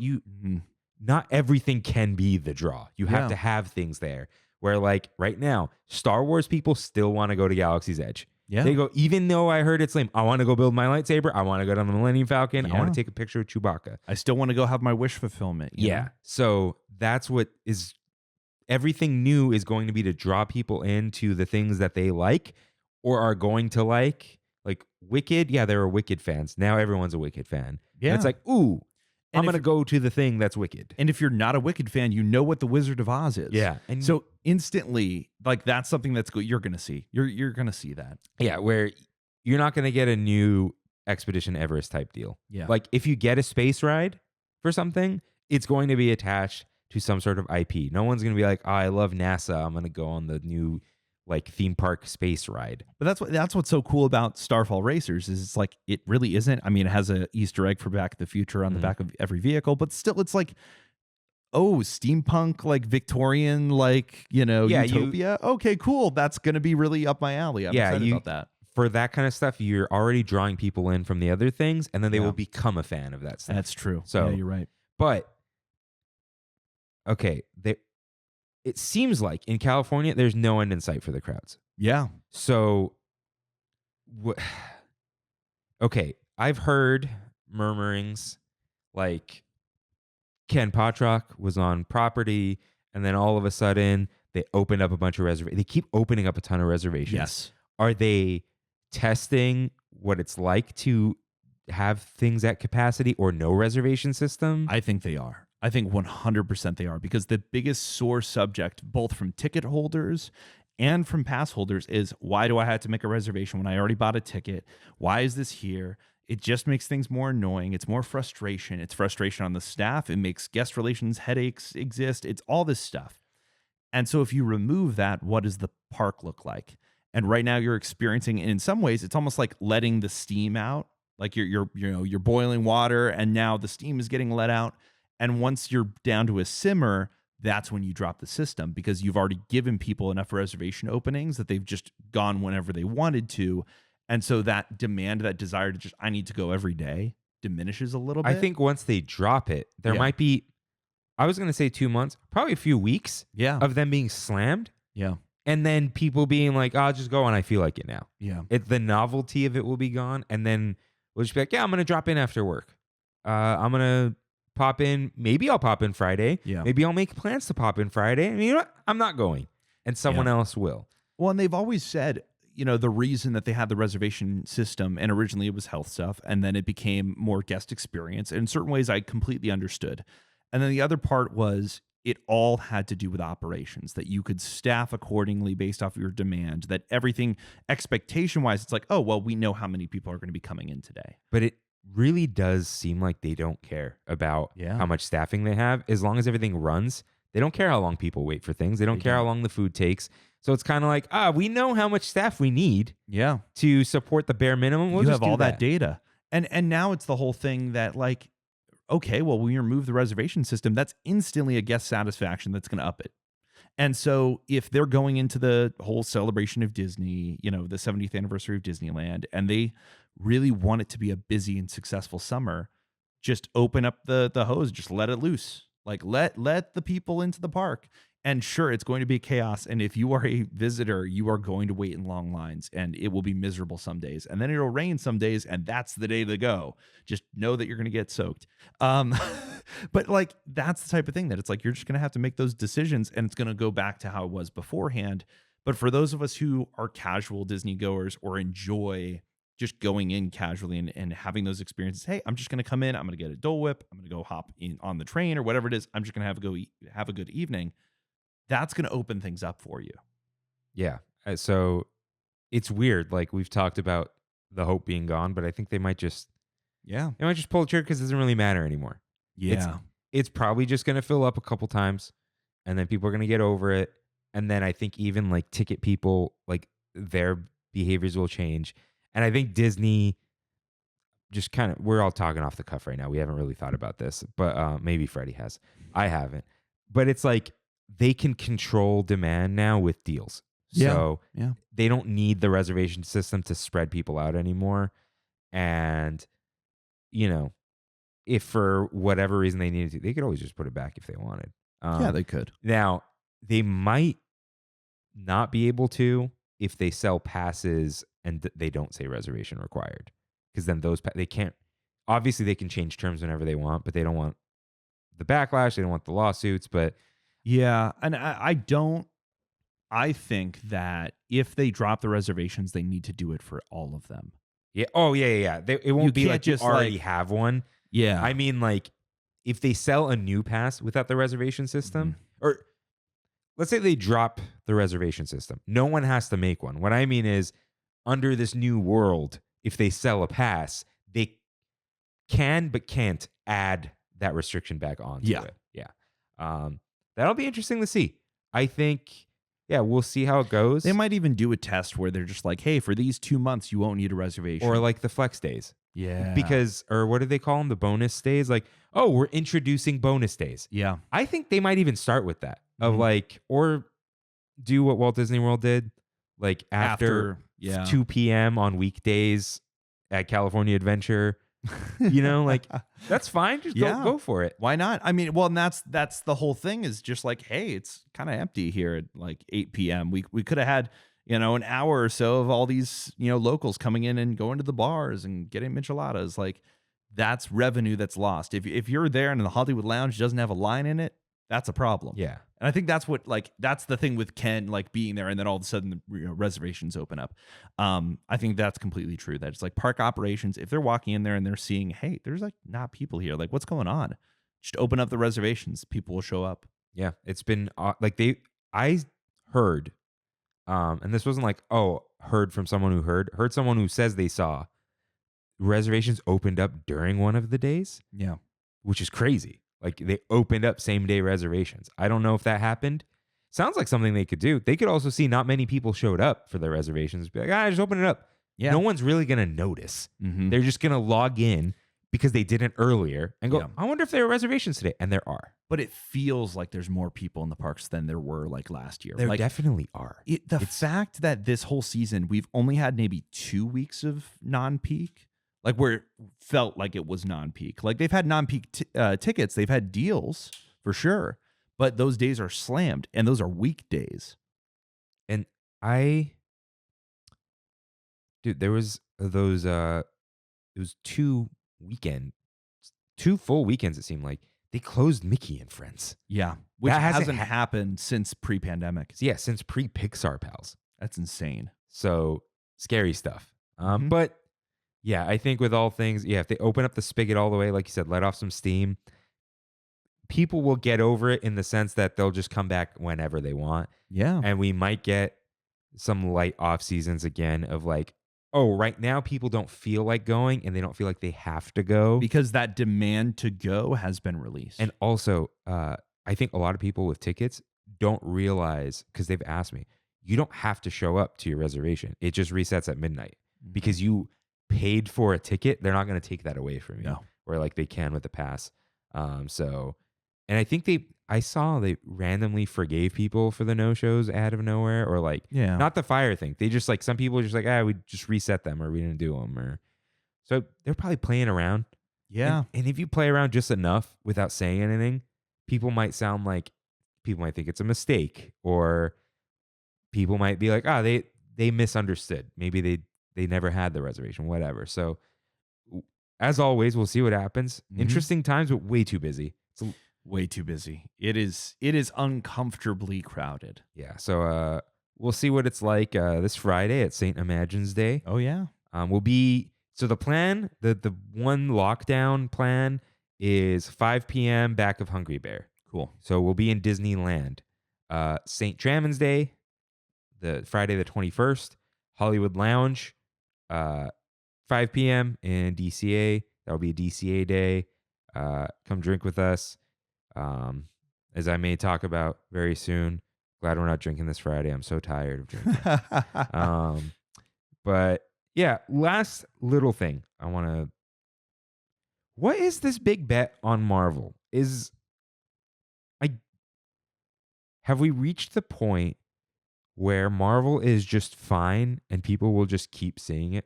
not everything can be the draw. You have to have things there where like right now, Star Wars people still want to go to Galaxy's Edge. Yeah. They go, even though I heard it's lame, I want to go build my lightsaber. I want to go down the Millennium Falcon. I want to take a picture of Chewbacca. I still want to go have my wish fulfillment. You know? So that's what is, everything new is going to be to draw people into the things that they like or are going to like. Like Wicked. Yeah, there were Wicked fans. Now everyone's a Wicked fan. Yeah. And it's like, ooh, I'm going to go to the thing that's Wicked. And if you're not a Wicked fan, you know what the Wizard of Oz is. Yeah. And so instantly, like that's something that's you're going to see. You're going to see that. Yeah, where you're not going to get a new Expedition Everest type deal. Yeah. Like if you get a space ride for something, it's going to be attached to some sort of IP. No one's going to be like, oh, I love NASA. I'm going to go on the new like theme park space ride. But that's what's so cool about Starfall Racers is it's like it really isn't. I mean, it has a Easter egg for Back to the Future on the back of every vehicle, but still it's like, oh, steampunk, like Victorian, like, utopia. Okay, cool. That's going to be really up my alley. I'm excited about that. For that kind of stuff, you're already drawing people in from the other things, and then they will become a fan of that stuff. That's true. So yeah, you're right. But okay, it seems like in California, there's no end in sight for the crowds. Yeah. So, okay, I've heard murmurings like Ken Potrock was on property, and then all of a sudden they opened up a bunch of reservations. They keep opening up a ton of reservations. Yes. Are they testing what it's like to have things at capacity or no reservation system? I think they are. I think 100% they are, because the biggest sore subject, both from ticket holders and from pass holders, is why do I have to make a reservation when I already bought a ticket? Why is this here? It just makes things more annoying. It's more frustration. It's frustration on the staff. It makes guest relations headaches exist. It's all this stuff. And so if you remove that, what does the park look like? And right now you're experiencing, and in some ways, it's almost like letting the steam out. Like you're boiling water, and now the steam is getting let out. And once you're down to a simmer, that's when you drop the system, because you've already given people enough reservation openings that they've just gone whenever they wanted to. And so that demand, that desire to just, I need to go every day, diminishes a little bit. I think once they drop it, there might be, I was going to say 2 months, probably a few weeks of them being slammed. Yeah. And then people being like, I'll just go when I feel like it now. Yeah. The novelty of it will be gone. And then we'll just be like, yeah, I'm going to drop in after work. I'm going to pop in. Maybe I'll pop in Friday. Yeah. Maybe I'll make plans to pop in Friday. And you know what? I'm not going. And someone else will. Well, and they've always said, the reason that they had the reservation system, and originally it was health stuff, and then it became more guest experience. And in certain ways, I completely understood. And then the other part was it all had to do with operations, that you could staff accordingly based off of your demand, that everything expectation-wise, it's like, oh, well, we know how many people are going to be coming in today. But it really does seem like they don't care about how much staffing they have. As long as everything runs, they don't care how long people wait for things. They don't care how long the food takes. So it's kind of like, we know how much staff we need to support the bare minimum. We'll you just have all that that data. And now it's the whole thing that like, okay, well, when you remove the reservation system, that's instantly a guest satisfaction that's going to up it. And so if they're going into the whole celebration of Disney, the 70th anniversary of Disneyland, and they really want it to be a busy and successful summer, just open up the hose, just let it loose. Like let the people into the park. And sure, it's going to be chaos. And if you are a visitor, you are going to wait in long lines and it will be miserable some days. And then it'll rain some days and that's the day to go. Just know that you're going to get soaked. But like, that's the type of thing that it's like, you're just going to have to make those decisions and it's going to go back to how it was beforehand. But for those of us who are casual Disney goers or enjoy just going in casually and having those experiences, hey, I'm just going to come in, I'm going to get a Dole Whip, I'm going to go hop in on the train or whatever it is. I'm just going to have a good evening. That's going to open things up for you. Yeah. So it's weird. Like we've talked about the hope being gone, but I think they might just pull the trigger because it doesn't really matter anymore. Yeah. It's probably just going to fill up a couple times and then people are going to get over it. And then I think even like ticket people, like their behaviors will change. And I think Disney just kind of, we're all talking off the cuff right now. We haven't really thought about this, but maybe Freddie has. I haven't. But it's like, they can control demand now with deals. So they don't need the reservation system to spread people out anymore. And, you know, if for whatever reason they needed to, they could always just put it back if they wanted. They could. Now, they might not be able to if they sell passes and they don't say reservation required. Because then they can't, obviously they can change terms whenever they want, but they don't want the backlash. They don't want the lawsuits, but yeah, and I think that if they drop the reservations, they need to do it for all of them. Yeah. Oh, yeah. It won't be like just you already have one. Yeah. I mean, like, if they sell a new pass without the reservation system, or let's say they drop the reservation system, no one has to make one. What I mean is, under this new world, if they sell a pass, they can but can't add that restriction back onto it. Yeah. That'll be interesting to see. I think, we'll see how it goes. They might even do a test where they're just like, hey, for these 2 months, you won't need a reservation. Or like the flex days. Yeah. Because, or what do they call them? The bonus days? Like, oh, we're introducing bonus days. Yeah. I think they might even start with that. Of like, or do what Walt Disney World did. Like after 2 p.m. on weekdays at California Adventure. You know, like that's fine. Just go for it. Why not? I mean, well, and that's the whole thing is just like, hey, it's kind of empty here at like 8 p.m. We could have had, an hour or so of all these, locals coming in and going to the bars and getting micheladas. Like that's revenue that's lost. If you're there and the Hollywood Lounge doesn't have a line in it, that's a problem. Yeah. And I think that's what, that's the thing with Ken, being there and then all of a sudden the reservations open up. I think that's completely true. That it's like park operations, if they're walking in there and they're seeing, hey, there's not people here. Like, what's going on? Just open up the reservations. People will show up. Yeah. It's been I heard, and this wasn't like, heard from someone who heard someone who says they saw reservations opened up during one of the days. Yeah. Which is crazy. Like they opened up same day reservations. I don't know if that happened. Sounds like something they could do. They could also see not many people showed up for their reservations. Be like, just open it up. Yeah. No one's really going to notice. Mm-hmm. They're just going to log in because they didn't earlier and go, I wonder if there are reservations today. And there are. But it feels like there's more people in the parks than there were last year. There definitely are. The fact that this whole season, we've only had maybe 2 weeks of non-peak. Where it felt like it was non-peak. They've had non-peak tickets. They've had deals for sure. But those days are slammed. And those are weekdays. And there was those, it was 2 full weekends, it seemed like. They closed Mickey and Friends. Yeah. Which hasn't happened since pre-pandemic. Yeah, since pre-Pixar Pals. That's insane. So, scary stuff. But... yeah, I think with all things, if they open up the spigot all the way, like you said, let off some steam, people will get over it in the sense that they'll just come back whenever they want. Yeah. And we might get some light off seasons again of right now people don't feel like going and they don't feel like they have to go. Because that demand to go has been released. And also, I think a lot of people with tickets don't realize, because they've asked me, you don't have to show up to your reservation. It just resets at midnight because you paid for a ticket. They're not going to take that away from you. No. Where they can with the pass. And I think I saw they randomly forgave people for the no-shows out of nowhere, or not the fire thing. They just some people are just we just reset them, or we didn't do them, or so they're probably playing around. Yeah. And if you play around just enough without saying anything, people might think it's a mistake, or people might be like, they misunderstood. Maybe they never had the reservation, whatever. So as always, we'll see what happens. Mm-hmm. Interesting times, but way too busy. It's way too busy. It is uncomfortably crowded. Yeah. So we'll see what it's like this Friday at St. Imagine's Day. Oh yeah. The plan, the one lockdown plan is 5 p.m. back of Hungry Bear. Cool. So we'll be in Disneyland. St. Trammin's Day, the Friday the 21st, Hollywood Lounge, 5 p.m. in DCA. That'll be a DCA day. Come drink with us. As I may talk about very soon. Glad we're not drinking this Friday. I'm so tired of drinking. But yeah, last little thing I want to. What is this big bet on Marvel? Have we reached the point where Marvel is just fine and people will just keep seeing it?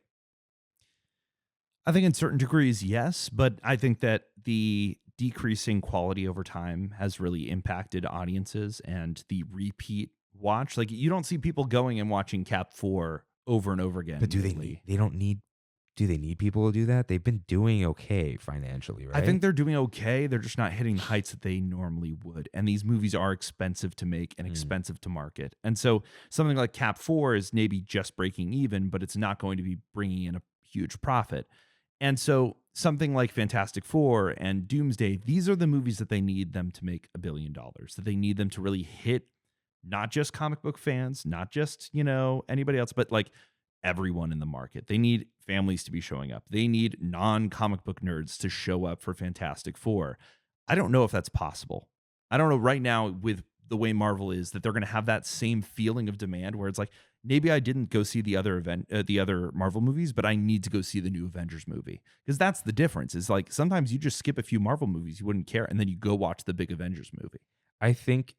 I think in certain degrees, yes, but I think that the decreasing quality over time has really impacted audiences and the repeat watch. Like, you don't see people going and watching Cap 4 over and over again. But do they need people to do that? They've been doing okay financially, right? I think they're doing okay. They're just not hitting the heights that they normally would. And these movies are expensive to make and expensive to market. And so something like Cap 4 is maybe just breaking even, but it's not going to be bringing in a huge profit. And so something like Fantastic Four and Doomsday, these are the movies that they need them to make $1 billion, that they need them to really hit not just comic book fans, not just, anybody else, but like everyone in the market. They need families to be showing up. They need non-comic book nerds to show up for Fantastic Four. I don't know if that's possible. I don't know right now with the way Marvel is that they're going to have that same feeling of demand where it's like, maybe I didn't go see the other Marvel movies, but I need to go see the new Avengers movie. Because that's the difference. Is like sometimes you just skip a few Marvel movies, you wouldn't care, and then you go watch the big Avengers movie. I think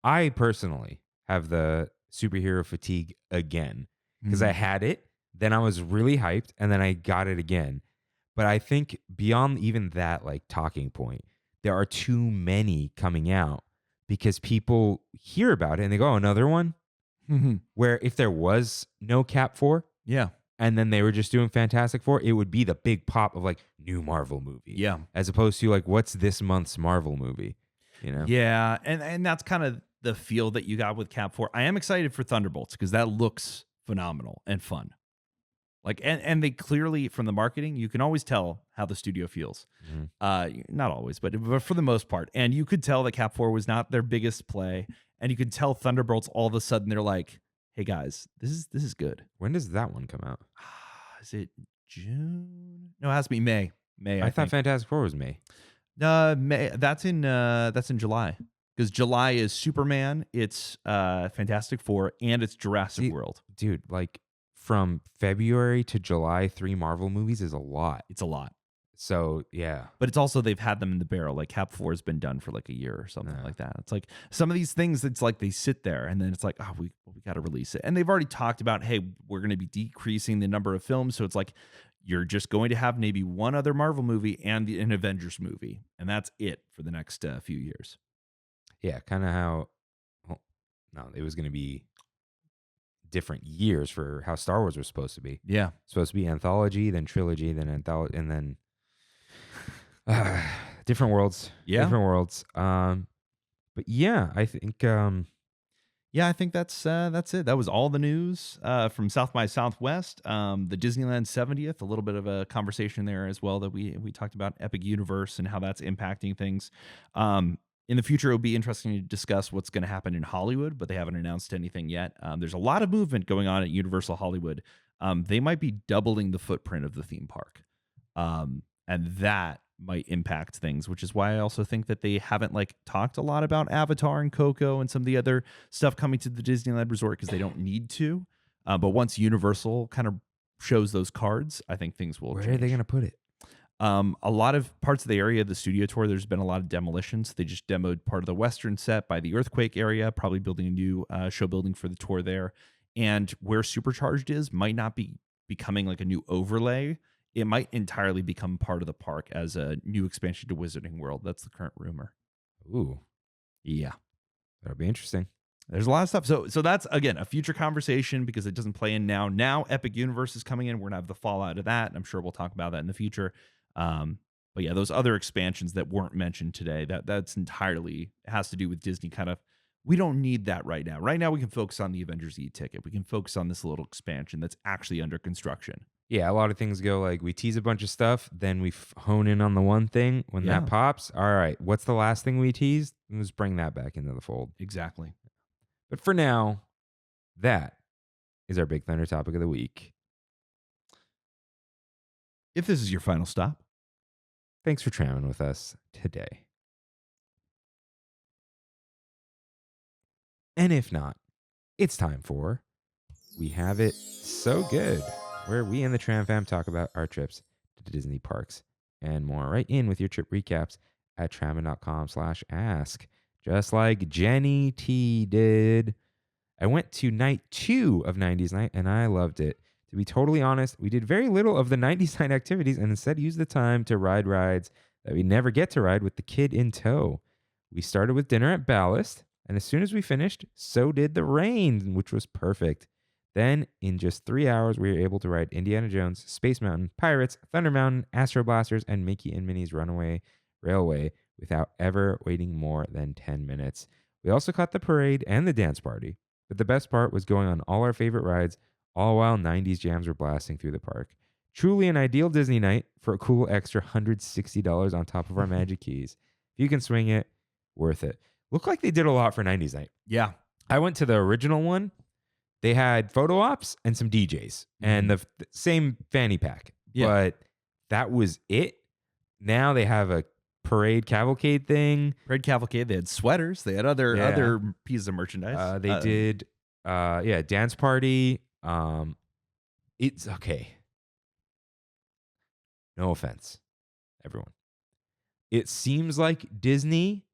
I personally have the superhero fatigue again because I had it, then I was really hyped, and then I got it again. But I think beyond even that like talking point, there are too many coming out because people hear about it and they go, oh, another one? Mm-hmm. Where if there was no Cap 4, yeah, and then they were just doing Fantastic Four, it would be the big pop of like new Marvel movie. Yeah. As opposed to like, what's this month's Marvel movie? Yeah. And that's kind of the feel that you got with Cap 4. I am excited for Thunderbolts because that looks phenomenal and fun. Like, and they clearly, from the marketing, you can always tell how the studio feels. Mm-hmm. Not always, but for the most part. And you could tell that Cap 4 was not their biggest play. And you could tell Thunderbolts, all of a sudden, they're like, hey, guys, this is good. When does that one come out? Is it June? No, it has to be May. I thought Fantastic Four was May. May. That's in July. Because July is Superman, it's Fantastic Four, and it's Jurassic World. Dude, like, from February to July, 3 Marvel movies is a lot. It's a lot. So, yeah. But it's also they've had them in the barrel. Like Cap 4 has been done for like a year or something like that. It's like some of these things, it's like they sit there and then it's like, oh, we got to release it. And they've already talked about, hey, we're going to be decreasing the number of films. So it's like you're just going to have maybe one other Marvel movie and an Avengers movie. And that's it for the next few years. Yeah, kind of how, it was going to be different years for how Star Wars was supposed to be. Yeah. Supposed to be anthology, then trilogy, then anthology, and then different worlds. Yeah. Different worlds. But yeah, I think I think that's it. That was all the news from South by Southwest. The Disneyland 70th, a little bit of a conversation there as well that we talked about Epic Universe and how that's impacting things. In the future, it'll be interesting to discuss what's going to happen in Hollywood, but they haven't announced anything yet. There's a lot of movement going on at Universal Hollywood. They might be doubling the footprint of the theme park. And that might impact things, which is why I also think that they haven't talked a lot about Avatar and Coco and some of the other stuff coming to the Disneyland Resort because they don't need to. But once Universal kind of shows those cards, I think things will change. Where are they going to put it? A lot of parts of the area, the studio tour, there's been a lot of demolitions. They just demoed part of the Western set by the earthquake area, probably building a new show building for the tour there. And where Supercharged is might not be becoming like a new overlay. it might entirely become part of the park as a new expansion to Wizarding World. That's the current rumor. Ooh, Yeah. that'll be interesting. There's a lot of stuff. So that's, again, a future conversation because it doesn't play in now. Now Epic Universe is coming in. We're going to have the fallout of that. And I'm sure we'll talk about that in the future. But yeah, those other expansions that weren't mentioned today, that's entirely has to do with Disney kind of, we don't need that right now. Right now we can focus on the Avengers e-ticket. We can focus on this little expansion that's actually under construction. Yeah, a lot of things go like we tease a bunch of stuff, then we hone in on the one thing. When that pops, all right, what's the last thing we teased? Let's bring that back into the fold. Exactly. But for now, that is our Big Thunder topic of the week. If this is your final stop, thanks for traveling with us today. And if not, it's time for We Have It So Good, where we and the Tram Fam talk about our trips to Disney parks and more. Right in with your trip recaps at trammin.com/ask. Just like Jenny T did. I went to night 2 of 90s Night and I loved it. To be totally honest, we did very little of the 90s Night activities and instead used the time to ride rides that we never get to ride with the kid in tow. We started with dinner at Ballast, and as soon as we finished, so did the rain, which was perfect. Then, in just 3 hours, we were able to ride Indiana Jones, Space Mountain, Pirates, Thunder Mountain, Astro Blasters, and Mickey and Minnie's Runaway Railway without ever waiting more than 10 minutes. We also caught the parade and the dance party, but the best part was going on all our favorite rides, all while 90s jams were blasting through the park. Truly an ideal Disney night for a cool extra $160 on top of our magic keys. If you can swing it, worth it. Looked like they did a lot for 90s Night. Yeah. I went to the original one. They had photo ops and some DJs and the same fanny pack. Yeah. But that was it. Now they have a parade cavalcade thing. Parade cavalcade. They had sweaters. They had other pieces of merchandise. They did dance party. It's okay. No offense, everyone. It seems like Disney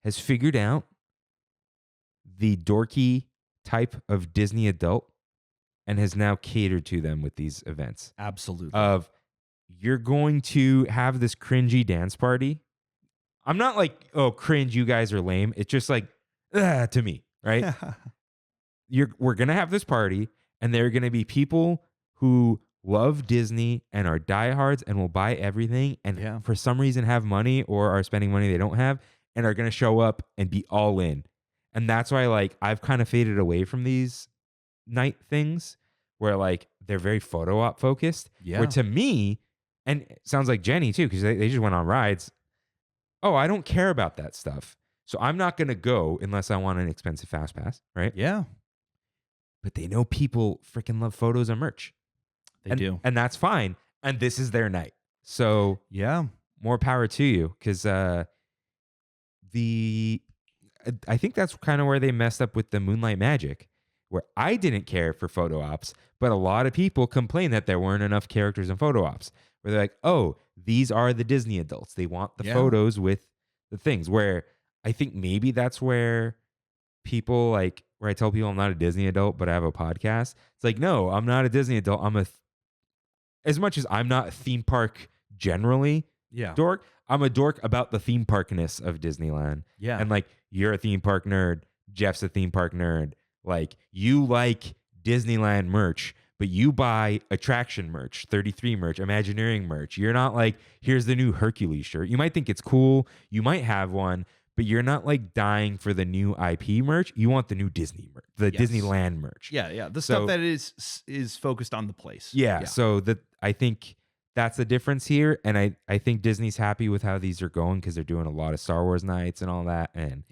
has figured out the dorky type of Disney adult and has now catered to them with these events. Absolutely. Of you're going to have this cringy dance party. I'm not like, oh, cringe, you guys are lame. It's just like, to me, right? We're going to have this party and there are going to be people who love Disney and are diehards and will buy everything and for some reason have money or are spending money they don't have and are going to show up and be all in. And that's why I've kind of faded away from these night things where they're very photo op focused. Yeah. Where to me, and it sounds like Jenny too, because they just went on rides. Oh, I don't care about that stuff. So I'm not going to go unless I want an expensive fast pass, right? Yeah. But they know people freaking love photos and merch. They do. And that's fine. And this is their night. So yeah, more power to you. Because I think that's kind of where they messed up with the Moonlight Magic, where I didn't care for photo ops, but a lot of people complained that there weren't enough characters in photo ops. Where they're like, oh, these are the Disney adults. They want the photos with the things. Where I think maybe that's where people where I tell people I'm not a Disney adult, but I have a podcast. It's like, no, I'm not a Disney adult. As much as I'm not a theme park generally dork, I'm a dork about the theme parkness of Disneyland. Yeah. And you're a theme park nerd. Jeff's a theme park nerd. You like Disneyland merch, but you buy attraction merch, 33 merch, Imagineering merch. You're not here's the new Hercules shirt. You might think it's cool. You might have one, but you're not dying for the new IP merch. You want the new Disney merch, the Disneyland merch. Yeah, yeah. The stuff that is focused on the place. Yeah. So I think that's the difference here. And I think Disney's happy with how these are going because they're doing a lot of Star Wars nights and all that. And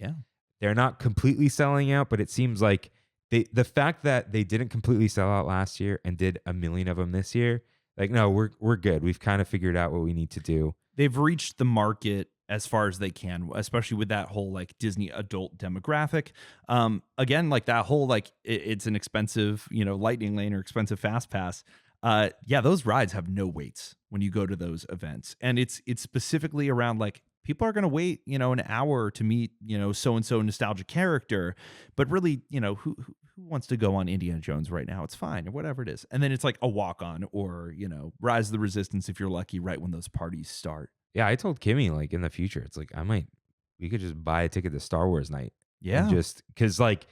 they're not completely selling out, but it seems like the fact that they didn't completely sell out last year and did 1 million of them this year, no, we're good. We've kind of figured out what we need to do. They've reached the market as far as they can, especially with that whole Disney adult demographic. Again, that whole it's an expensive, lightning lane or expensive fast pass. Those rides have no waits when you go to those events. And it's specifically around people are going to wait, an hour to meet, so-and-so nostalgic character. But really, who wants to go on Indiana Jones right now? It's fine, or whatever it is. And then it's like a walk-on or, Rise of the Resistance if you're lucky, right when those parties start. Yeah, I told Kimmy, like, in the future, it's like, we could just buy a ticket to Star Wars night. Yeah. Just because, like,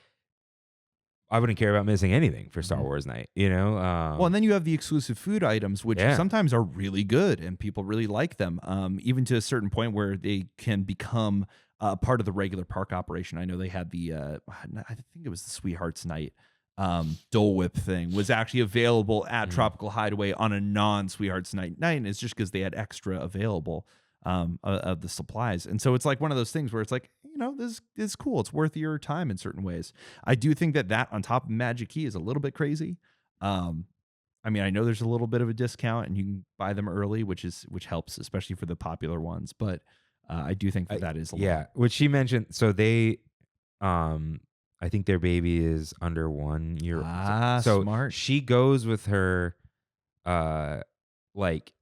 I wouldn't care about missing anything for Star Wars night, Well, and then you have the exclusive food items, which sometimes are really good and people really like them, even to a certain point where they can become part of the regular park operation. I know they had the, I think it was the Sweethearts Night Dole Whip thing was actually available at Tropical Hideaway on a non-Sweethearts Night, and it's just because they had extra available of the supplies. And so it's like one of those things where it's like, this is cool. It's worth your time in certain ways. I do think that on top of Magic Key is a little bit crazy. I know there's a little bit of a discount and you can buy them early, which helps, especially for the popular ones. But I do think that is a lot. Yeah, which she mentioned. So they, I think their baby is under 1 year. So smart. She goes with her, like,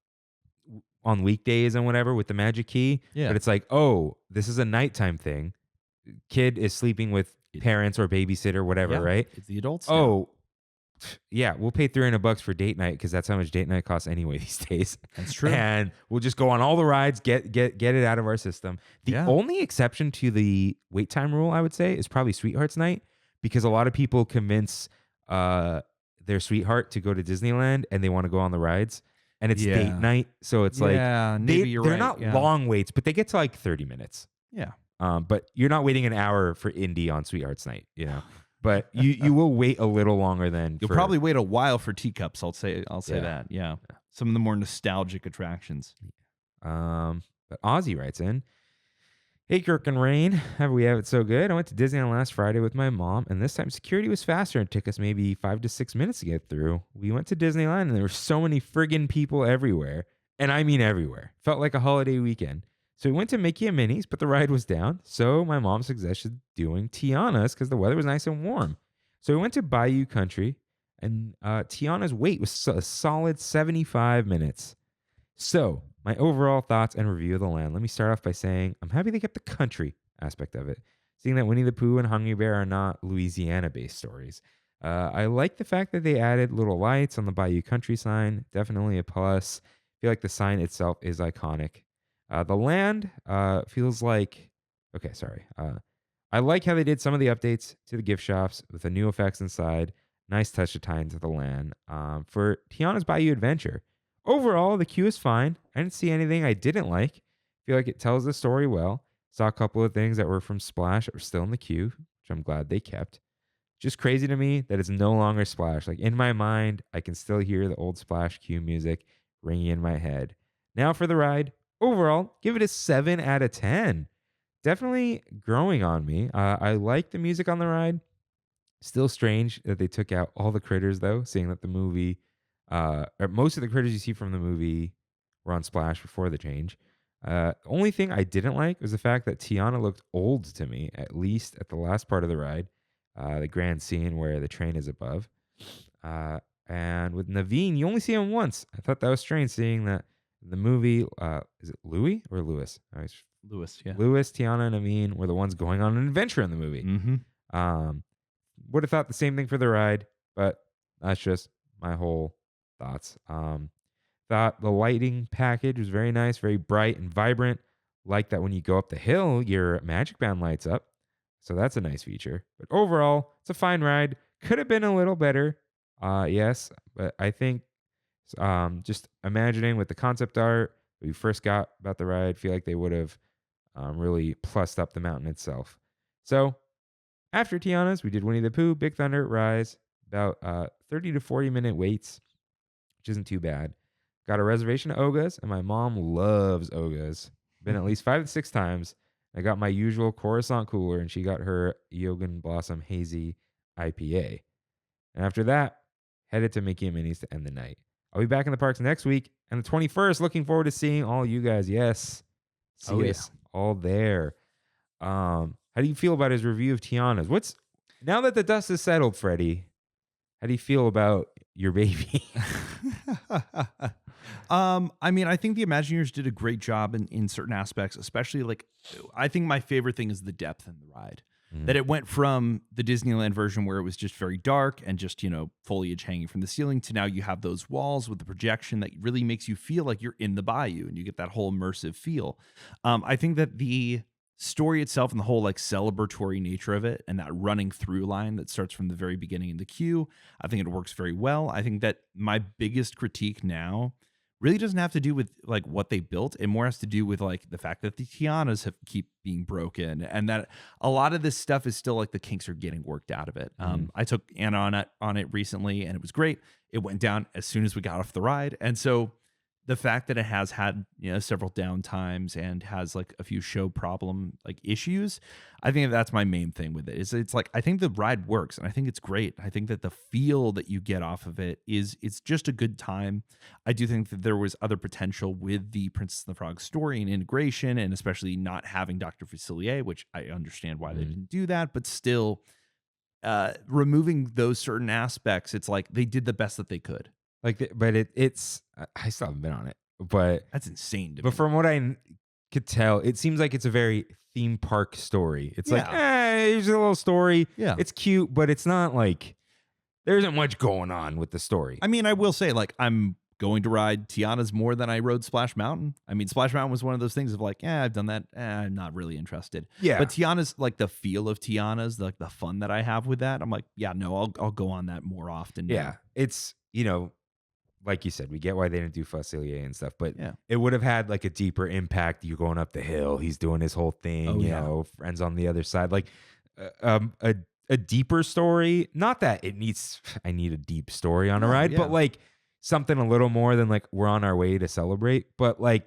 on weekdays and whatever with the Magic Key. Yeah. But it's like, oh, this is a nighttime thing. Kid is sleeping with parents or babysitter, whatever, right? It's the adults. Oh, yeah. We'll pay $300 for date night because that's how much date night costs anyway these days. That's true. And we'll just go on all the rides, get it out of our system. The only exception to the wait time rule, I would say, is probably Sweethearts Night, because a lot of people convince their sweetheart to go to Disneyland and they want to go on the rides. And it's date night, so it's like they're not long waits, but they get to like 30 minutes. Yeah. But you're not waiting an hour for Indy on Sweethearts Night, But you will wait a little longer than you'll probably wait a while for Teacups. I'll say that. Yeah. Some of the more nostalgic attractions. But Ozzy writes in, "Hey, Kirk and Rain, we have it so good. I went to Disneyland last Friday with my mom, and this time security was faster and took us maybe 5 to 6 minutes to get through. We went to Disneyland, and there were so many friggin' people everywhere. And I mean everywhere. Felt like a holiday weekend. So we went to Mickey and Minnie's, but the ride was down. So my mom suggested doing Tiana's because the weather was nice and warm. So we went to Bayou Country, and Tiana's wait was a solid 75 minutes. So my overall thoughts and review of the land. Let me start off by saying I'm happy they kept the country aspect of it, seeing that Winnie the Pooh and Hungry Bear are not Louisiana-based stories. I like the fact that they added little lights on the Bayou Country sign. Definitely a plus. I feel like the sign itself is iconic. The land feels like... Okay, sorry. I like how they did some of the updates to the gift shops with the new effects inside. Nice touch to tie into the land. For Tiana's Bayou Adventure, overall, the queue is fine. I didn't see anything I didn't like. Feel like it tells the story well. Saw a couple of things that were from Splash that were still in the queue, which I'm glad they kept. Just crazy to me that it's no longer Splash. Like, in my mind, I can still hear the old Splash queue music ringing in my head. Now for the ride. Overall, give it a 7 out of 10. Definitely growing on me. I like the music on the ride. Still strange that they took out all the critters, though, seeing that the movie, or most of the critters you see from the movie were on Splash before the change. Only thing I didn't like was the fact that Tiana looked old to me, at least at the last part of the ride, the grand scene where the train is above. And with Naveen, you only see him once. I thought that was strange, seeing that the movie, is it Louis or Louis? Louis, yeah. Louis, Tiana, and Naveen were the ones going on an adventure in the movie. Mm-hmm. Would have thought the same thing for the ride, but that's just my whole thoughts. Thought the lighting package was very nice, very bright and vibrant. Like that when you go up the hill, your magic band lights up. So that's a nice feature. But overall, it's a fine ride. Could have been a little better. Yes, but I think just imagining with the concept art we first got about the ride, feel like they would have really plussed up the mountain itself. So after Tiana's, we did Winnie the Pooh, Big Thunder, Rise, about 30 to 40 minute waits, which isn't too bad. Got a reservation at Oga's, and my mom loves Oga's. Been at least 5 to 6 times. I got my usual Coruscant cooler, and she got her Yogan Blossom Hazy IPA. And after that, headed to Mickey and Minnie's to end the night. I'll be back in the parks next week, and the 21st, looking forward to seeing all you guys. Yes. See us all there. How do you feel about his review of Tiana's? Now that the dust has settled, Freddie, how do you feel about your baby? I mean, I think the Imagineers did a great job in certain aspects, especially like, I think my favorite thing is the depth in the ride. That it went from the Disneyland version where it was just very dark and just, foliage hanging from the ceiling to now you have those walls with the projection that really makes you feel like you're in the bayou and you get that whole immersive feel. I think that the story itself and the whole like celebratory nature of it and that running through line that starts from the very beginning in the queue, I think it works very well. I think that my biggest critique now really doesn't have to do with like what they built. It more has to do with like the fact that the Tianas keep being broken and that a lot of this stuff is still like the kinks are getting worked out of it. I took Anna on it recently and it was great. It went down as soon as we got off the ride. And so the fact that it has had, several downtimes and has like a few show problem like issues, I think that's my main thing with it. It's like I think the ride works and I think it's great. I think that the feel that you get off of it it's just a good time. I do think that there was other potential with the Princess and the Frog story and integration, and especially not having Dr. Facilier, which I understand why they didn't do that, but still removing those certain aspects, it's like they did the best that they could. But it's I still haven't been on it, but that's insane to me. But from what I could tell, it seems like it's a very theme park story. It's like, here's a little story. Yeah, it's cute, but it's not like there isn't much going on with the story. I mean, I will say, like, I'm going to ride Tiana's more than I rode Splash Mountain. I mean, Splash Mountain was one of those things of like, I've done that. I'm not really interested. Yeah, but Tiana's, like the feel of Tiana's, like the fun that I have with that, I'm like, I'll go on that more often. Yeah, now. It's like you said, we get why they didn't do Facilier and stuff, but it would have had like a deeper impact. You're going up the hill, he's doing his whole thing, friends on the other side, like a deeper story. Not that I need a deep story on a ride, but like something a little more than like we're on our way to celebrate. But like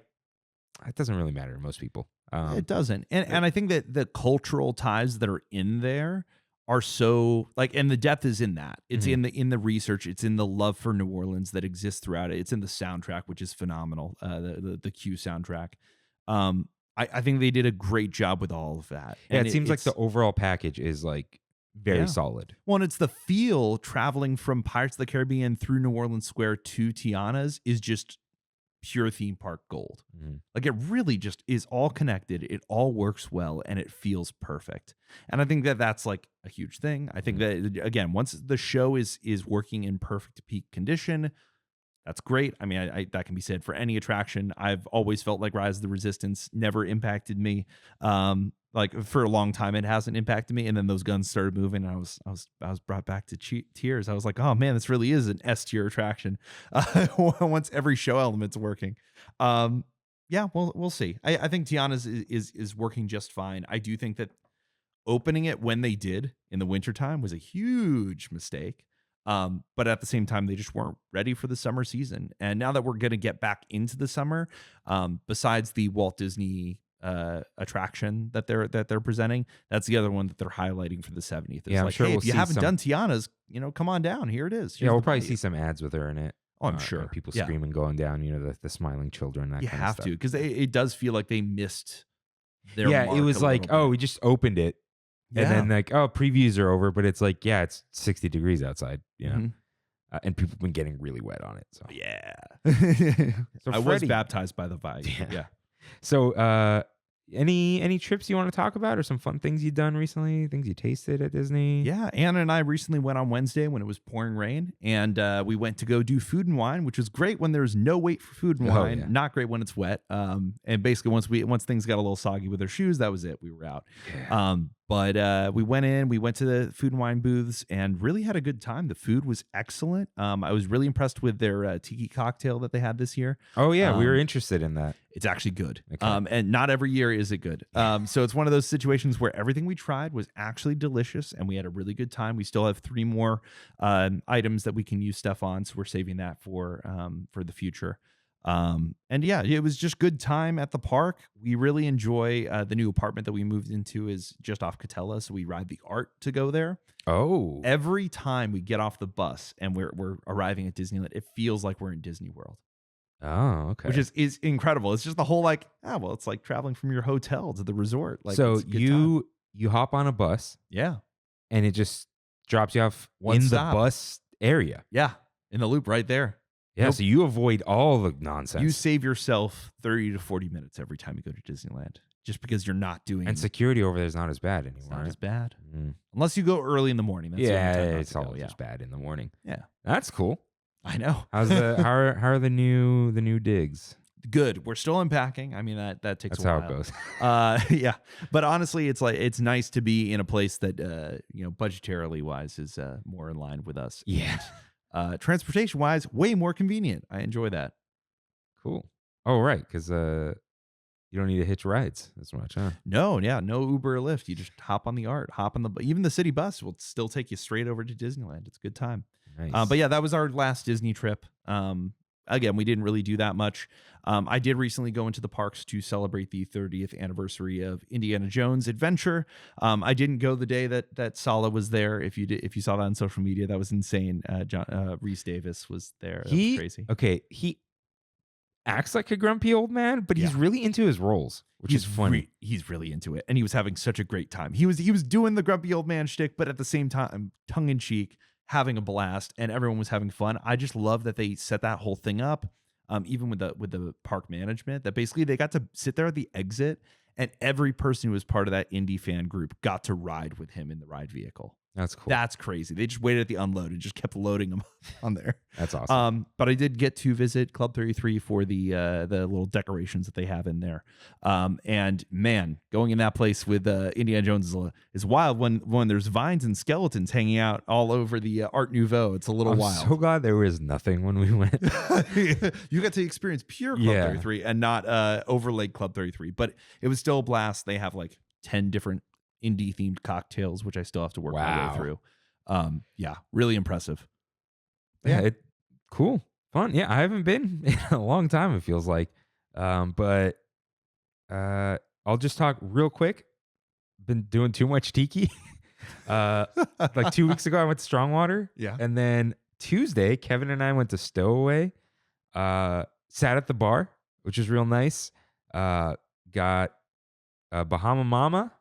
it doesn't really matter to most people. It doesn't, and I think that the cultural ties that are in there are so like, and the depth is in that. It's in the research. It's in the love for New Orleans that exists throughout it. It's in the soundtrack, which is phenomenal. The Q soundtrack. I think they did a great job with all of that. Yeah, it seems like the overall package is like very solid. Well, and it's the feel traveling from Pirates of the Caribbean through New Orleans Square to Tiana's is just pure theme park gold. Like it really just is all connected. It all works well and it feels perfect. And I think that that's like a huge thing. I think that again, once the show is working in perfect peak condition, that's great. I mean, I that can be said for any attraction. I've always felt like Rise of the Resistance never impacted me. Like for a long time, it hasn't impacted me. And then those guns started moving. And I was brought back to tears. I was like, oh man, this really is an S tier attraction. Once every show element's working. We'll see. I think Tiana's is working just fine. I do think that opening it when they did in the wintertime was a huge mistake. But at the same time, they just weren't ready for the summer season. And now that we're going to get back into the summer, besides the Walt Disney attraction that they're presenting, that's the other one that they're highlighting for the 70th. It's I'm sure if you haven't done Tiana's, come on down. Here it is. We'll probably see some ads with her in it. Oh, I'm sure. People screaming, going down, the smiling children. That you kind have of stuff. to, because it does feel like they missed their mark it was like, we just opened it. And then like, previews are over, but it's like, it's 60 degrees outside, and people have been getting really wet on it. So so I was baptized by the vibe. Yeah. So any trips you want to talk about, or some fun things you've done recently, things you tasted at Disney? Yeah, Anna and I recently went on Wednesday when it was pouring rain, and we went to go do food and wine, which was great when there's no wait for food and wine. Not great when it's wet. And basically once things got a little soggy with our shoes, that was it. We were out. But we went to the food and wine booths and really had a good time. The food was excellent. I was really impressed with their tiki cocktail that they had this year. Oh, yeah. We were interested in that. It's actually good. Okay. And not every year is it good. So it's one of those situations where everything we tried was actually delicious and we had a really good time. We still have 3 more items that we can use stuff on. So we're saving that for the future. It was just good time at the park. We really enjoy the new apartment that we moved into is just off Catella, so we ride the ART to go there. Oh, every time we get off the bus and we're arriving at Disneyland, it feels like we're in Disney World. Oh, okay. Which is incredible. It's just the whole like, it's like traveling from your hotel to the resort. Like, so you hop on a bus, and it just drops you off in the bus area. Yeah, in the loop right there. Yeah, Nope. so you avoid all the nonsense. You save yourself 30 to 40 minutes every time you go to Disneyland, just because you're not doing. And security over there is not as bad anymore. It's not right? as bad. Mm. Unless you go early in the morning. That's the only Yeah, time not it's to go, always just bad in the morning. Yeah. That's cool. I know. How's the how are the new digs? Good. We're still unpacking. I mean, that takes That's a while. how it goes. Yeah. But honestly, it's nice to be in a place that budgetarily wise is more in line with us. Yeah. And, transportation wise, way more convenient. I enjoy that. Cool. Oh, right, because you don't need to hitch rides as much, huh? No, yeah, no Uber or Lyft. You just hop on the ART, even the city bus will still take you straight over to Disneyland. It's a good time. Nice. But yeah, that was our last Disney trip. Again, we didn't really do that much. I did recently go into the parks to celebrate the 30th anniversary of Indiana Jones Adventure. I didn't go the day that Sala was there. If you saw that on social media, that was insane. Rhys Davis was there. That was crazy. Okay, he acts like a grumpy old man, but he's really into his roles, which is funny. He's really into it, and he was having such a great time. He was doing the grumpy old man shtick, but at the same time, tongue in cheek, having a blast, and everyone was having fun. I just love that they set that whole thing up, even with the park management. That basically they got to sit there at the exit, and every person who was part of that Indy fan group got to ride with him in the ride vehicle. That's cool. That's crazy. They just waited at the unload and just kept loading them on there. That's awesome. But I did get to visit Club 33 for the little decorations that they have in there. And man, going in that place with Indiana Jones is wild when there's vines and skeletons hanging out all over the Art Nouveau. It's a little I'm wild. so glad there was nothing when we went. You got to experience pure Club 33 and not overlaid Club 33, but it was still a blast. They have like 10 different indie themed cocktails, which I still have to work my way through. Yeah, really impressive. Yeah, cool, fun. Yeah, I haven't been in a long time. It feels like, but I'll just talk real quick. Been doing too much tiki. Like 2 weeks ago, I went to Strongwater. Yeah, and then Tuesday, Kevin and I went to Stowaway. Sat at the bar, which is real nice. Got Bahama Mama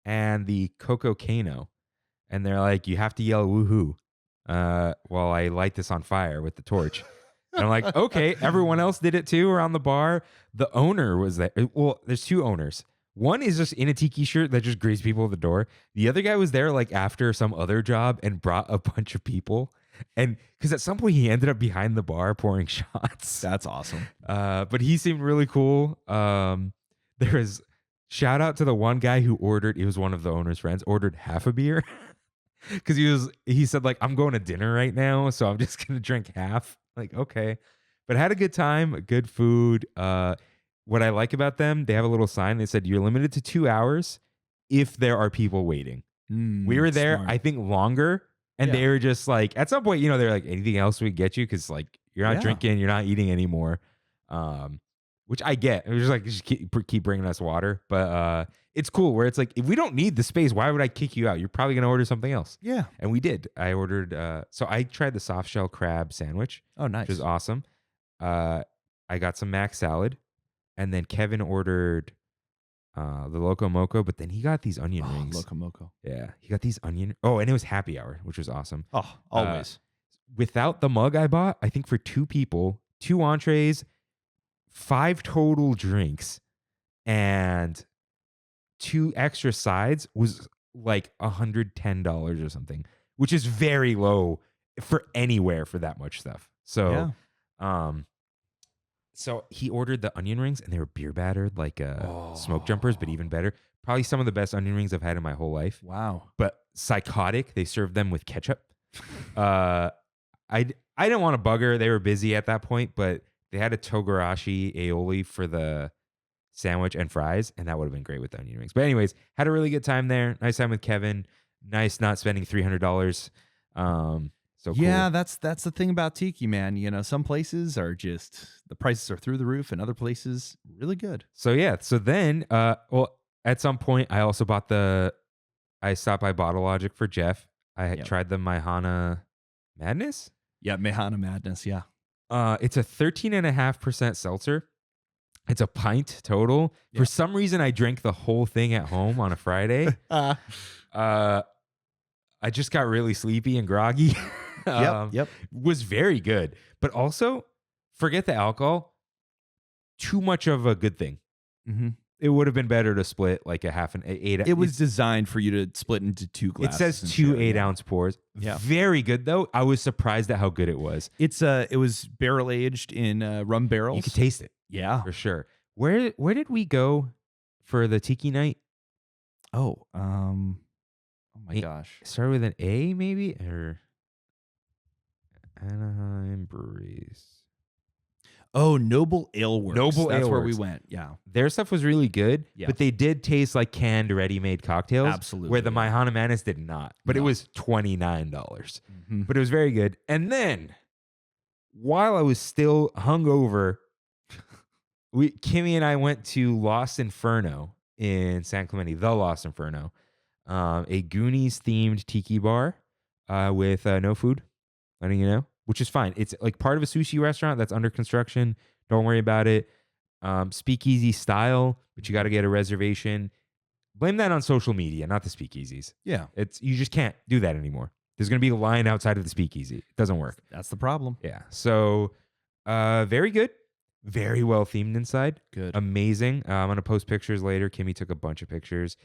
and the Coco Cano. And they're like, you have to yell woohoo while I light this on fire with the torch. And I'm like, okay, everyone else did it too around the bar. The owner was there. Well, there's two owners. One is just in a tiki shirt that just greets people at the door. The other guy was there like after some other job and brought a bunch of people. And because at some point he ended up behind the bar pouring shots. That's awesome. But he seemed really cool. There was shout out to the one guy who ordered, he was one of the owner's friends, ordered half a beer. Because he said like, I'm going to dinner right now, so I'm just gonna drink half. Like, okay. But had a good time, good food. What I like about them, they have a little sign. They said you're limited to 2 hours if there are people waiting. We were there, smart. I think, longer. And they were just like, at some point, they're like, anything else we get you? Because like you're not drinking, you're not eating anymore. Which I get. It was just like, just keep bringing us water. But it's cool where it's like, if we don't need the space, why would I kick you out? You're probably going to order something else. Yeah. And we did. I ordered, so I tried the soft shell crab sandwich. Oh, nice. Which is awesome. I got some mac salad. And then Kevin ordered the Loco Moco, but then he got these onion rings. Loco Moco. Yeah. He got these onion. Oh, and it was happy hour, which was awesome. Oh, always. Without the mug I bought, I think for 2 people, 2 entrees, 5 total drinks, and 2 extra sides was like $110 or something, which is very low for anywhere for that much stuff. So, so he ordered the onion rings, and they were beer battered like smoke jumpers, but even better. Probably some of the best onion rings I've had in my whole life. Wow. But psychotic. They served them with ketchup. I didn't want to bug her. They were busy at that point, but they had a togarashi aioli for the sandwich and fries, and that would have been great with the onion rings. But anyways, had a really good time there. Nice time with Kevin. Nice not spending $300. So cool. Yeah, that's the thing about tiki, man. Some places are just, the prices are through the roof, and other places really good. So yeah, so then, at some point I also I stopped by Bottle Logic for Jeff. I tried the Maihana Madness. Yeah, Maihana Madness. Yeah. It's a 13.5% seltzer. It's a pint total. Yeah. For some reason, I drank the whole thing at home on a Friday. I just got really sleepy and groggy. Yep. Was very good. But also, forget the alcohol. Too much of a good thing. Mm-hmm. It would have been better to split like a half an 8. It was designed for you to split into 2 glasses. It says 2 8-ounce pours. Yeah. Very good though. I was surprised at how good it was. It was barrel aged in rum barrels. You could taste it. Yeah. For sure. Where did we go for the tiki night? Oh my gosh. Started with an A maybe? Or Anaheim Breweries. Oh, Noble Ale Works. Noble That's Ale where Works. we went. Yeah. Their stuff was really good, Yeah. but they did taste like canned, ready-made cocktails. Absolutely. Where the Maihana Madness did not. But it No. was $29. Mm-hmm. But it was very good. And then, while I was still hungover, Kimmy and I went to Lost Inferno in San Clemente, the Lost Inferno, a Goonies-themed tiki bar with no food, letting you know, which is fine. It's like part of a sushi restaurant that's under construction. Don't worry about it. Speakeasy style, but you got to get a reservation. Blame that on social media, not the speakeasies. Yeah. You just can't do that anymore. There's going to be a line outside of the speakeasy. It doesn't work. That's the problem. Yeah. So, very good. Very well themed inside. Good. Amazing. I'm going to post pictures later. Kimmy took a bunch of pictures.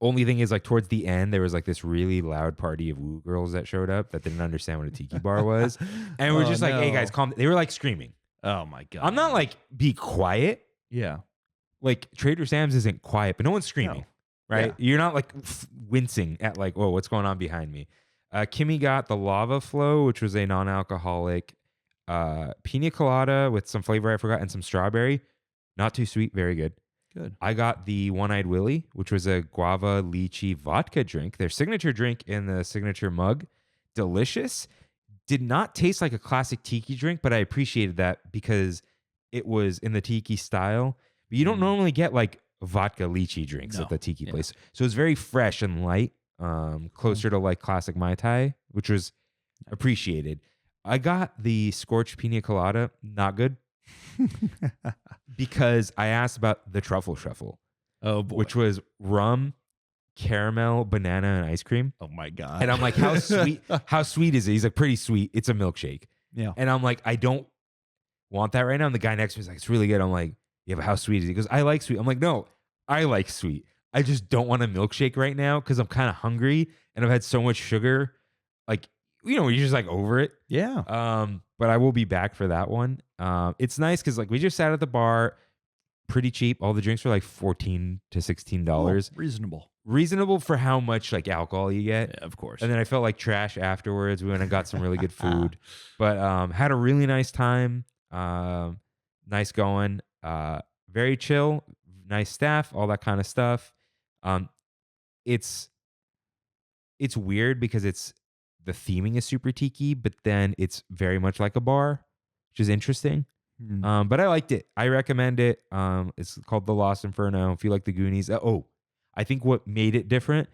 Only thing is, like, towards the end, there was like this really loud party of woo girls that showed up that didn't understand what a tiki bar was. And we're just like, hey guys, calm. They were like screaming. Oh my God. I'm not like, be quiet. Yeah. Like, Trader Sam's isn't quiet, but no one's screaming. No. Right? Yeah. You're not like wincing at like, whoa, what's going on behind me? Kimmy got the Lava Flow, which was a non-alcoholic pina colada with some flavor I forgot and some strawberry. Not too sweet, very good. Good. I got the One-Eyed Willy, which was a guava lychee vodka drink. Their signature drink in the signature mug. Delicious. Did not taste like a classic tiki drink, but I appreciated that because it was in the tiki style. But you don't normally get like vodka lychee drinks at the tiki place. So it was very fresh and light, closer to like classic Mai Tai, which was appreciated. I got the scorched pina colada, not good. Because I asked about the truffle shuffle. Oh boy. Which was rum, caramel, banana, and ice cream. Oh my God. And I'm like, how sweet is it? He's like, pretty sweet. It's a milkshake. Yeah. And I'm like, I don't want that right now. And the guy next to me is like, it's really good. I'm like, yeah, but how sweet is it? He goes, I like sweet. I'm like, no, I like sweet. I just don't want a milkshake right now because I'm kind of hungry and I've had so much sugar. Like, you know, you're just like over it. Yeah. But I will be back for that one. It's nice because like we just sat at the bar, pretty cheap. All the drinks were like $14 to $16. Reasonable for how much like alcohol you get. Yeah, of course. And then I felt like trash afterwards. We went and got some really good food, but had a really nice time. Nice going. Very chill. Nice staff. All that kind of stuff. It's weird because the theming is super tiki, but then it's very much like a bar, which is interesting. But I liked it. I recommend it. It's called The Lost Inferno. If you like the Goonies. I think what made it different,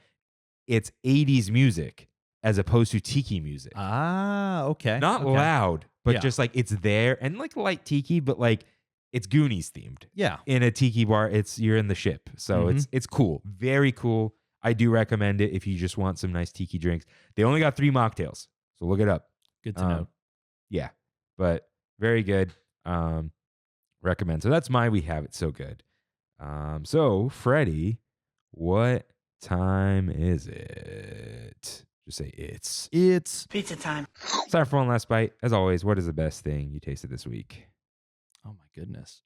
it's 80s music as opposed to tiki music. Ah, okay. Not okay. loud, but Yeah. just like it's there and like light tiki, but like it's Goonies themed. Yeah. In a tiki bar, you're in the ship. So it's cool. Very cool. I do recommend it if you just want some nice tiki drinks. They only got 3 mocktails, so look it up. Good to know. Yeah, but very good. Recommend. So that's my We Have It So Good. So Freddie, what time is it? Just say it's pizza time. It's time for one last bite. As always, what is the best thing you tasted this week? Oh my goodness.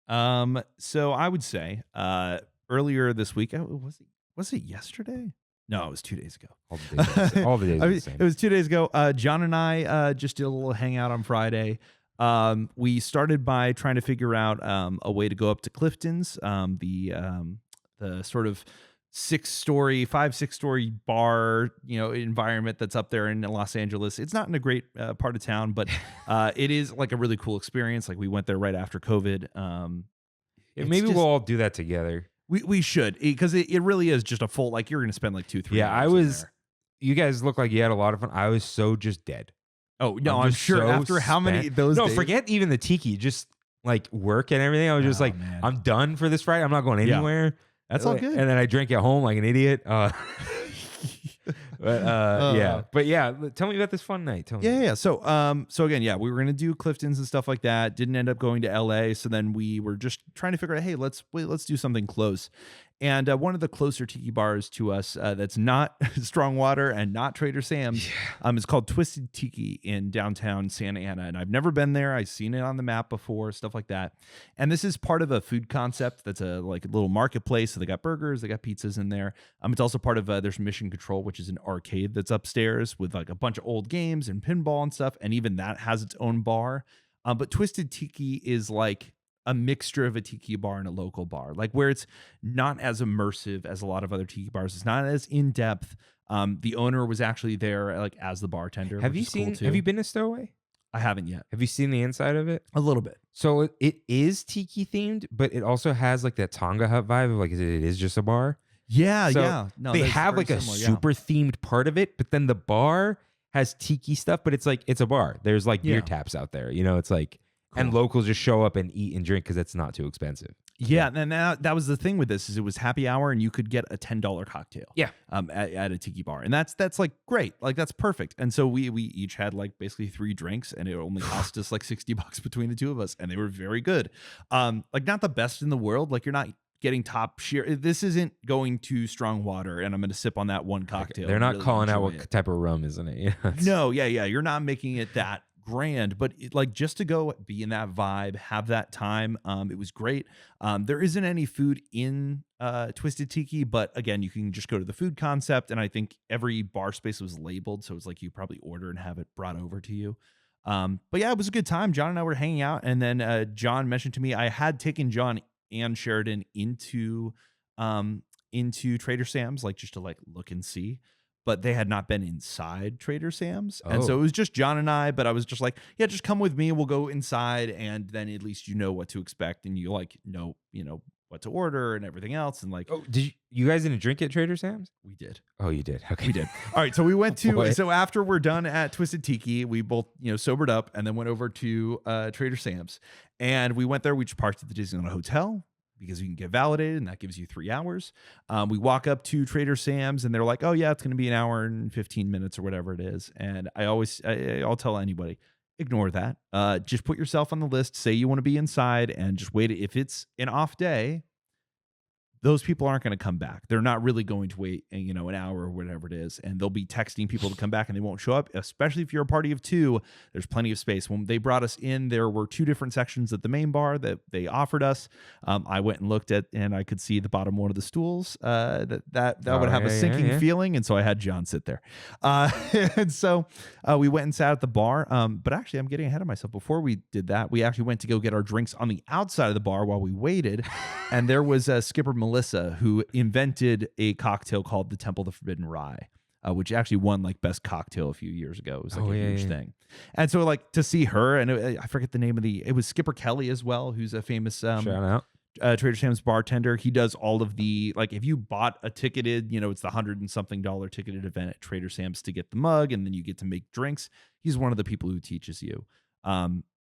So I would say earlier this week, was it yesterday? No, it was 2 days ago. All the days are the same. It was 2 days ago. John and I just did a little hangout on Friday. We started by trying to figure out a way to go up to Clifton's, the sort of 6-story bar, environment that's up there in Los Angeles. It's not in a great part of town, but it is like a really cool experience. Like we went there right after COVID. Maybe we'll all do that together. We should, because it really is just a full, like you're going to spend like 2-3 hours. Yeah, you guys look like you had a lot of fun. I was so just dead. Oh, no, I'm sure so after how many those days? Forget even the tiki, just like work and everything. I was just like, man. I'm done for this Friday. I'm not going anywhere. That's all good. And then I drank at home like an idiot. But yeah, tell me about this fun night. Tell me. Yeah. So again, yeah, we were gonna do Clifton's and stuff like that. Didn't end up going to LA. So then we were just trying to figure out, hey, let's do something close. And one of the closer tiki bars to us that's not Strongwater and not Trader Sam's is called Twisted Tiki in downtown Santa Ana. And I've never been there. I've seen it on the map before, stuff like that. And this is part of a food concept that's a little marketplace. So they got burgers, they got pizzas in there. It's also part of there's Mission Control, which is an arcade that's upstairs with like a bunch of old games and pinball and stuff. And even that has its own bar. But Twisted Tiki is like a mixture of a tiki bar and a local bar, like where it's not as immersive as a lot of other tiki bars. It's not as in depth. The owner was actually there, like as the bartender. Have you seen? Have you been to Stowaway? I haven't yet. Have you seen the inside of it? A little bit. So it is tiki themed, but it also has like that Tonga Hut vibe of like it is just a bar. Yeah, so yeah. No, they have like a super themed part of it, but then the bar has tiki stuff, but it's like it's a bar. There's like beer taps out there. You know, it's like. Cool. And locals just show up and eat and drink because it's not too expensive. Yeah, and that was the thing with this is it was happy hour and you could get a $10 cocktail. Yeah, at a tiki bar, and that's like great, like that's perfect. And so we each had like basically 3 drinks, and it only cost us like $60 between the two of us, and they were very good. Like not the best in the world. Like you're not getting top sheer. This isn't going to Strongwater, and I'm going to sip on that one cocktail. They're not really calling out what type of rum, isn't it? Yeah, no, yeah. You're not making it that grand, but like just to go be in that vibe, have that time. It was great. There isn't any food in Twisted Tiki, but again, you can just go to the food concept, and I think every bar space was labeled, so it's like you probably order and have it brought over to you. But yeah, it was a good time. John and I were hanging out, and then John mentioned to me I had taken John and Sheridan into Trader Sam's, like just to like look and see. But they had not been inside Trader Sam's. And so it was just John and I, but I was just like, yeah, just come with me. We'll go inside, and then at least you know what to expect, and you like know what to order and everything else. And like, did you guys didn't drink at Trader Sam's? We did. Oh, you did. Okay. We did. All right. So we went to, so after we're done at Twisted Tiki, we both, sobered up and then went over to Trader Sam's, and we went there. We just parked at the Disneyland Hotel, because you can get validated, and that gives you 3 hours. We walk up to Trader Sam's, and they're like, oh, yeah, it's going to be an hour and 15 minutes or whatever it is. And I'll tell anybody, ignore that. Just put yourself on the list, say you want to be inside, and just wait. If it's an off day, those people aren't going to come back. They're not really going to wait, an hour or whatever it is. And they'll be texting people to come back, and they won't show up, especially if you're a party of 2. There's plenty of space. When they brought us in, there were 2 different sections at the main bar that they offered us. I went and looked at, and I could see the bottom one of the stools that would have a sinking feeling. And so I had John sit there. And so we went and sat at the bar. But actually, I'm getting ahead of myself. Before we did that, we actually went to go get our drinks on the outside of the bar while we waited. And there was Skipper Melissa, who invented a cocktail called the Temple of the Forbidden Rye, which actually won like best cocktail a few years ago. It was like a huge thing. And so like to see her, and I forget the name of it was Skipper Kelly as well, who's a famous shout out Trader Sam's bartender. He does all of the, like if you bought a ticketed, it's the $100 and something ticketed event at Trader Sam's to get the mug, and then you get to make drinks. He's one of the people who teaches you.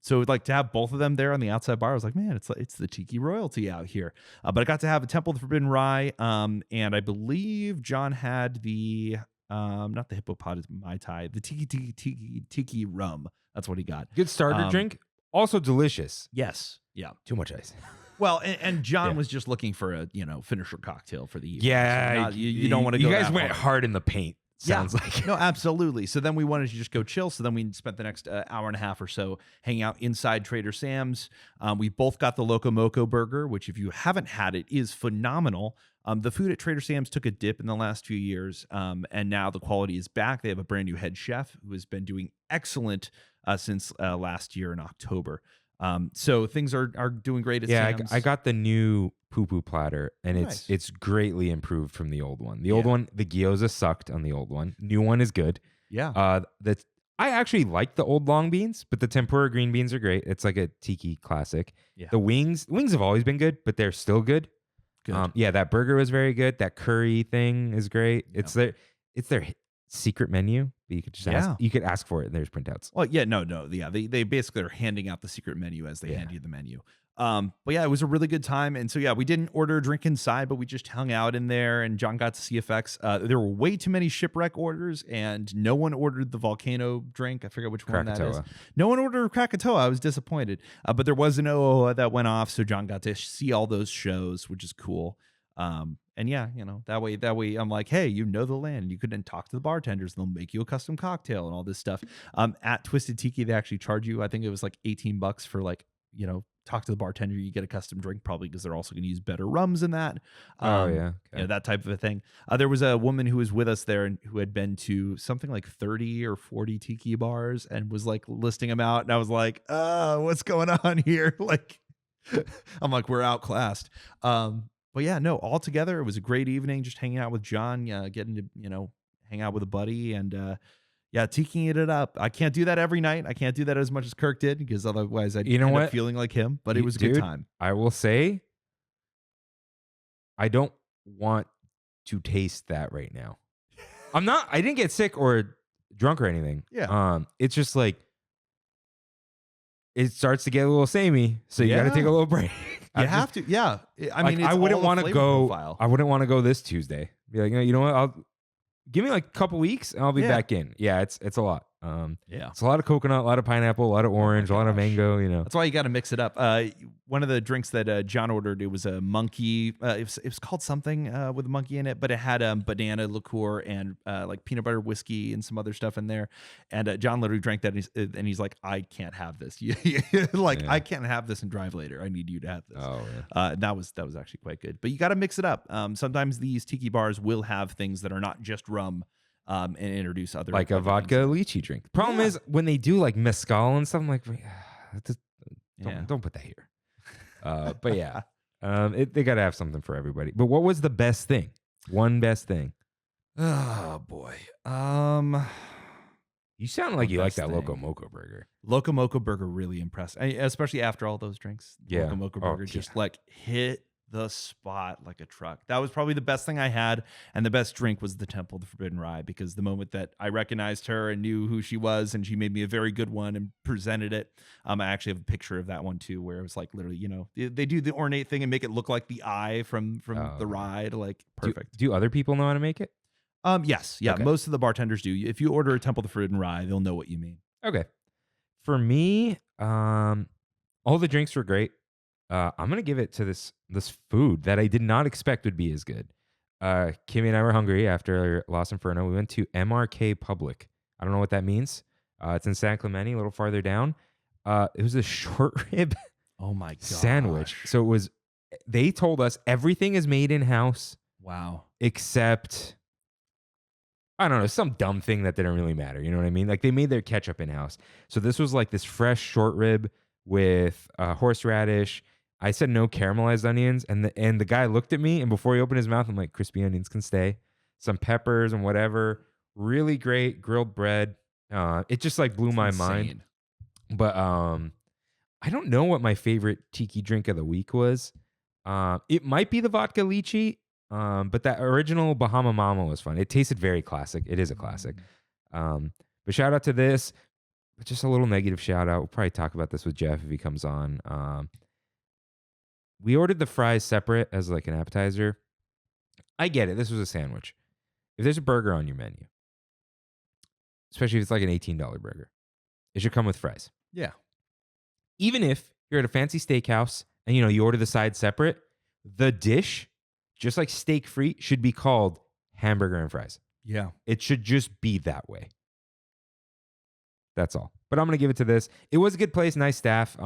So like to have both of them there on the outside bar, I was like, man, it's the tiki royalty out here. But I got to have a Temple of the Forbidden Rye, and I believe John had the not the hippopotamus Mai Tai, the tiki rum. That's what he got. Good starter drink, also delicious. Yes, yeah, too much ice. Well, and John was just looking for a finisher cocktail for the evening. Yeah, so you don't want to go. You guys went hard in the paint. Sounds like no, absolutely. So then we wanted to just go chill. So then we spent the next hour and a half or so hanging out inside Trader Sam's. We both got the Loco Moco burger, which if you haven't had it is phenomenal. The food at Trader Sam's took a dip in the last few years, and now the quality is back. They have a brand new head chef who has been doing excellent since last year in October. So things are doing great at Sam's. I got the new poo-poo platter, and it's greatly improved from the old one. The old one, the gyoza sucked on the old one. New one is good. Yeah. I actually like the old long beans, but the tempura green beans are great. It's like a tiki classic. Yeah. The wings have always been good, but they're still good. Good. That burger was very good. That curry thing is great. Yeah. It's their secret menu. But you could just ask for it, and there's printouts. Well, yeah, no, yeah. They basically are handing out the secret menu as they hand you the menu. But yeah, it was a really good time. And so, yeah, we didn't order a drink inside, but we just hung out in there and John got to see effects. There were way too many shipwreck orders and no one ordered the volcano drink. I forget which one that is. No one ordered Krakatoa. I was disappointed. But there was an OOA that went off. So John got to see all those shows, which is cool. And yeah, that way I'm like, hey, the land. You couldn't talk to the bartenders. They'll make you a custom cocktail and all this stuff. At Twisted Tiki, they actually charge you, I think it was like $18 for like, talk to the bartender, you get a custom drink, probably because they're also going to use better rums in that. Okay. That type of a thing. There was a woman who was with us there and who had been to something like 30 or 40 tiki bars and was like listing them out. And I was like, what's going on here? Like, I'm like, we're outclassed. But yeah, no, all together, it was a great evening, just hanging out with John, getting to, hang out with a buddy and, yeah, tikiing it up. I can't do that every night. I can't do that as much as Kirk did because otherwise I'd end up feeling like him. But it was a good time. I will say, I don't want to taste that right now. I didn't get sick or drunk or anything. Yeah. It's just like, it starts to get a little samey. So you got to take a little break. You have to. Yeah. I mean, I wouldn't want to go. I wouldn't want to go this Tuesday. Be like, you know what? Give me like a couple weeks and I'll be back in. Yeah, it's a lot. It's a lot of coconut, a lot of pineapple, a lot of orange, a lot of mango, That's why you got to mix it up. One of the drinks that John ordered, it was a monkey. It was called something with a monkey in it, but it had banana liqueur and like peanut butter whiskey and some other stuff in there. And John literally drank that and he's like, I can't have this. I can't have this and drive later. I need you to have this. Oh, yeah. That was actually quite good. But you got to mix it up. Sometimes these tiki bars will have things that are not just rum. And introduce other like a vodka lychee drink. The problem is when they do like mezcal and stuff, I'm like, don't put that here. But yeah, they got to have something for everybody. But what was the best thing? One best thing. Oh boy. You sound like you like that Loco Moco burger. Loco Moco burger really impressed, especially after all those drinks. Yeah. Loco Moco burger just like hit the spot like a truck. That was probably the best thing I had, and the best drink was the Temple of the Forbidden Rye, because the moment that I recognized her and knew who she was, and she made me a very good one and presented it. I actually have a picture of that one too, where it was like literally, they do the ornate thing and make it look like the eye from the ride, like perfect. Do other people know how to make it? Yes, yeah, okay. Most of the bartenders do. If you order a Temple of the Forbidden Rye, they'll know what you mean. Okay, for me, all the drinks were great. I'm gonna give it to this food that I did not expect would be as good. Kimmy and I were hungry after Los Inferno. We went to MRK Public. I don't know what that means. It's in San Clemente, a little farther down. It was a short rib sandwich. So it was. They told us everything is made in house. Wow. Except, I don't know, some dumb thing that didn't really matter. You know what I mean? Like they made their ketchup in house. So this was like this fresh short rib with horseradish. I said no caramelized onions, and the guy looked at me, and before he opened his mouth, I'm like, crispy onions can stay. Some peppers and whatever. Really great grilled bread. It just like blew my mind. But I don't know what my favorite tiki drink of the week was. It might be the vodka lychee, but that original Bahama Mama was fun. It tasted very classic. It is a classic. But shout out to this. Just a little negative shout out. We'll probably talk about this with Jeff if he comes on. We ordered the fries separate as like an appetizer. I get it. This was a sandwich. If there's a burger on your menu, especially if it's like an $18 burger, it should come with fries. Yeah. Even if you're at a fancy steakhouse and you order the side separate, the dish, just like steak free, should be called hamburger and fries. Yeah. It should just be that way. That's all. But I'm going to give it to this. It was a good place, nice staff.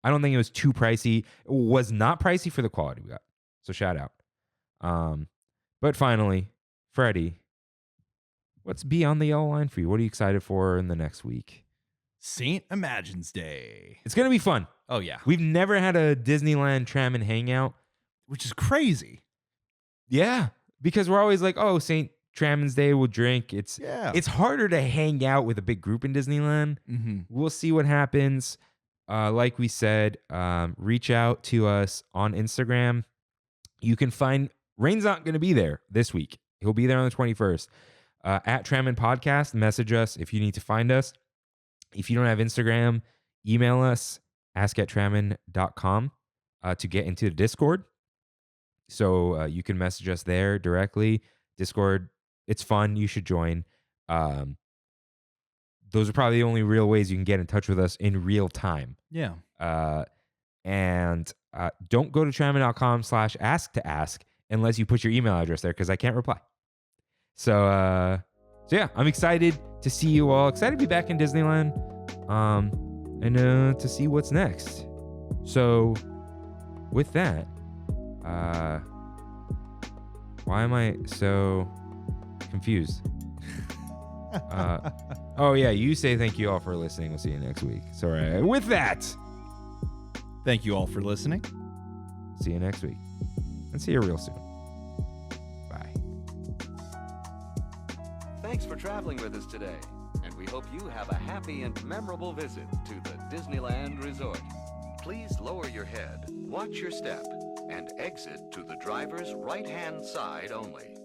I don't think it was too pricey. It was not pricey for the quality we got. So shout out. But finally, Freddie, what's beyond the yellow line for you? What are you excited for in the next week? St. Imagines Day. It's going to be fun. Oh, yeah. We've never had a Disneyland Trammin hangout. Which is crazy. Yeah. Because we're always like, oh, St. Trammin's Day, we'll drink. It's harder to hang out with a big group in Disneyland. Mm-hmm. We'll see what happens. Like we said, reach out to us on Instagram. You can find, Rain's not going to be there this week. He'll be there on the 21st. At Trammin Podcast, message us if you need to find us. If you don't have Instagram, email us, ask@trammin.com. to get into the Discord. So you can message us there directly. Discord, it's fun. You should join. Those are probably the only real ways you can get in touch with us in real time. Yeah. And don't go to trammin.com/ask to ask unless you put your email address there, because I can't reply. So yeah, I'm excited to see you all. Excited to be back in Disneyland. And to see what's next. So with that, why am I so confused? Oh yeah, you say thank you all for listening. We'll see you next week. So with that, thank you all for listening. See you next week. And see you real soon. Bye. Thanks for traveling with us today, and we hope you have a happy and memorable visit to the Disneyland Resort. Please lower your head, watch your step, and exit to the driver's right-hand side only.